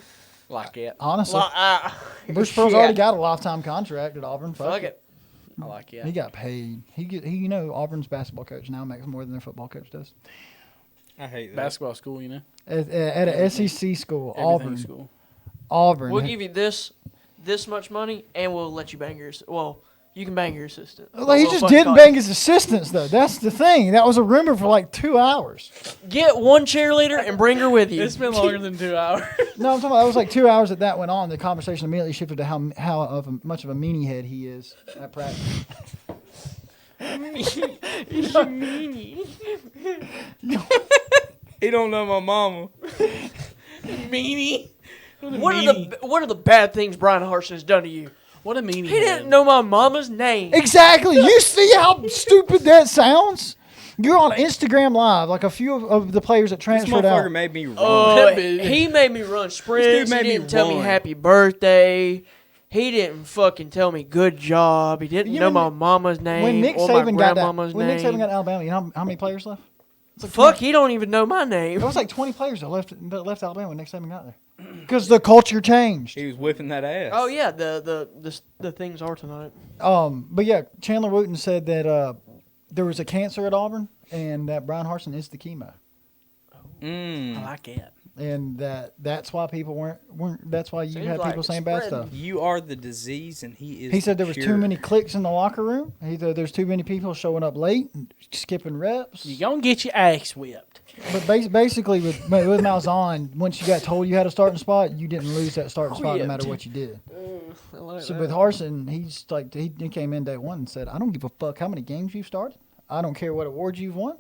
Like it. Honestly, Like, Bruce Pearl's yeah. already got a lifetime contract at Auburn. Fuck it. I like it. He got paid. He Auburn's basketball coach now makes more than their football coach does. I hate that. Basketball school, you know. At an SEC school, Everything Auburn. school. Auburn. We'll give you this much money, and we'll let you bang your. Well, you can bang your assistant. Well, he We'll just fucking didn't call bang his assistants though. That's the thing. That was a rumor for like 2 hours. you. Get one cheerleader and bring her with you. It's been longer than 2 hours. No, I'm talking about that was like 2 hours that went on. The conversation immediately shifted to how much of a meanie head he is at practice. He don't know my mama. Meanie. What are the bad things Bryan Harsin has done to you? What a meanie. He didn't know my mama's name. Exactly. You see how stupid that sounds? You're on Instagram Live, like a few of the players that This transferred motherfucker out. made me wrong. Oh, That he made me run sprints. made He me didn't tell me run. happy birthday. He didn't fucking tell me good job. He didn't You know know, my mama's name When Nick or my Saban got grandmama's when Nick name. Saban got to Alabama, you know how many players left? Fuck, he don't even know my name. There was like 20 players that left Alabama when Nick Saban got there. Because the culture changed. He was whipping that ass. Oh yeah, the things are tonight. But yeah, Chandler Wooten said that there was a cancer at Auburn and that Bryan Harsin is the chemo. I like it. and that's why people weren't. That's why you Seems had like people it's saying bad spreading. stuff. You are the disease, and he is. He said the there was too cure. many clicks in the locker room. He said there's too many people showing up late and skipping reps. You gonna get your ass whipped. But basically, with Malzahn, once you got told you had a starting spot, you didn't lose that starting spot no matter what you did. I like So that. with Harsin, he's like he came in day one and said, "I don't give a fuck how many games you've started. I don't care what awards you've won.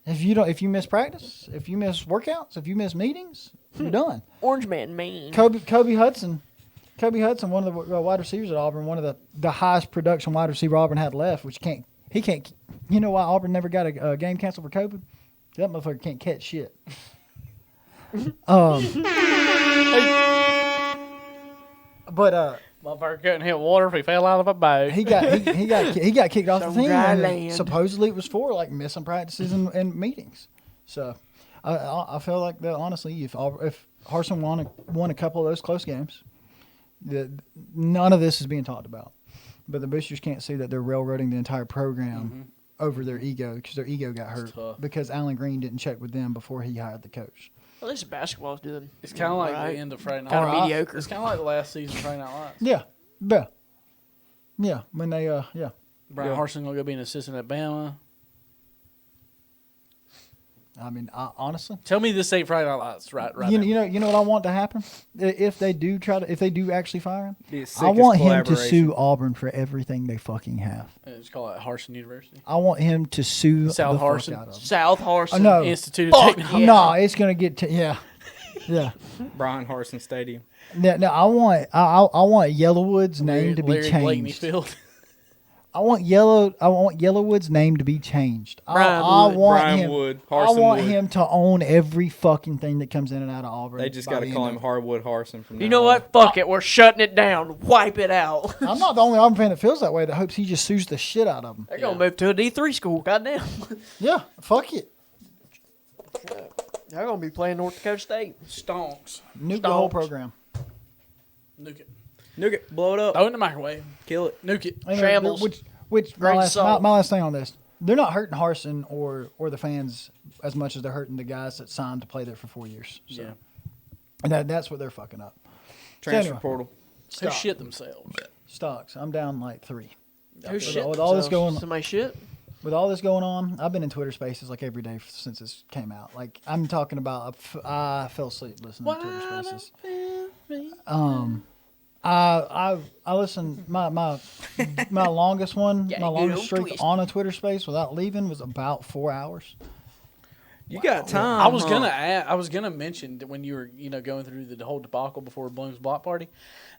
If you miss practice, if you miss workouts, if you miss meetings, you're done." Orange Man mean. Kobe Hudson, one of the wide receivers at Auburn, one of the highest production wide receiver Auburn had left, which he can't. You know why Auburn never got a game canceled for COVID? That motherfucker can't catch shit. But Motherfucker couldn't hit water if he fell out of a boat. he got kicked off the Some team. dry And land. supposedly it was for like missing practices and meetings. So I feel like that honestly, if Harsin won a couple of those close games, none of this is being talked about. But the boosters can't see that they're railroading the entire program over their ego because their ego got hurt tough. because Alan Green didn't check with them before he hired the coach. At least basketball's doing. It's kind of like right. the end of Friday Night Kind of Lights. mediocre. It's kind of like the last season of Friday Night Lights. Yeah. When they Bryan Harsin gonna go be an assistant at Bama. I mean, honestly, Tell me this ain't Friday Night Lights, right? Right. you now. know what I want to happen if they do actually fire him. Be the I sickest want him to collaboration. sue Auburn for everything they fucking have. It's called Harsin University. I want him to sue South the fuck Harsin. out of them. South Harsin. No. Institute of Fuck Technology. yeah. No, it's gonna get yeah. Bryan Harsin Stadium. No, I want Yellowwood's name to be Larry Blakeney changed. Field. I want Yellowwood's name to be changed. Brian I Wood. want Brian him. Wood. I Harsin want Wood. him to own every fucking thing that comes in and out of Auburn. They just by got to the call end him of- Hardwood Harsin from now You know on. what? Fuck it. We're shutting it down. Wipe it out. I'm not the only Auburn fan that feels that way. That hopes he just sues the shit out of them. They're gonna move to a D3 school. Goddamn. Yeah, fuck it. They're gonna be playing North Dakota State. Stonks. Nuke the whole Stonks. program. Nuke it. Nuke it. Blow it up. Throw it in the microwave. Kill it. Nuke it. Anyway, Shambles. Which Great my salt. last thing on this. They're not hurting Harsin or the fans as much as they're hurting the guys that signed to play there for 4 years. So. Yeah. And that's what they're fucking up. Transfer anyway. portal. Who Stock. shit themselves. Stocks. I'm down like 3. Who shit? with all this themselves? going- Somebody shit. With all this going on, I've been in Twitter Spaces like every day since this came out. Like I'm talking about, I fell asleep listening to Twitter Spaces. I listened. My longest one, Yeah, my good longest old streak twist. on a Twitter Space without leaving was about 4 hours. You got time. I was huh? gonna add, I was gonna mention that when you were going through the whole debacle before Blume's block party,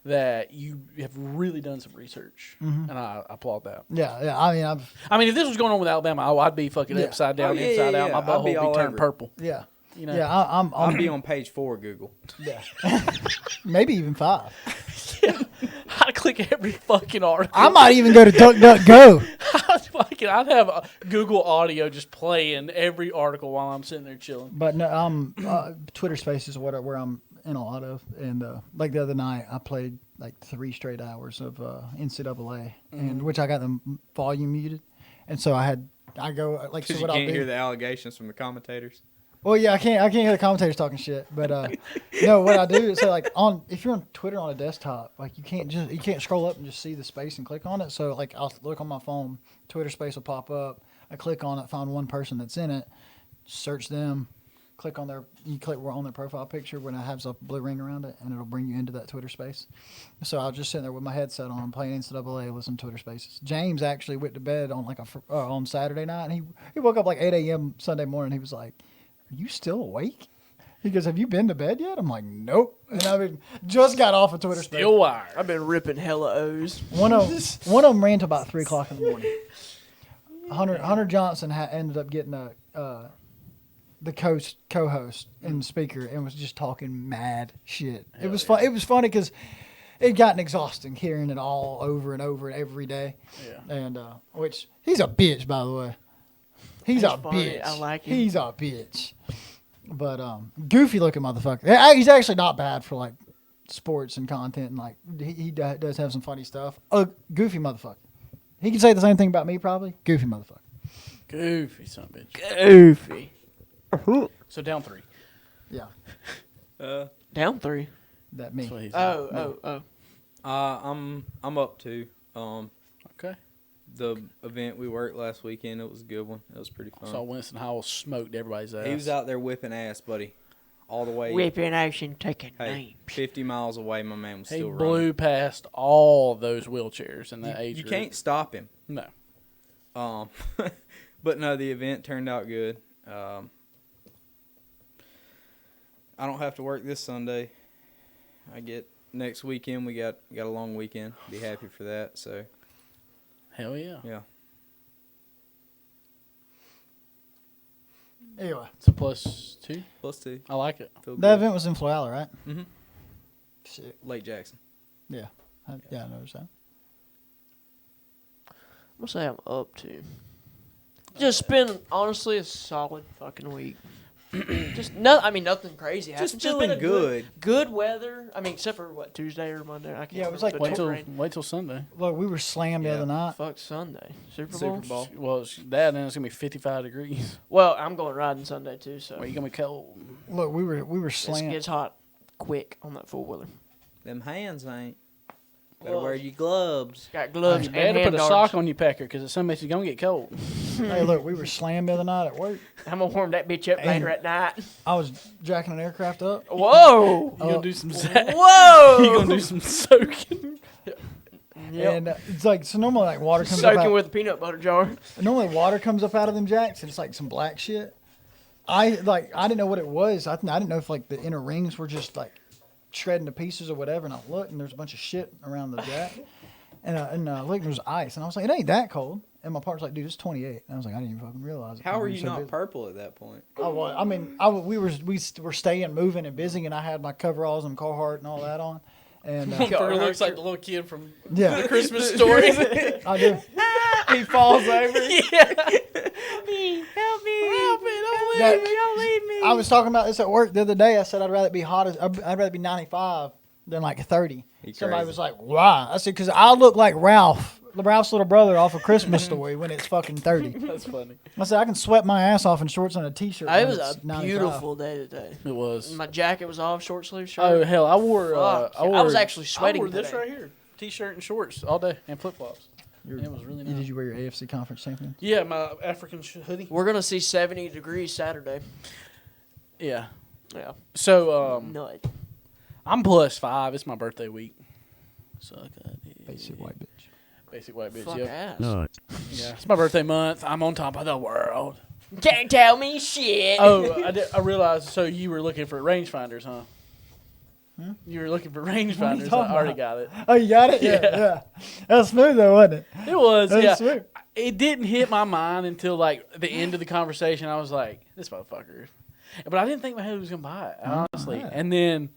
that you have really done some research, and I applaud that. Yeah. I mean, if this was going on with Alabama, I'd be fucking Yeah. upside down, Oh, yeah, inside yeah, out. yeah. My I'd butthole be would all be turned over it. purple. yeah. You know? Yeah, I'm I'll be on page 4 of Google. yeah. Maybe even 5. I'd click every fucking article. I might even go to DuckDuckGo. I'd have a Google Audio just playing every article while I'm sitting there chilling. But no, Twitter Spaces is where I'm in a lot of. And like the other night, I played like 3 straight hours of NCAA, and which I got the volume muted, and so I go like so Because you what I'll can't do. hear the allegations from the commentators. Well, yeah, I can't hear the commentators talking shit. But no, what I do is like if you're on Twitter on a desktop, like you can't scroll up and just see the space and click on it. So like I'll look on my phone, Twitter space will pop up. I click on it, find one person that's in it, search them, click on their profile picture when it has a blue ring around it, and it'll bring you into that Twitter space. So I'll just sit there with my headset on, playing NCAA, listening to Twitter Spaces. James actually went to bed on on Saturday night, and he woke up like 8 a.m. Sunday morning. He was like, "Are you still awake?" He goes, "Have you been to bed yet?" I'm like, "Nope." And I mean, just got off of Twitter Spaces. Still wired. I've been ripping hella O's. One of them ran to about 3 o'clock in the morning. Hunter Johnson ended up getting the co-host and speaker and was just talking mad shit. It was fun. It was funny because it gotten exhausting hearing it all over and over every day. Yeah. And which he's a bitch, by the way. He's a funny. bitch. I like him. He's a bitch. But goofy looking motherfucker. He's actually not bad for like sports and content, and like he does have some funny stuff. A goofy motherfucker. He can say the same thing about me, probably. Goofy motherfucker. Goofy son of a bitch. Goofy. So down 3. Yeah, Down 3. that me. That's what he said. Oh. I'm up 2. Okay. The event we worked last weekend, it was a good one. It was pretty fun. Saw Winston Howell smoked everybody's ass. He was out there whipping ass, buddy, all the way. Whipping action, taking Hey, names. 50 miles away, my man was He still blew running. past all those wheelchairs in that age You group. can't stop him. No. But no, the event turned out good. I don't have to work this Sunday. I get next weekend. We got a long weekend. Be happy for that. So Hell yeah. yeah. Anyway, It's a +2. +2. I like it. Feel that good. event was in Florida, right? Mhm. Sick. Lake Jackson. Yeah, I noticed that. I'm gonna say I'm up 2. Just been honestly a solid fucking week. Just nothing crazy happened. Just been feeling a good. Good weather. I mean, except for what, Tuesday or Monday. I can't Yeah, it was remember. like The wait rain. Wait till Sunday. Look, we were slammed the Yeah. other night. Fuck Sunday. Super Super Bowl. Bowl. Well, it's that, and it's gonna be 55 degrees. Well, I'm going riding Sunday too, so Well, you're gonna be cold. Look, we were it slammed. gets hot quick on that 4-wheeler. Them hands ain't. Better Gloves. wear your gloves. Got gloves You and better hand put a guards. sock on your pecker because it's somebody's gonna get cold. Hey, look, we were slammed the other night at work. I'm gonna warm that bitch up And- later at night. I was jacking an aircraft up. Whoa! You gonna do some Whoa! you gonna do some soaking. Yep. And it's like, so normally like water comes Soaking up out, with a peanut butter jar. normally water comes up out of them jacks and it's like some black shit. I didn't know what it was. I didn't know if like the inner rings were just like shredding to pieces or whatever. And I looked and there's a bunch of shit around the jack. And I looked and there was ice. And I was like, it ain't that cold. And my partner's like, dude, it's 28. And I was like, I didn't even fucking realize it. How We are were you so not busy. purple at that point? I mean, we were staying, moving, and busy, and I had my coveralls and Carhartt and all that on, and It looks like the little kid from yeah, the Christmas Story. I do. He falls over. Don't leave me. I was talking about this at work the other day. I said I'd rather be I'd rather be 95 than like 30. He Somebody crazy. was like, "Why?" I said, "Because I look like Ralph's little brother off a Christmas Story when it's fucking 30." That's funny. I said I can sweat my ass off in shorts and a t-shirt. It when was it's a 95. beautiful day today. It was. My jacket was off, short sleeve shirt. Oh hell, I wore. Fuck. I was actually sweating I wore this today. right here: t-shirt and shorts all day, and flip flops. It was really nice. Did you wear your AFC conference champion? Yeah, my African hoodie. We're gonna see 70 degrees Saturday. Yeah. Yeah. So Nut. I'm +5. It's my birthday week. Suck it. Basic white bitch. Basic white bitch. Fuck Yep. ass. Yeah. It's my birthday month. I'm on top of the world. Can't tell me shit. Oh, I realized. So you were looking for rangefinders, huh? You were looking for rangefinders. I talking already about? got it. Oh, you got it? Yeah. Yeah. That was smooth though, wasn't it? It was. That was Yeah. smooth. It didn't hit my mind until like the end of the conversation. I was like, "This motherfucker," but I didn't think my head was gonna buy it, honestly. yeah. And then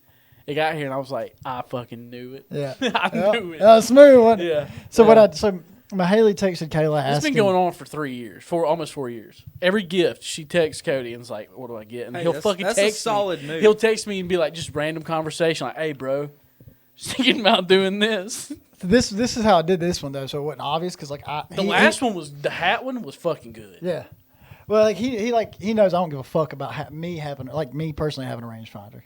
it got here, and I was like, "I fucking knew it." Yeah. I Yeah. knew it. That was smooth, wasn't it? Yeah. So Yeah. so Mahaley texted Kayla It's asking. been going on for 3 years, almost 4 years. Every gift she texts Cody and's like, "What do I get?" And Hey, he'll that's- fucking that's a text solid me. move. He'll text me and be like, just random conversation, like, "Hey, bro, just thinking about doing this." This is how I did this one though, so it wasn't obvious because like The last one was the hat one was fucking good. Yeah. Well, like he knows I don't give a fuck about me personally having a rangefinder.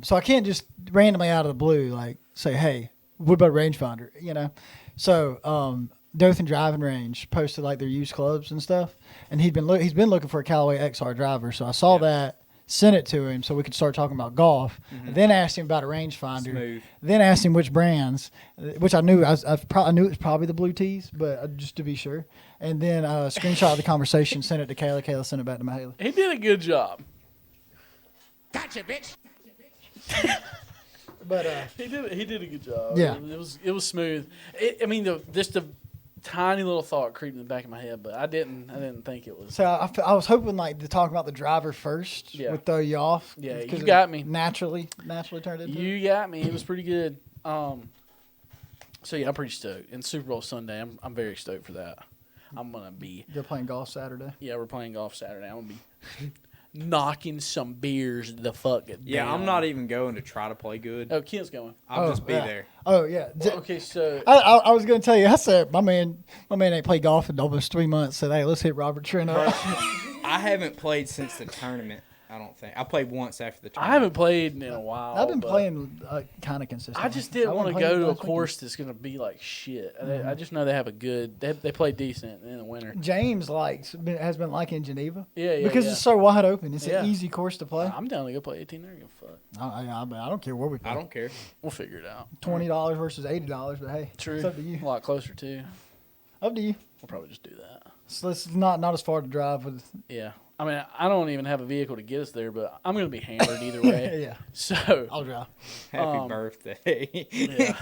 So I can't just randomly out of the blue like say, hey, what about a rangefinder? You know. So Dothan Driving Range posted like their used clubs and stuff, and he's been looking for a Callaway XR driver. So I saw that, sent it to him so we could start talking about golf. Then asked him about a rangefinder. Smooth. Then asked him which brands, which I knew I knew it was probably the Blue Tees, but just to be sure. And then screenshot of the conversation, sent it to Kayla. Kayla sent it back to Mahaley. He did a good job. But He did a good job. Yeah. It was smooth. Just a tiny little thought creeped in the back of my head, but I didn't think it was. so I was hoping like to talk about the driver first Yeah. would throw you off. Yeah, because you it got me. Naturally turned into. You got me. It was pretty good. So yeah, I'm pretty stoked. And Super Bowl Sunday, I'm very stoked for that. I'm gonna be. You're playing golf Saturday. Yeah, we're playing golf Saturday. I'm gonna be knocking some beers the fuck down. Yeah, I'm not even going to try to play good. Oh, Ken's going. I'll just be yeah. there. Oh yeah. Okay, so I was gonna tell you. I said my man ain't played golf in almost 3 months. Said, hey, let's hit Robert Trent up. I haven't played since the tournament. I don't think I played once after the I tournament. haven't played in a while. I've been but playing kind of consistently. I just didn't want to went and go played to a last weekend. course that's going to be like shit. I just know they have a good. They play decent in the winter. James has been liking Geneva. Yeah, because yeah. it's so wide open. It's Yeah. an easy course to play. I'm down to go play 18 there. Give a fuck. I don't care where we play. I don't care. We'll figure it out. $20 versus $80, but hey, True. it's up to you. A lot closer too. Up to you. We'll probably just do that. So it's not as far to drive with. Yeah. I mean, I don't even have a vehicle to get us there, but I'm going to be hammered either way. Yeah, So, I'll drive. Happy birthday. yeah.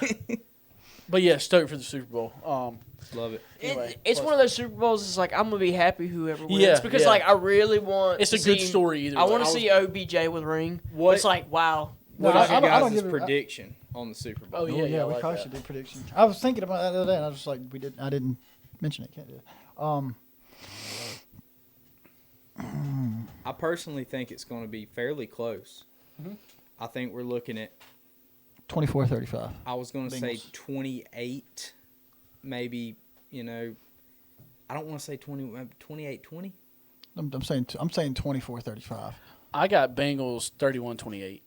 But yeah, stoked for the Super Bowl. Love it. Anyway, It's one of those Super Bowls. It's like I'm gonna be happy whoever wins Yeah, because yeah. like I really want. It's to a good see- story either I way. want to see OBJ with a ring. What- It's like wow. What No, is your I don't guys' give a- prediction on the Super Bowl? Oh, yeah, Yeah, I we like probably that. should do predictions. I was thinking about that the other day, and I was just like, I didn't mention it. Can't do it. I personally think it's going to be fairly close. I think we're looking at, 24-35. I was going to say Bengals. 28, maybe, I don't want to say 28-20. I'm saying 24-35. I got Bengals 31-28.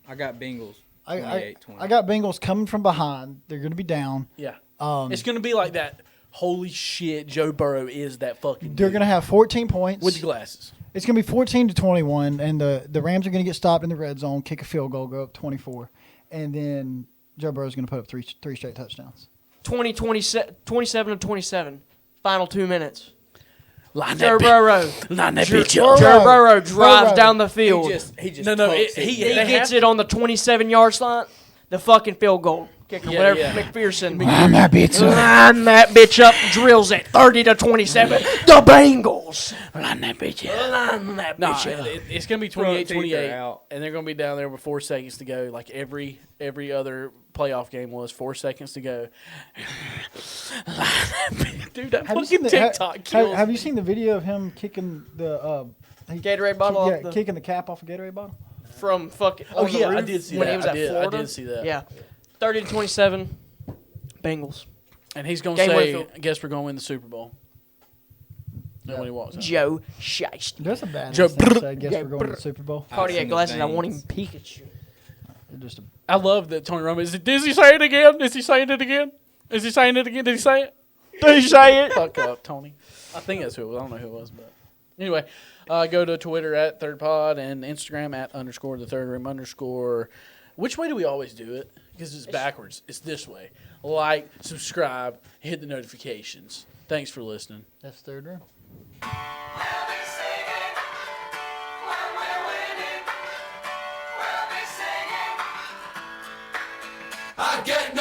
I got Bengals I 28-20. got Bengals coming from behind. They're going to be down. Yeah. Um, It's going to be like that. Holy shit, Joe Burrow is that fucking They're dude. going to have 14 points. With the glasses. It's going to be 14-21, and the Rams are going to get stopped in the red zone, kick a field goal, go up 24, and then Joe Burrow's going to put up three straight touchdowns. 27-27. Final 2 minutes. Line Joe that, Burrow. line that Joe bitch Burrow. up. Joe Burrow drives Burrow. down the field. He just No, pumps he He they gets have- it on the 27-yard line. The fucking field goal kicker, Yeah, whatever yeah. McPherson. Line that bitch up. Line that bitch up, drills it 30-27. The Bengals. Line that bitch up. Line that No, bitch up. it's going to be Front teeth are 28-28, out. and they're going to be down there with 4 seconds to go, like every other playoff game was. 4 seconds to go. Dude, that Have you fucking seen the TikTok kills have you me. seen the video of him kicking the Gatorade bottle off the, kicking the cap off a Gatorade bottle? from fucking Oh, on the yeah, I roof did see when that. he was I at did- I Florida. did see that. Yeah. 30-27. Bengals. And he's going to Game say, winner. I guess we're going to win the Super Bowl. And when he walks out. Joe Shiesty. That's a bad Joe thing to say. I guess Joe we're going to the Super Bowl. Cardiac in the glasses. I want him veins. Pikachu. They're just I love that Tony Romo is he saying it again? Is he saying it again? Is he saying it again? Did he say it? Did he say it? Fuck up, Tony. I think that's who it was. I don't know who it was, but anyway, go to Twitter at ThirdPod and Instagram at _the_third_room_. Which way do we always do it? Because it's backwards. It's this way. Like, subscribe, hit the notifications. Thanks for listening. that's third room. I get no